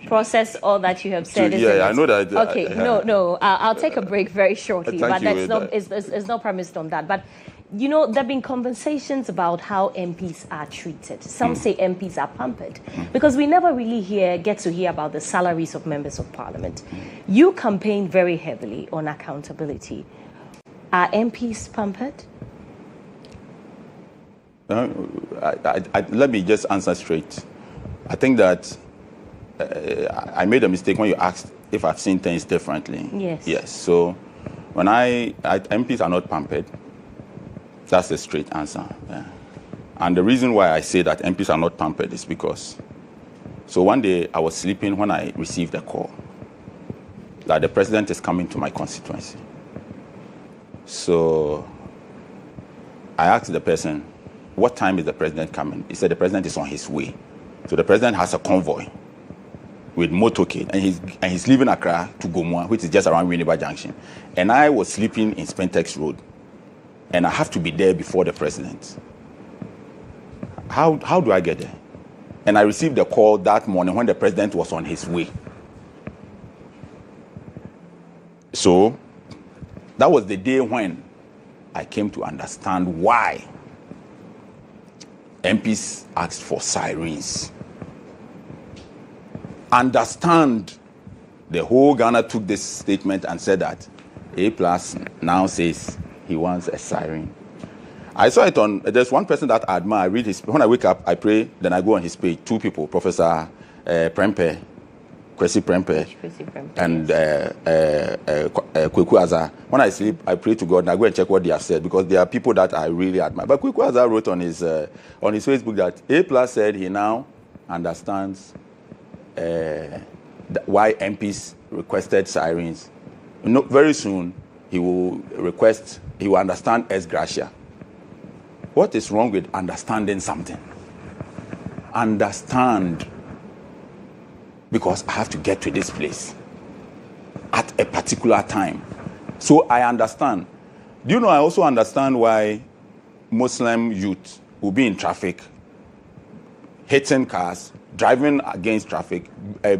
[SPEAKER 12] process all that you have said.
[SPEAKER 6] I know that.
[SPEAKER 12] Okay, I'll take a break very shortly, but it's not promised on that. But you know, there have been conversations about how MPs are treated. Some say MPs are pampered because we never really get to hear about the salaries of members of Parliament. You campaign very heavily on accountability. Are MPs pampered?
[SPEAKER 6] Let me just answer straight. I think that I made a mistake when you asked if I've seen things differently.
[SPEAKER 12] Yes.
[SPEAKER 6] Yes. So MPs are not pampered. That's the straight answer. Yeah. And the reason why I say that MPs are not pampered is because, so one day I was sleeping when I received a call that the president is coming to my constituency. So I asked the person, what time is the president coming? He said the president is on his way. So the president has a convoy with motorcade, and he's leaving Accra to GHOne, which is just around Winneba Junction. And I was sleeping in Spentex Road, and I have to be there before the president. How do I get there? And I received a call that morning when the president was on his way. So that was the day when I came to understand why MPs asked for sirens. Understand, the whole Ghana took this statement and said that A+ now says he wants a siren. I saw it on, there's one person that I admire. I read his, when I wake up, I pray, then I go on his page. Two people, Professor Prempe, Kwesi Prempe, and Kweku Azar. When I sleep, I pray to God and I go and check what they have said, because there are people that I really admire. But Kweku Azar wrote on his Facebook that A+ said he now understands why MPs requested sirens. Very soon, he will understand ex gratia. What is wrong with understanding something? Understand, because I have to get to this place at a particular time. So I understand. Do you know, I also understand why Muslim youth will be in traffic, hitting cars, driving against traffic,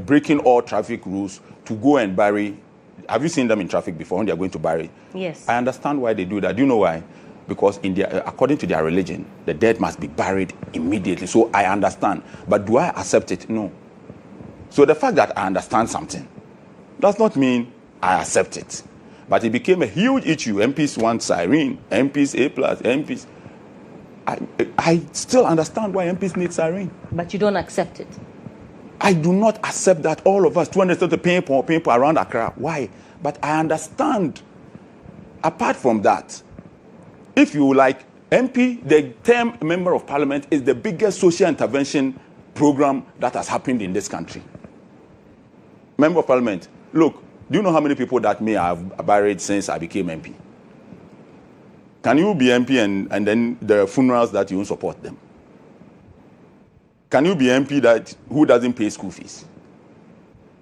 [SPEAKER 6] breaking all traffic rules to go and bury. Have you seen them in traffic before when they are going to bury?
[SPEAKER 12] Yes.
[SPEAKER 6] I understand why they do that. Do you know why? Because according to their religion, the dead must be buried immediately. So I understand. But do I accept it? No. So the fact that I understand something does not mean I accept it. But it became a huge issue. MPs want siren, MPs A+, MPs. I still understand why MPs need siren.
[SPEAKER 12] But you don't accept it?
[SPEAKER 6] I do not accept that all of us, 230 people around Accra. Why? But I understand. Apart from that, if you like, MP, the term Member of Parliament, is the biggest social intervention program that has happened in this country. Member of Parliament, look, do you know how many people that me have buried since I became MP? Can you be MP and then there are funerals that you won't support them? Can you be MP who doesn't pay school fees?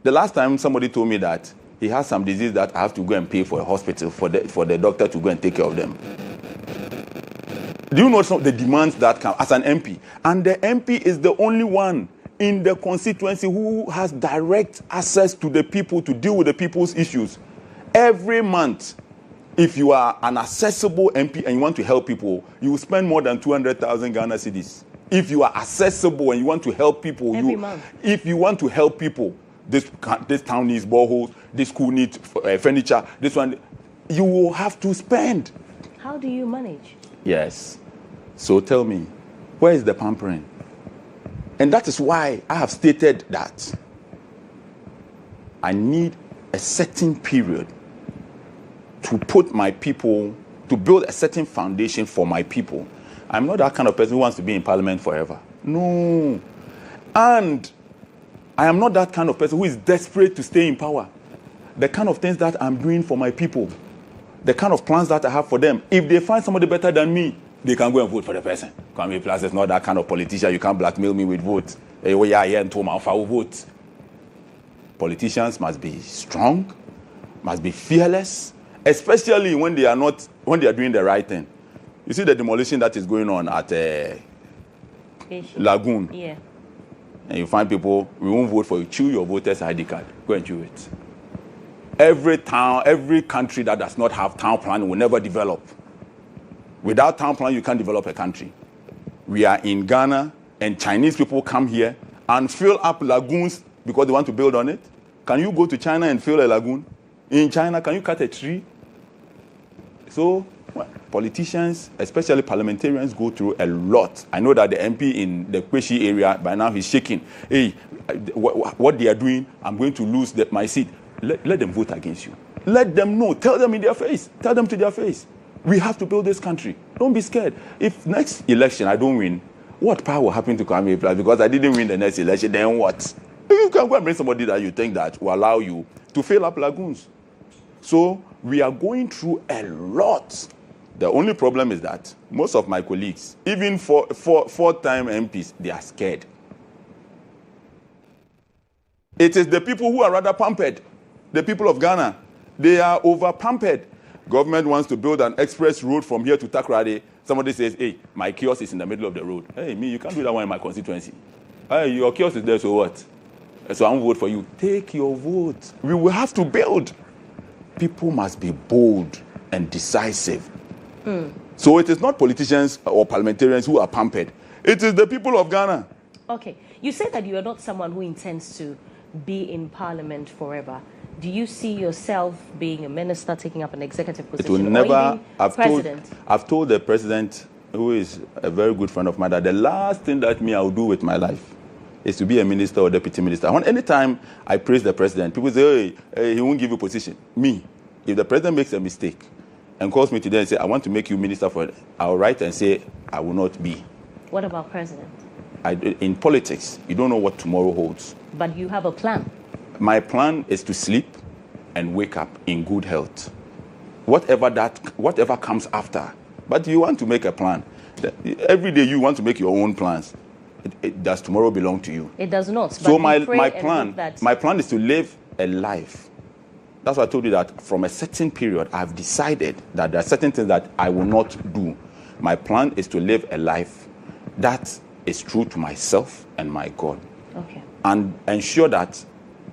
[SPEAKER 6] The last time somebody told me that he has some disease that I have to go and pay for a hospital for the doctor to go and take care of them. Do you know some of the demands that come as an MP? And the MP is the only one in the constituency who has direct access to the people to deal with the people's issues. Every month, if you are an accessible MP and you want to help people, you will spend more than 200,000 Ghana cedis. If you are accessible and you want to help people, if you want to help people, this town needs boreholes, this school needs furniture, this one, you will have to spend.
[SPEAKER 12] How do you manage?
[SPEAKER 6] Yes. So tell me, where is the pampering? And that is why I have stated that I need a certain period to put my people, to build a certain foundation for my people. I'm not that kind of person who wants to be in parliament forever. No. And I am not that kind of person who is desperate to stay in power. The kind of things that I'm doing for my people, the kind of plans that I have for them, if they find somebody better than me, they can go and vote for the person. Kwame Plus is not that kind of politician. You can't blackmail me with votes. Vote. Politicians must be strong, must be fearless, especially when they are doing the right thing. You see the demolition that is going on at Lagoon.
[SPEAKER 12] Yeah.
[SPEAKER 6] And you find people, we won't vote for you. Chew your voter's ID card. Go and chew it. Every town, every country that does not have town plan will never develop. Without town plan, you can't develop a country. We are in Ghana, and Chinese people come here and fill up lagoons because they want to build on it. Can you go to China and fill a lagoon? In China, can you cut a tree? So, politicians, especially parliamentarians, go through a lot. I know that the MP in the Kweshi area, by now he's shaking. Hey, what they are doing, I'm going to lose my seat. Let them vote against you. Let them know. Tell them in their face. Tell them to their face. We have to build this country. Don't be scared. If next election I don't win, what power will happen to Kwame Plus? Because I didn't win the next election, then what? You can go and bring somebody that you think that will allow you to fill up lagoons. So we are going through a lot. The only problem is that most of my colleagues, even four-time MPs, they are scared. It is the people who are rather pampered. The people of Ghana, they are over-pampered. Government wants to build an express road from here to Takoradi. Somebody says, hey, my kiosk is in the middle of the road. Hey, me, you can't do that one in my constituency. Hey, your kiosk is there, so what? So I won't vote for you. Take your vote. We will have to build. People must be bold and decisive. So it is not politicians or parliamentarians who are pampered. It is the people of Ghana.
[SPEAKER 12] Okay. You say that you are not someone who intends to be in parliament forever. Do you see yourself being a minister, taking up an executive position?
[SPEAKER 6] It will never.
[SPEAKER 12] President?
[SPEAKER 6] I've told the president, who is a very good friend of mine, that the last thing that I will do with my life is to be a minister or deputy minister. Anytime I praise the president, people say, hey, he won't give you position. Me, if the president makes a mistake and calls me today and say, I want to make you minister for it, I'll write and say, I will not be.
[SPEAKER 12] What about president?
[SPEAKER 6] In politics, you don't know what tomorrow holds.
[SPEAKER 12] But you have a plan.
[SPEAKER 6] My plan is to sleep and wake up in good health. Whatever comes after. But you want to make a plan. Every day you want to make your own plans. Does tomorrow belong to you?
[SPEAKER 12] It does not.
[SPEAKER 6] So my plan is to live a life. That's why I told you that from a certain period, I've decided that there are certain things that I will not do. My plan is to live a life that is true to myself and my God.
[SPEAKER 12] Okay.
[SPEAKER 6] And ensure that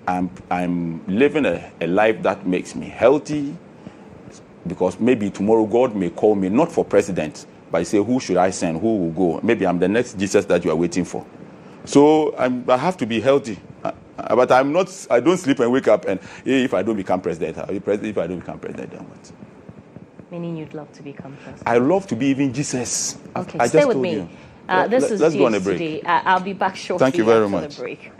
[SPEAKER 6] I'm living a life that makes me healthy, because maybe tomorrow God may call me not for president, but say, who should I send? Who will go? Maybe I'm the next Jesus that you are waiting for. So I have to be healthy. But I don't sleep and wake up and, hey, if I don't become president, if I don't become president, then what?
[SPEAKER 12] Meaning you'd love to become president?
[SPEAKER 6] I love to be even Jesus.
[SPEAKER 12] Okay,
[SPEAKER 6] I
[SPEAKER 12] stay
[SPEAKER 6] just
[SPEAKER 12] with
[SPEAKER 6] told
[SPEAKER 12] me.
[SPEAKER 6] you.
[SPEAKER 12] This is
[SPEAKER 6] let's go on a
[SPEAKER 12] GH
[SPEAKER 6] break.
[SPEAKER 12] Today. I'll be back shortly.
[SPEAKER 6] Thank you very
[SPEAKER 12] after
[SPEAKER 6] much.
[SPEAKER 12] The break.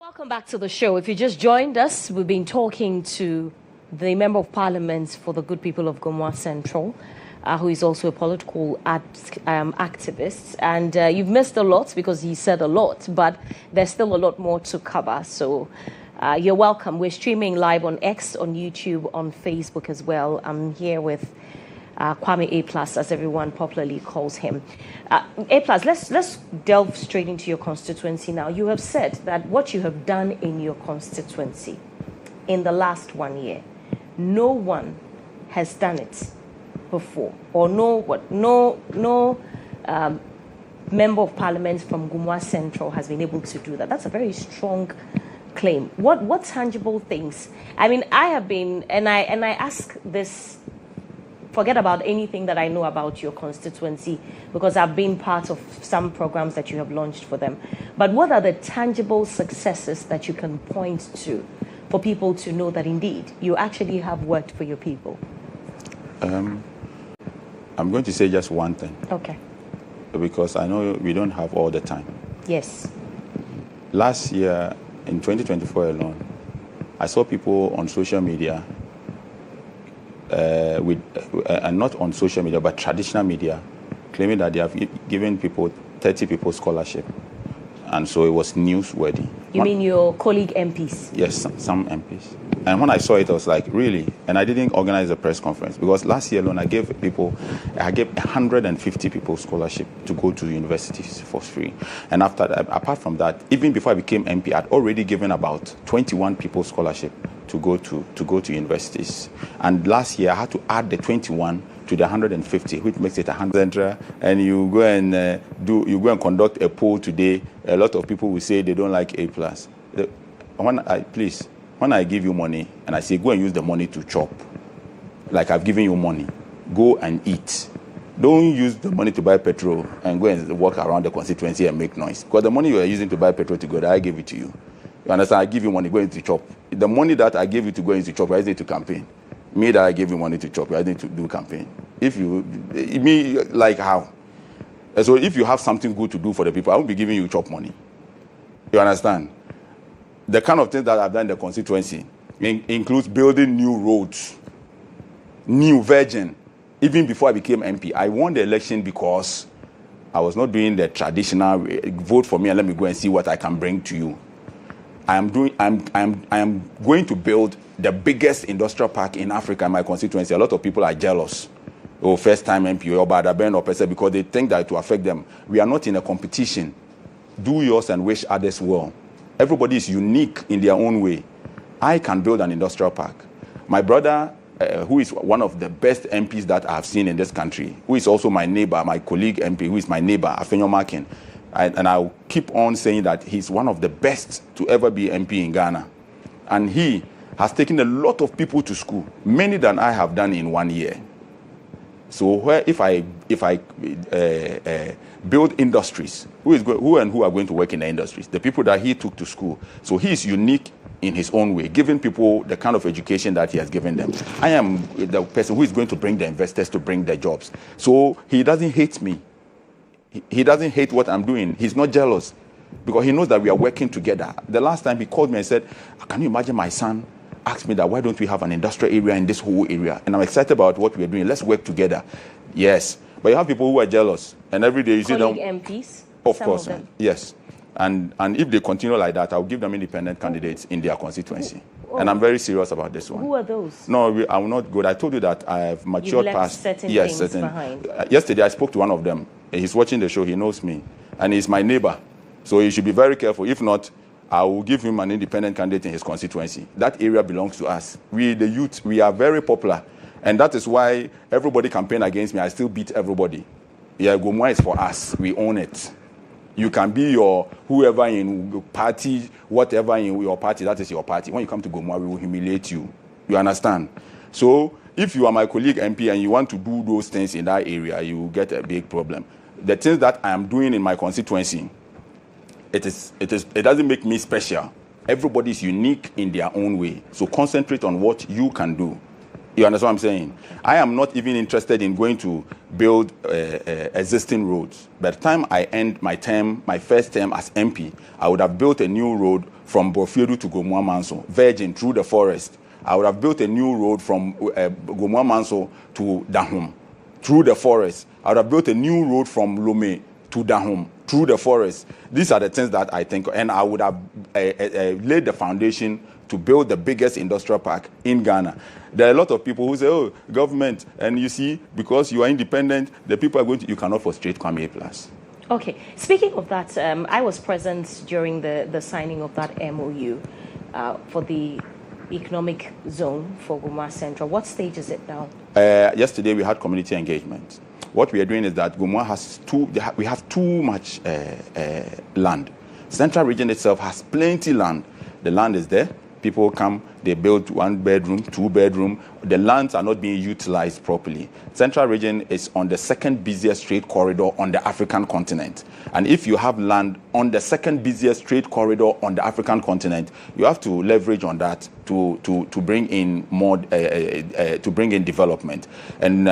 [SPEAKER 12] Welcome back to the show. If you just joined us, we've been talking to the Member of Parliament for the good people of GHOne Central, who is also a political activist. And you've missed a lot because he said a lot, but there's still a lot more to cover. So you're welcome. We're streaming live on X, on YouTube, on Facebook as well. I'm here with Kwame A+, as everyone popularly calls him. A+, let's delve straight into your constituency now. You have said that what you have done in your constituency in the last 1 year, no one has done it before, or no member of parliament from GHOne Central has been able to do that. That's a very strong claim. What tangible things? I mean, I have been, and I ask this. Forget about anything that I know about your constituency because I've been part of some programs that you have launched for them. But what are the tangible successes that you can point to for people to know that indeed you actually have worked for your people?
[SPEAKER 6] I'm going to say just one thing.
[SPEAKER 12] Okay.
[SPEAKER 6] Because I know we don't have all the time.
[SPEAKER 12] Yes.
[SPEAKER 6] Last year, in 2024 alone, I saw people on social media and not on social media, but traditional media, claiming that they have given people 30 people scholarship. And so it was newsworthy.
[SPEAKER 12] You mean your colleague MPs?
[SPEAKER 6] Yes, some MPs. And when I saw it, I was like, really? And I didn't organize a press conference because last year alone, I gave 150 people scholarship to go to universities for free. And after that, apart from that, even before I became MP, I'd already given about 21 people scholarship to go to universities. And last year, I had to add the 21 to the 150, which makes it 100. And you go and conduct a poll today. A lot of people will say they don't like A+. When I give you money and I say go and use the money to chop, like I've given you money, go and eat. Don't use the money to buy petrol and go and walk around the constituency and make noise. Because the money you are using to buy petrol to go there, I gave it to you. You understand? I give you money, go into chop. The money that I gave you to go into chop, I used it to campaign. Me that I gave you money to chop, I need to do campaign. Like how? And so if you have something good to do for the people, I won't be giving you chop money. You understand? The kind of things that I've done in the constituency includes building new roads, new virgin. Even before I became MP, I won the election because I was not doing the traditional vote for me and let me go and see what I can bring to you. I am going to build the biggest industrial park in Africa in my constituency. A lot of people are jealous. Oh, first time MP or Badaben or person because they think that it will affect them. We are not in a competition. Do yours and wish others well. Everybody is unique in their own way. I can build an industrial park. My brother, who is one of the best MPs that I have seen in this country, who is also my neighbor, my colleague MP, who is my neighbor, Afenyo Makin, and I'll keep on saying that he's one of the best to ever be MP in Ghana. And he has taken a lot of people to school, many than I have done in 1 year. So if I build industries, who are going to work in the industries? The people that he took to school. So he is unique in his own way, giving people the kind of education that he has given them. I am the person who is going to bring the investors to bring the jobs. So he doesn't hate me. He doesn't hate what I'm doing. He's not jealous because he knows that we are working together. The last time he called me and said, can you imagine my son asked me that why don't we have an industrial area in this whole area? And I'm excited about what we're doing. Let's work together. Yes. But you have people who are jealous. And every day you see them.
[SPEAKER 12] MPs?
[SPEAKER 6] Of course. Yes. And if they continue like that, I'll give them independent candidates in their constituency. And I'm very serious about this one.
[SPEAKER 12] Who are those?
[SPEAKER 6] No, I will not go. I told you that I have matured past.
[SPEAKER 12] Certain
[SPEAKER 6] yes,
[SPEAKER 12] things
[SPEAKER 6] certain.
[SPEAKER 12] Behind.
[SPEAKER 6] Yesterday I spoke to one of them. He's watching the show. He knows me. And he's my neighbor. So he should be very careful. If not, I will give him an independent candidate in his constituency. That area belongs to us. We, the youth, we are very popular. And that is why everybody campaign against me. I still beat everybody. Yeah, GHOne is for us. We own it. You can be your whoever in your party, whatever in your party, that is your party. When you come to GHOne, we will humiliate you. You understand? So if you are my colleague MP and you want to do those things in that area, you will get a big problem. The things that I am doing in my constituency, it doesn't make me special. Everybody is unique in their own way. So concentrate on what you can do You understand what I'm saying? I am not even interested in going to build existing roads. By the time I end my term, my first term as MP, I would have built a new road from Borfiedu to Gomua Manso, virgin through the forest. I would have built a new road from Gomua Manso to Dahom through the forest. I would have built a new road from Lomé to Dahom through the forest. These are the things that I think, and I would have laid the foundation to build the biggest industrial park in Ghana. There are a lot of people who say, oh, government, and you see, because you are independent, the people are going to, you cannot frustrate Kwame Plus.
[SPEAKER 12] Okay. Speaking of that, I was present during the signing of that MOU for the economic zone for Gomua Central. What stage is it now?
[SPEAKER 6] Yesterday we had community engagement. What we are doing is that Gomua has we have too much land. Central region itself has plenty land. The land is there. People come, they build 1 bedroom, 2 bedroom. The lands are not being utilized properly. Central region is on the second busiest trade corridor on the African continent. And if you have land on the second busiest trade corridor on the African continent, you have to leverage on that to bring in more, to bring in development. And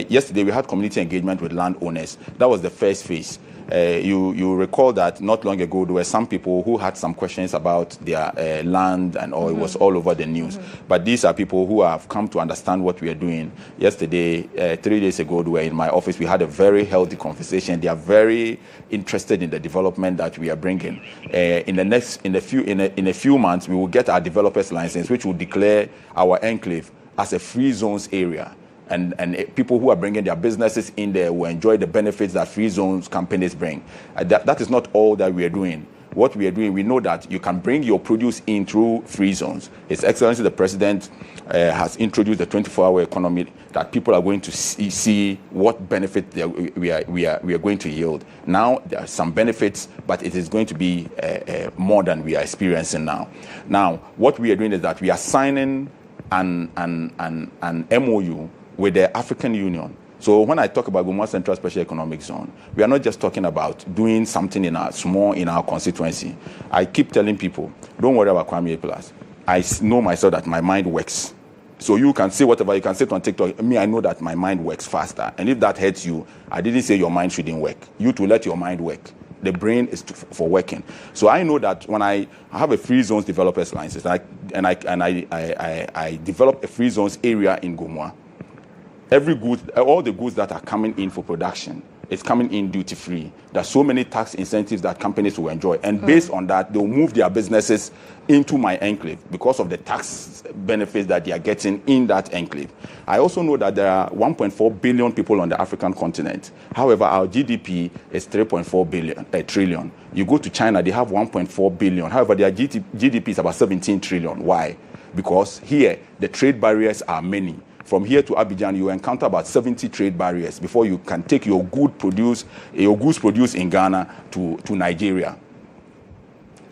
[SPEAKER 6] yesterday we had community engagement with landowners. That was the first phase. You recall that not long ago there were some people who had some questions about their land and all. It was all over the news. But these are people who have come to understand what we are doing. Yesterday, 3 days ago, they were in my office. We had a very healthy conversation. They are very interested in the development that we are bringing. In a few months, we will get our developers license, which will declare our enclave as a free zones area. And people who are bringing their businesses in there will enjoy the benefits that free zones companies bring. That is not all that we are doing. What we are doing, we know that you can bring your produce in through free zones. His Excellency the President has introduced the 24-hour economy that people are going to see what benefit we are going to yield. Now there are some benefits, but it is going to be more than we are experiencing now. Now what we are doing is that we are signing an MOU with the African Union. So when I talk about Gomua Central Special Economic Zone, we are not just talking about doing something in our constituency. I keep telling people, don't worry about Kwame Plus. I know myself that my mind works. So you can say whatever, you can say it on TikTok. Me, I know that my mind works faster. And if that hurts you, I didn't say your mind shouldn't work. You to let your mind work. The brain is for working. So I know that when I have a free zones developers license and I develop a free zones area in Gomua, all the goods that are coming in for production, it's coming in duty free. There's so many tax incentives that companies will enjoy. And based on that, they'll move their businesses into my enclave because of the tax benefits that they are getting in that enclave. I also know that there are 1.4 billion people on the African continent. However, our GDP is 3.4 trillion. You go to China, they have 1.4 billion. However, their GDP is about 17 trillion. Why? Because here, the trade barriers are many. From here to Abidjan, you encounter about 70 trade barriers before you can take your goods produced in Ghana to Nigeria.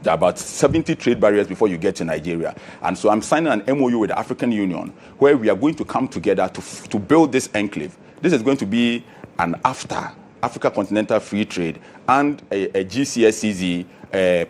[SPEAKER 6] There are about 70 trade barriers before you get to Nigeria. And so I'm signing an MOU with the African Union where we are going to come together to build this enclave. This is going to be an Africa Continental Free Trade and a GCSCZ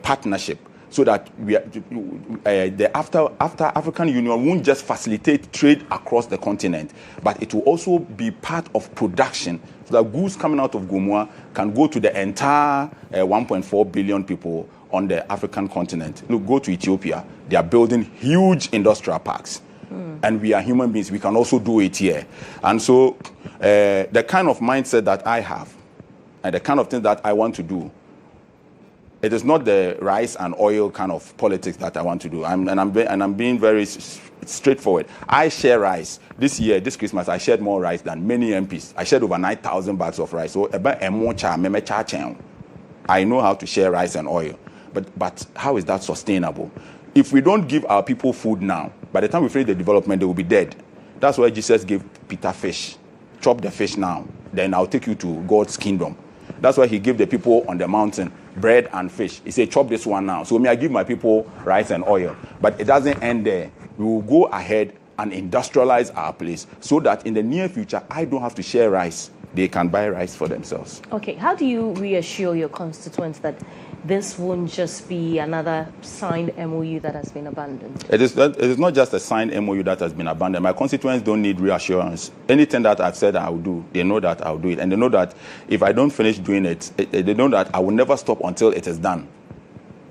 [SPEAKER 6] partnership, so that the after African Union won't just facilitate trade across the continent, but it will also be part of production, so that goods coming out of Gomua can go to the entire 1.4 billion people on the African continent. Look, go to Ethiopia. They are building huge industrial parks. And we are human beings. We can also do it here. And so the kind of mindset that I have and the kind of things that I want to do, it is not the rice and oil kind of politics that I want to do. I'm being very straightforward. I share rice. This Christmas, I shared more rice than many MPs. I shared over 9,000 bags of rice. So I know how to share rice and oil. But how is that sustainable? If we don't give our people food now, by the time we finish the development, they will be dead. That's why Jesus gave Peter fish. Chop the fish now, then I'll take you to God's kingdom. That's why he gave the people on the mountain bread and fish. He said, chop this one now. So I give my people rice and oil. But it doesn't end there. We will go ahead and industrialize our place so that in the near future, I don't have to share rice. They can buy rice for themselves.
[SPEAKER 12] Okay, how do you reassure your constituents that this won't just be another signed MOU that has been abandoned?
[SPEAKER 6] It is not just a signed MOU that has been abandoned. My constituents don't need reassurance. Anything that I've said I will do, they know that I'll do it. And they know that if I don't finish doing it, they know that I will never stop until it is done.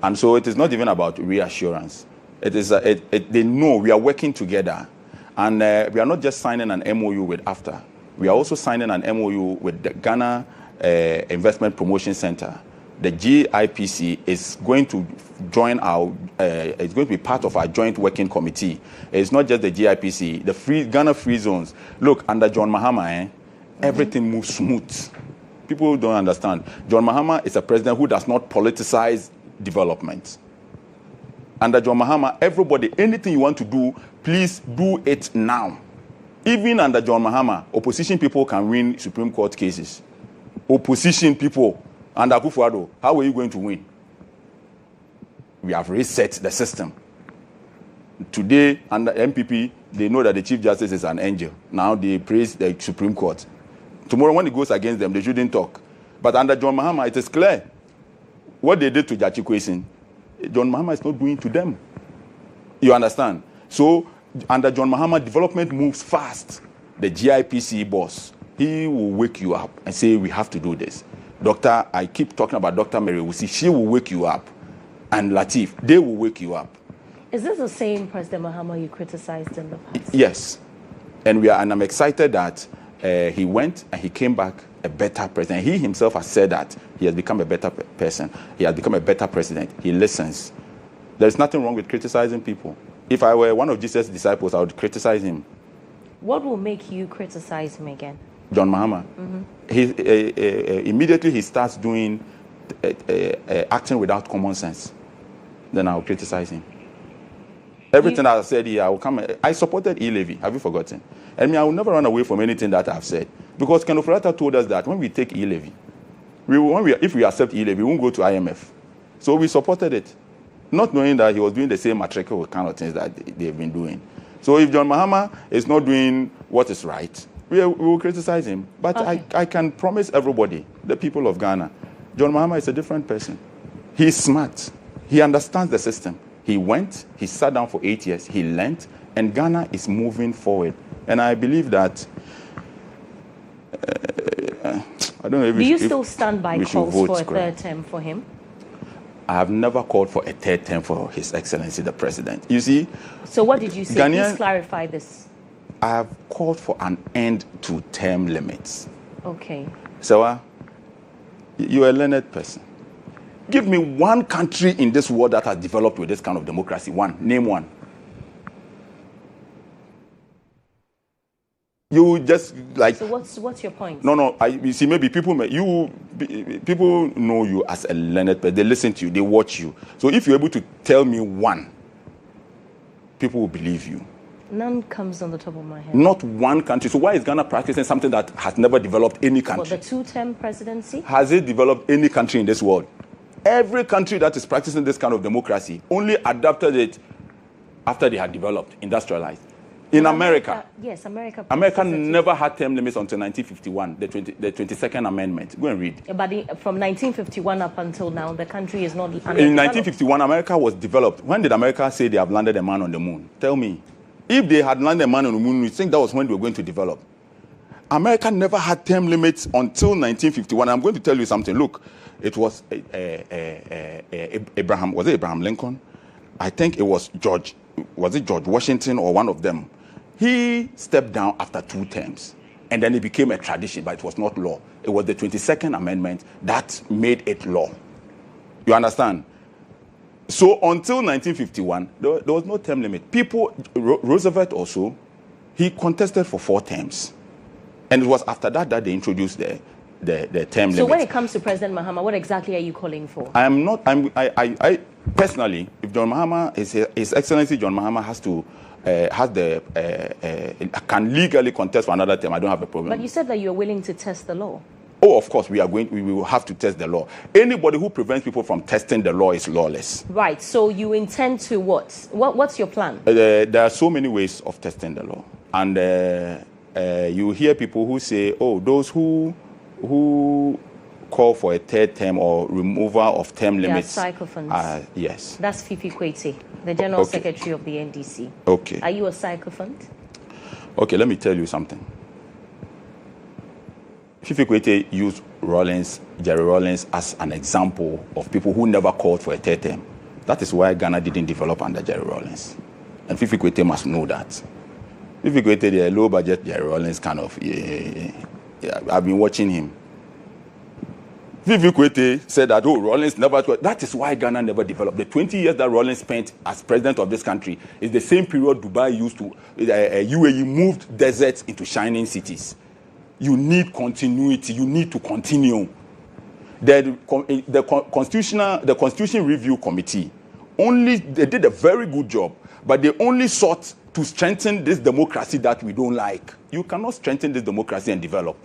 [SPEAKER 6] And so it is not even about reassurance. It is, they know we are working together. And we are not just signing an MOU with AFTA. We are also signing an MOU with the Ghana Investment Promotion Center. The GIPC is going to join our, it's going to be part of our joint working committee. It's not just the GIPC, the Ghana Free Zones. Look, under GHOne Mahama, everything moves smooth. People don't understand. GHOne Mahama is a president who does not politicize development. Under GHOne Mahama, everybody, anything you want to do, please do it now. Even under GHOne Mahama, opposition people can win Supreme Court cases. Opposition people. Under Akufo-Addo, how are you going to win? We have reset the system. Today, under MPP, they know that the Chief Justice is an angel. Now they praise the Supreme Court. Tomorrow, when it goes against them, they shouldn't talk. But under GHOne Mahama, it is clear. What they did to Jachi Kwesi, GHOne Mahama is not doing to them. You understand? So, under GHOne Mahama, development moves fast. The GIPC boss, he will wake you up and say, we have to do this. Doctor, I keep talking about Dr. Mary Wusi. She will wake you up. And Latif, they will wake you up.
[SPEAKER 12] Is this the same President Mahama you criticized in the past?
[SPEAKER 6] Yes. And I'm excited that he went and he came back a better president. He himself has said that he has become a better person. He has become a better president. He listens. There's nothing wrong with criticizing people. If I were one of Jesus' disciples, I would criticize him.
[SPEAKER 12] What will make you criticize him again?
[SPEAKER 6] GHOne Mahama. Immediately he starts doing acting without common sense, then I will criticize him. Everything I said here, I will come. I supported E-Levy. Have you forgotten? I mean, I will never run away from anything that I've said, because Ken Ofurata told us that when we take E-Levy, if we accept E-Levy, we won't go to IMF. So we supported it, not knowing that he was doing the same matriculal kind of things that they've been doing. So if GHOne Mahama is not doing what is right, we will criticize him. But okay. I can promise everybody, the people of Ghana, GHOne Mahama is a different person. He's smart. He understands the system. He went, he sat down for 8 years, he learned, and Ghana is moving forward. And I believe that, I don't know if
[SPEAKER 12] Do you still stand by calls for a third term for him?
[SPEAKER 6] I have never called for a third term for His Excellency the President. You see?
[SPEAKER 12] So what did you say? Please clarify this.
[SPEAKER 6] I have called for an end to term limits.
[SPEAKER 12] Okay.
[SPEAKER 6] Serwaa, you're a learned person. Give me one country in this world that has developed with this kind of democracy. One. Name one. You just like.
[SPEAKER 12] So what's your point?
[SPEAKER 6] No. You see, maybe people know you as a learned person. They listen to you. They watch you. So if you're able to tell me one, people will believe you.
[SPEAKER 12] None comes on the top of my head.
[SPEAKER 6] Not one country. So why is Ghana practicing something that has never developed any country?
[SPEAKER 12] For the two-term presidency?
[SPEAKER 6] Has it developed any country in this world? Every country that is practicing this kind of democracy only adapted it after they had developed, industrialized. In America,
[SPEAKER 12] yes,
[SPEAKER 6] America never had term limits until 1951, the 22nd Amendment. Go and read.
[SPEAKER 12] But from 1951 up until now, the country is not.
[SPEAKER 6] In 1951, America was developed. When did America say they have landed a man on the moon? Tell me. If they had landed a man on the moon, you think that was when they were going to develop. America never had term limits until 1951. I'm going to tell you something. Look, it was Abraham. Was it Abraham Lincoln? I think it was George. Was it George Washington or one of them? He stepped down after 2 terms. And then it became a tradition, but it was not law. It was the 22nd Amendment that made it law. You understand? So until 1951, there was no term limit. Roosevelt also, he contested for 4 terms. And it was after that they introduced the term limit.
[SPEAKER 12] So when it comes to President Mahama, what exactly are you calling for?
[SPEAKER 6] I personally, if GHOne Mahama, His Excellency GHOne Mahama can legally contest for another term, I don't have a problem.
[SPEAKER 12] But you said that you're willing to test the law.
[SPEAKER 6] Oh, of course, we will have to test the law. Anybody who prevents people from testing the law is lawless.
[SPEAKER 12] Right. So you intend to what? What's your plan?
[SPEAKER 6] There are so many ways of testing the law. And you hear people who say, oh, those who call for a third term or removal of term limits.
[SPEAKER 12] Sycophants.
[SPEAKER 6] Yes.
[SPEAKER 12] That's Fifi Kwete, the General Secretary of the NDC.
[SPEAKER 6] Okay.
[SPEAKER 12] Are you a sycophant?
[SPEAKER 6] Okay, let me tell you something. Fifi Kwete used Jerry Rawlings, as an example of people who never called for a third term. That is why Ghana didn't develop under Jerry Rawlings. And Fifi Kwete must know that. Fifi Kwete, the low budget Jerry Rawlings kind of, I've been watching him. Fifi Kwete said that, Rawlings never, that is why Ghana never developed. The 20 years that Rawlings spent as president of this country is the same period Dubai used to, UAE moved deserts into shining cities. You need continuity. You need to continue. The Constitution Review Committee they did a very good job, but they only sought to strengthen this democracy that we don't like. You cannot strengthen this democracy and develop.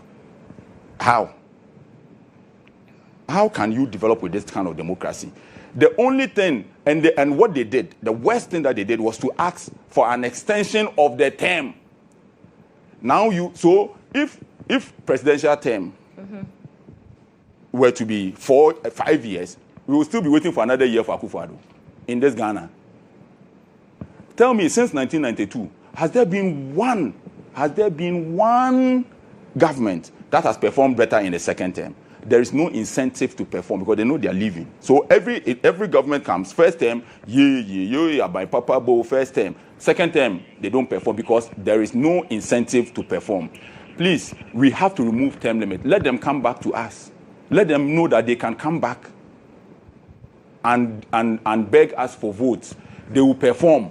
[SPEAKER 6] How? How can you develop with this kind of democracy? The only thing, and what they did, the worst thing that they did was to ask for an extension of the term. Now if presidential term were to be 5 years, we will still be waiting for another year for Akufo-Addo in this Ghana. Tell me, since 1992, has there been one government that has performed better in the second term? There is no incentive to perform because they know they are leaving. So every government comes, first term, by Papa Bo, first term. Second term, they don't perform because there is no incentive to perform. Please, we have to remove term limit. Let them come back to us. Let them know that they can come back and beg us for votes. They will perform.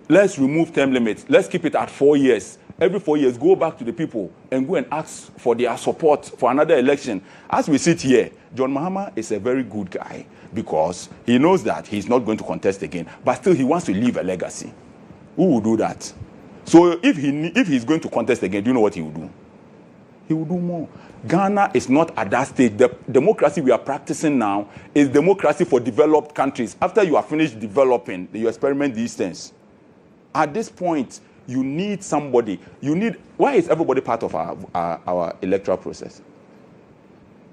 [SPEAKER 6] Let's remove term limits. Let's keep it at 4 years. Every 4 years, go back to the people and go and ask for their support for another election. As we sit here, John Mahama is a very good guy because he knows that he's not going to contest again, but still he wants to leave a legacy. Who will do that? So if he's going to contest again, do you know what he will do? He will do more. Ghana is not at that stage. The democracy we are practicing now is democracy for developed countries. After you are finished developing, you experiment these things. At this point, you need somebody. Why is everybody part of our electoral process?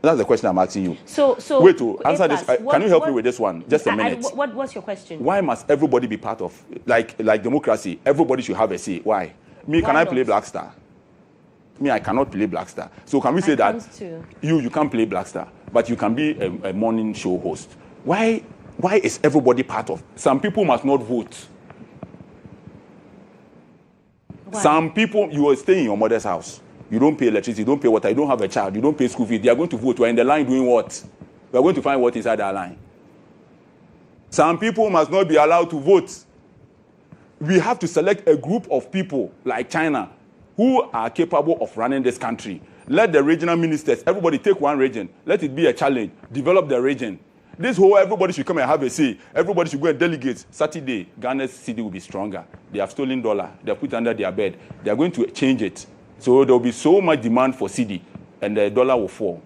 [SPEAKER 6] That's the question I'm asking you.
[SPEAKER 12] So
[SPEAKER 6] wait to answer this. Can you help me with this one? Just a minute.
[SPEAKER 12] What's your question?
[SPEAKER 6] Why must everybody be part of like democracy? Everybody should have a say. Why? Can I play Black Star? I cannot play Black Star. So can we say that you can't play Black Star, but you can be a morning show host? Why is everybody part of? Some people must not vote. Why? Some people, you are staying in your mother's house. You don't pay electricity, you don't pay water, you don't have a child, you don't pay school fees. They are going to vote. We're in the line doing what? We are going to find what inside that line. Some people must not be allowed to vote. We have to select a group of people like China who are capable of running this country. Let the regional ministers, everybody take one region. Let it be a challenge. Develop the region. Everybody should come and have a say. Everybody should go and delegate. Saturday, Ghana's city will be stronger. They have stolen dollar. They have put under their bed. They are going to change it. So there will be so much demand for CD, and the dollar will fall.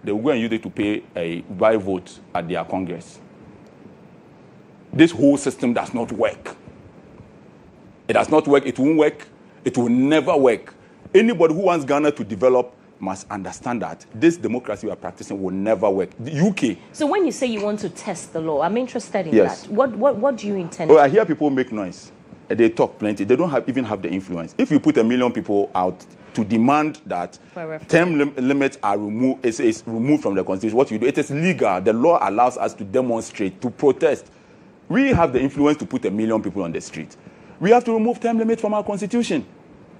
[SPEAKER 6] They will go and use it to buy votes at their Congress. This whole system does not work. It does not work. It won't work. It will never work. Anybody who wants Ghana to develop must understand that this democracy we are practicing will never work. The UK. So
[SPEAKER 12] when you say you want to test the law, I'm interested in
[SPEAKER 6] yes.
[SPEAKER 12] that. What do you intend?
[SPEAKER 6] I hear people make noise. They talk plenty. They don't even have the influence. If you put 1 million people out to demand that term limits are removed, is removed from the constitution, what you do, it is legal. The law allows us to demonstrate, to protest. We have the influence to put 1 million people on the street. We have to remove term limits from our constitution.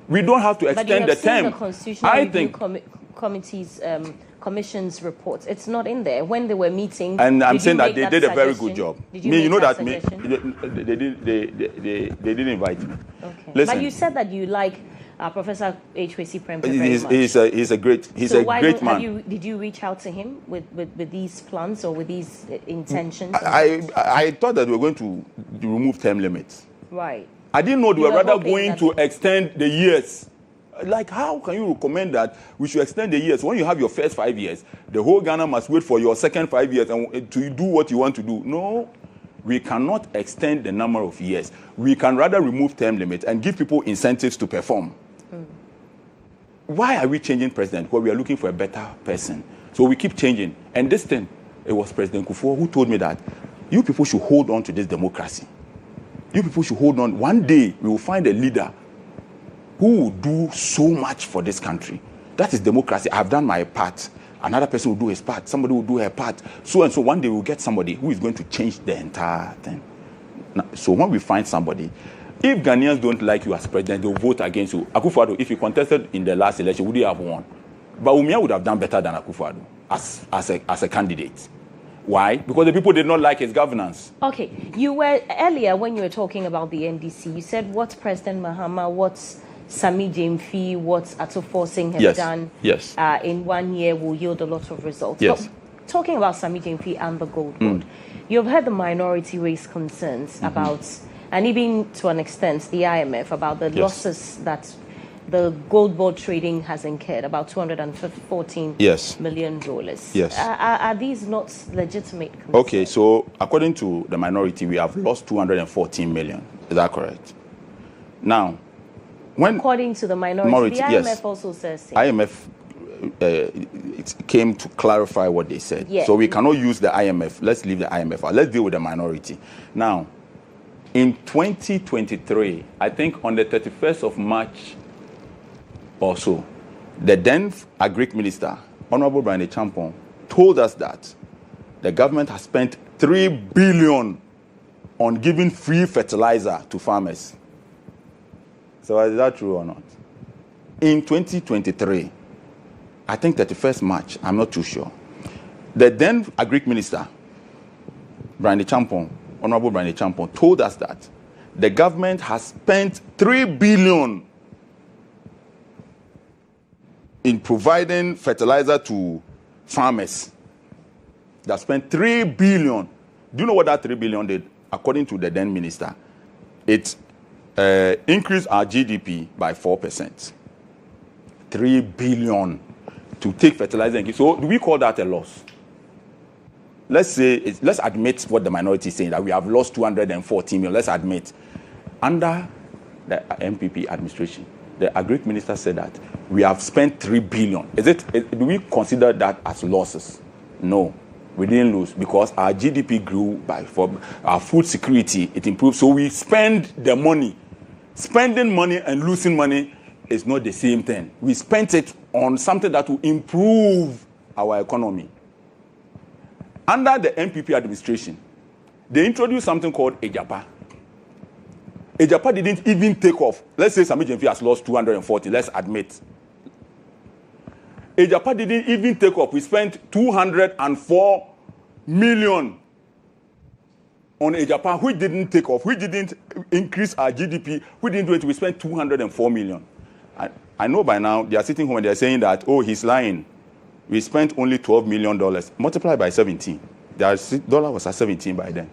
[SPEAKER 6] We don't have to extend the term.
[SPEAKER 12] The Constitutional Review Committee's Commission's reports. It's not in there. When they were meeting,
[SPEAKER 6] and I'm saying that they did a very good job.
[SPEAKER 12] Did you make that
[SPEAKER 6] they didn't invite me.
[SPEAKER 12] Okay.
[SPEAKER 6] Listen,
[SPEAKER 12] but you said that you like Professor H.W.C. Prempeh very much.
[SPEAKER 6] He's a great man.
[SPEAKER 12] Did you reach out to him with these plans or with these intentions?
[SPEAKER 6] I thought that we were going to remove term limits.
[SPEAKER 12] Right.
[SPEAKER 6] I didn't know they were rather going to extend the years. Like, how can you recommend that we should extend the years? When you have your first 5 years, the whole Ghana must wait for your second 5 years and to do what you want to do. No, we cannot extend the number of years. We can rather remove term limits and give people incentives to perform. Why are we changing president? Because we are looking for a better person. So we keep changing. And this thing, it was President Kufuor who told me that you people should hold on to this democracy. You people should hold on. One day, we will find a leader who will do so much for this country. That is democracy. I've done my part. Another person will do his part. Somebody will do her part. So and so one day we'll get somebody who is going to change the entire thing. Now, so when we find somebody, if Ghanaians don't like you as president, they'll vote against you. Akufo-Addo, if he contested in the last election, would he have won? But Umia would have done better than Akufo-Addo as a candidate. Why? Because the people did not like his governance.
[SPEAKER 12] Okay. You were earlier when you were talking about the NDC, you said what President Mahama, what's Sami James-Fee, what Atufo Singh has done in 1 year will yield a lot of results.
[SPEAKER 6] Yes.
[SPEAKER 12] But talking about Sami James-Fee and the Gold Board, you've heard the minority raise concerns about, and even to an extent, the IMF, about the losses that the Gold Board trading has incurred, about $214 million.
[SPEAKER 6] Yes.
[SPEAKER 12] Are these not legitimate concerns?
[SPEAKER 6] Okay, so according to the minority, we have lost $214 million. Is that correct? Now,
[SPEAKER 12] according to the minority, the IMF also says so.
[SPEAKER 6] IMF it came to clarify what they said.
[SPEAKER 12] Yeah.
[SPEAKER 6] So we cannot use the IMF. Let's leave the IMF out. Let's deal with the minority. Now, in 2023, I think on the 31st of March or so, the then Agric Minister, Honorable Brian Champon, told us that the government has spent $3 billion on giving free fertilizer to farmers. So is that true or not? In 2023, I think 31st March, I'm not too sure, the then Agric Minister, Brian Champon, Honorable Brian Champon, told us that the government has spent $3 billion in providing fertilizer to farmers. They have spent $3 billion. Do you know what that $3 billion did? According to the then minister, it increased our GDP by 4%. $3 billion to take fertilizer and give. So do we call that a loss? Let's say, let's admit what the minority is saying, that we have lost $214 million. Let's admit. Under the MPP administration, the Agric Minister said that we have spent $3 billion. Do we consider that as losses? No, we didn't lose because our GDP grew for our food security, it improved. So we spend the money. Spending money and losing money is not the same thing. We spent it on something that will improve our economy. Under the MPP administration, they introduced something called Ejapa. Ejapa didn't even take off. Let's say Sami James-Fee has lost 240, let's admit. Ejapa didn't even take off. We spent $204 million on Ejapa, which didn't take off, which didn't increase our GDP, we didn't do it. We spent $204 million. I know by now they are sitting home and they are saying that, oh, he's lying. We spent only $12 million. Multiply by 17. The dollar was at 17 by then.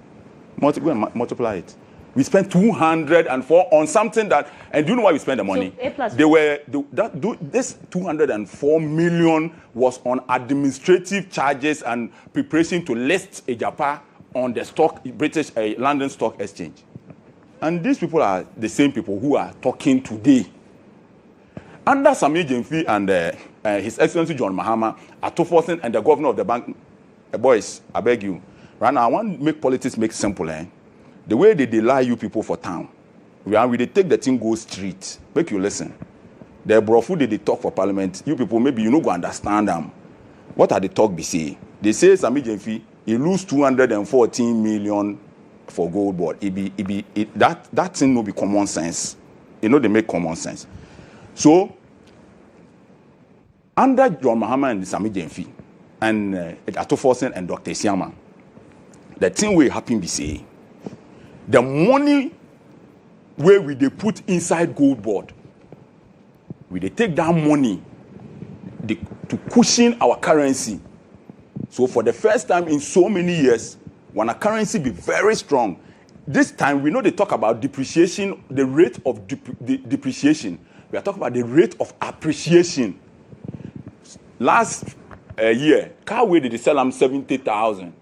[SPEAKER 6] Multiply it. We spent 204 on something that, and do you know why we spent the money? So this 204 million was on administrative charges and preparation to list Ejapa on the British London Stock Exchange. And these people are the same people who are talking today. Under Sami James-Fee and His Excellency John Mahama, Atufo Singh and the governor of the bank, boys, I beg you, right now I want to make politics make simple. The way they lie you people for town, we take the thing go street. Make you listen. The brofu they talk for parliament, you people maybe you no go understand them. What are the talk be say? They say Sami James-Fee, he lose 214 million for Gold Board. That thing no be common sense. You know they make common sense. So under John Mahama and Sami James-Fee and Atufo Singh and Dr. Siama, the thing will happen be say, the money where we they put inside Gold Board, we they take that money to cushion our currency. So for the first time in so many years, when a currency be very strong, this time we know they talk about depreciation, the rate of depreciation. We are talking about the rate of appreciation. Last year, car way did they sell them 70,000.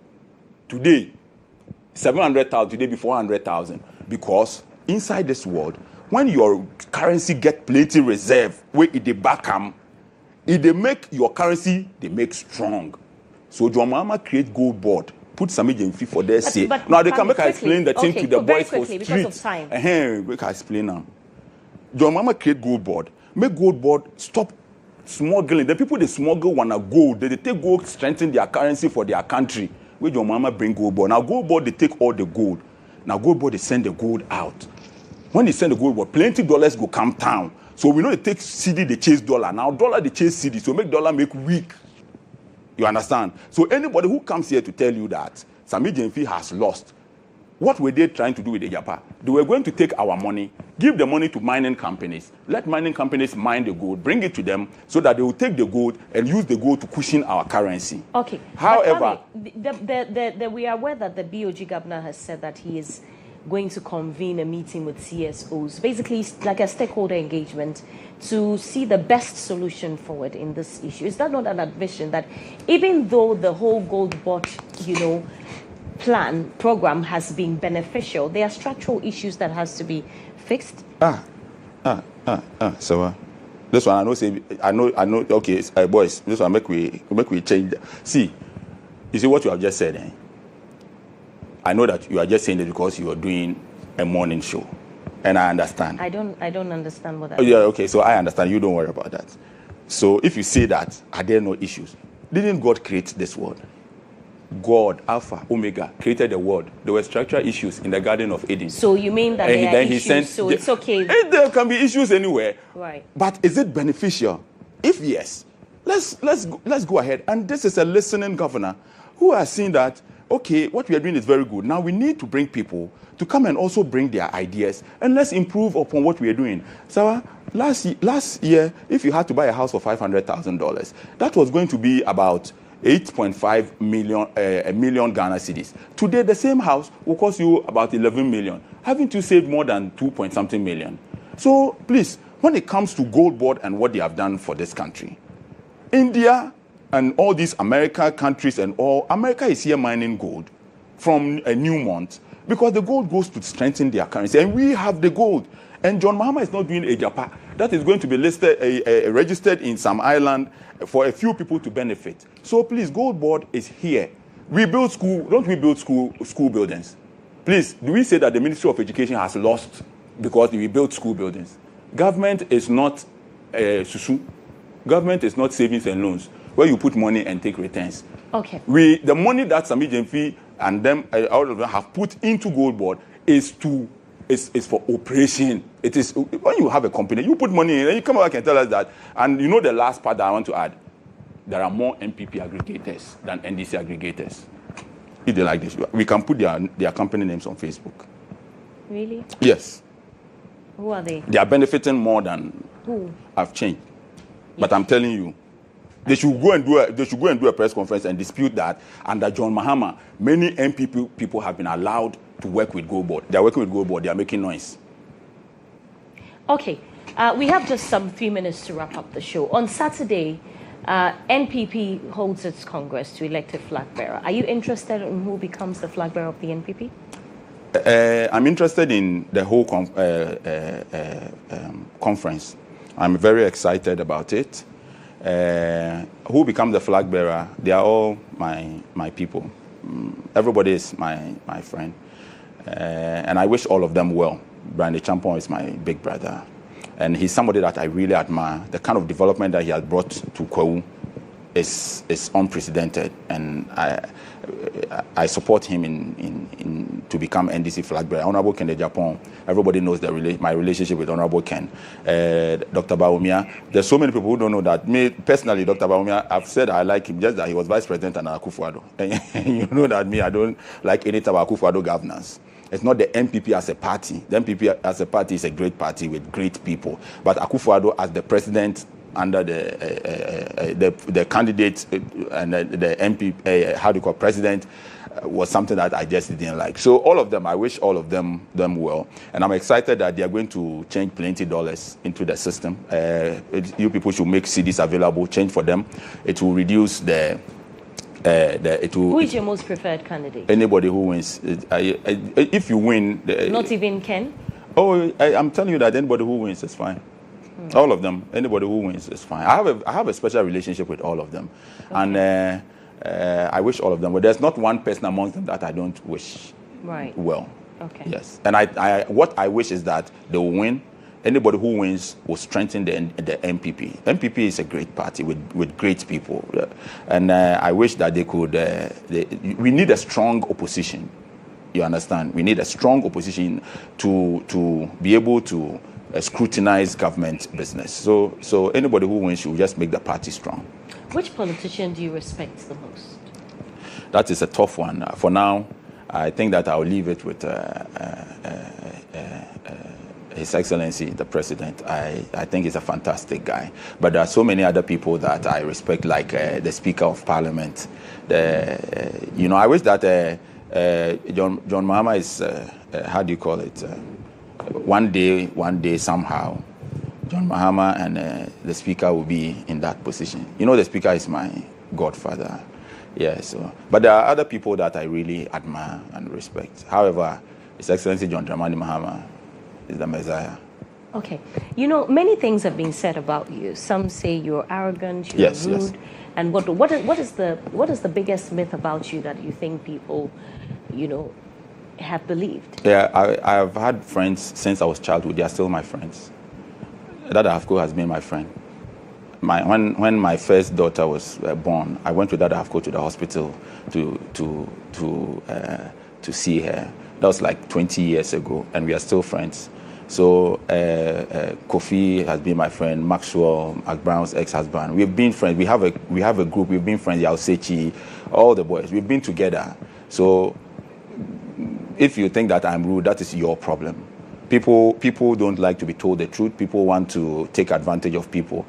[SPEAKER 6] Today, 700,000. Today be 400,000. Because inside this world, when your currency get plenty reserve, where it the back If they make your currency, they make strong. So John Mahama create gold board, put some agency for their say. Now they can make I explain the thing to the boys for street.
[SPEAKER 12] Because of time.
[SPEAKER 6] We can explain now. John Mahama create gold board, make gold board stop smuggling. The people they smuggle wanna gold. They take gold, strengthen their currency for their country. Where John Mahama bring gold board. Now gold board they take all the gold. Now gold board they send the gold out. When they send the gold board, plenty dollars go come down. So we know they take CD, they chase dollar. Now dollar they chase CD, so make dollar make weak. You understand? So anybody who comes here to tell you that Sammy Jenfi has lost, what were they trying to do with the Japa? They were going to take our money, give the money to mining companies, let mining companies mine the gold, bring it to them so that they will take the gold and use the gold to cushion our currency.
[SPEAKER 12] Okay.
[SPEAKER 6] However,
[SPEAKER 12] we are aware that the BOG governor has said that he is going to convene a meeting with CSOs, basically like a stakeholder engagement, to see the best solution forward in this issue. Is that not an admission that even though the whole gold board, program has been beneficial, there are structural issues that has to be fixed?
[SPEAKER 6] So this one I know. Okay, boys, this one make we change. See, you see what you have just said. I know that you are just saying it because you are doing a morning show, and I understand.
[SPEAKER 12] I don't understand what that
[SPEAKER 6] means. Yeah, okay, so I understand. You don't worry about that. So if you say that, are there no issues? Didn't God create this world? God, Alpha, Omega, created the world. There were structural issues in the Garden of Eden.
[SPEAKER 12] So you mean that there are issues, so it's okay?
[SPEAKER 6] There can be issues anywhere.
[SPEAKER 12] Right.
[SPEAKER 6] But is it beneficial? If yes, let's go ahead. And this is a listening governor who has seen that, okay, what we are doing is very good. Now we need to bring people to come and also bring their ideas, and let's improve upon what we are doing. So last year, if you had to buy a house for $500,000, that was going to be about 8.5 million Ghana cedis. Today, the same house will cost you about 11 million. Haven't you saved more than 2-point-something million? So please, when it comes to gold board and what they have done for this country, India and all these American countries and all, America is here mining gold from a new month because the gold goes to strengthen their currency. And we have the gold. And John Mahama is not doing a Japa. That is going to be listed, registered in some island for a few people to benefit. So please, gold board is here. We build school. Don't we build school buildings? Please, do we say that the Ministry of Education has lost because we build school buildings? Government is not susu. Government is not savings and loans, where you put money and take returns.
[SPEAKER 12] Okay.
[SPEAKER 6] The money that Sami Jemfi and them, all of them have put into gold board is for operation. It is when you have a company, you put money in and you come back and tell us that. And you know the last part that I want to add, there are more MPP aggregators than NDC aggregators. If they like this, we can put their company names on Facebook.
[SPEAKER 12] Really?
[SPEAKER 6] Yes.
[SPEAKER 12] Who are they?
[SPEAKER 6] They are benefiting more than
[SPEAKER 12] who?
[SPEAKER 6] I've changed. Yes. But I'm telling you, they should go and do a press conference and dispute that. Under John Mahama, many MPP people have been allowed to work with Gold Board. They are working with Gold Board. They are making noise.
[SPEAKER 12] Okay. We have just some 3 minutes to wrap up the show. On Saturday, NPP holds its Congress to elect a flag bearer. Are you interested in who becomes the flag bearer of the NPP?
[SPEAKER 6] I'm interested in the whole conference. I'm very excited about it. Who becomes the flag bearer? They are all my people. Everybody is my friend. And I wish all of them well. Brian Champon is my big brother. And he's somebody that I really admire. The kind of development that he has brought to Kwawu is unprecedented. And I support him in to become NDC flag bearer. Honorable Ken de Japan, everybody knows my relationship with Honorable Ken. Dr. Bawumia, there's so many people who don't know that. Me, personally, Dr. Bawumia, I've said I like him just that he was vice president under Akufo-Addo. And you know that I don't like any type of Akufo-Addo governance. It's not the NPP as a party. The NPP as a party is a great party with great people. But Akufo-Addo as the president under the candidate and the MP, president, was something that I just didn't like. So all of them, I wish all of them well. And I'm excited that they are going to change plenty dollars into the system. You people should make CDs available, change for them. It will reduce
[SPEAKER 12] Who is your most preferred candidate?
[SPEAKER 6] Anybody who wins. If you win...
[SPEAKER 12] Not even Ken?
[SPEAKER 6] I'm telling you that anybody who wins is fine. All of them. Anybody who wins is fine. I have a special relationship with all of them. Okay. And I wish all of them. But there's not one person amongst them that I don't wish well. Okay. Yes. And what I wish is that they will win. Anybody who wins will strengthen the MPP. MPP is a great party with great people. And I wish that they could... we need a strong opposition. You understand? We need a strong opposition to be able to scrutinize government business. So anybody who wins should just make the party strong. Which politician do you respect the most? That is a tough one. For now, I think that I'll leave it with His Excellency, the President. I think he's a fantastic guy. But there are so many other people that I respect, like the Speaker of Parliament. I wish that GHOne Mahama is, how do you call it? One day, somehow, GHOne Mahama and the Speaker will be in that position. The Speaker is my godfather. Yeah, but there are other people that I really admire and respect. However, His Excellency John Dramani Mahama is the Messiah. Okay. Many things have been said about you. Some say you're arrogant, you're rude. Yes. And what is the biggest myth about you that you think people, have believed? Yeah, I've had friends since I was childhood. They are still my friends. Dada Afko has been my friend. When my first daughter was born, I went with Dada Afko to the hospital to see her. That was like 20 years ago, and we are still friends. So Kofi has been my friend. Maxwell, Mark Brown's ex-husband. We've been friends. We have a group. We've been friends. Yausechi, all the boys. We've been together. So if you think that I'm rude, that is your problem. People don't like to be told the truth. People want to take advantage of people.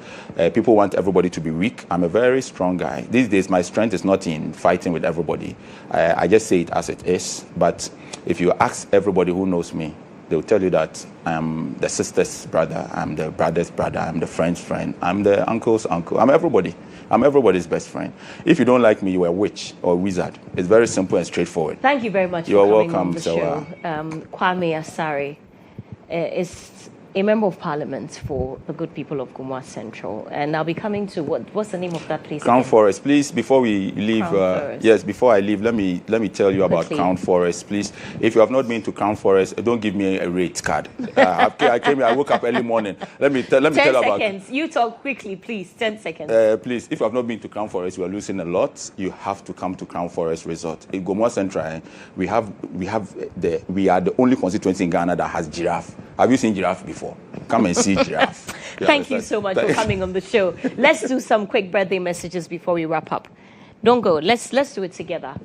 [SPEAKER 6] People want everybody to be weak. I'm a very strong guy. These days, my strength is not in fighting with everybody. I just say it as it is. But if you ask everybody who knows me, they'll tell you that I'm the sister's brother, I'm the brother's brother, I'm the friend's friend, I'm the uncle's uncle. I'm everybody. I'm everybody's best friend. If you don't like me, you're a witch or a wizard. It's very simple and straightforward. Thank you very much for coming on the show. Kwame Asare is a member of parliament for the good people of Gumwa Central. And I'll be coming to what's the name of that place? Crown Forest. Please, before we leave, before I leave, let me tell you about Crown Forest, please. If you have not been to Crown Forest, don't give me a rate card. I came here, I woke up early morning. Let me tell you about 10 seconds. You talk quickly, please. 10 seconds. Please, if you have not been to Crown Forest, you are losing a lot. You have to come to Crown Forest Resort. In Gumwa Central, we are the only constituency in Ghana that has giraffe. Have you seen giraffe before? Come and see giraffe. Thank you so much for coming on the show. Let's do some quick birthday messages before we wrap up. Don't go. Let's do it together.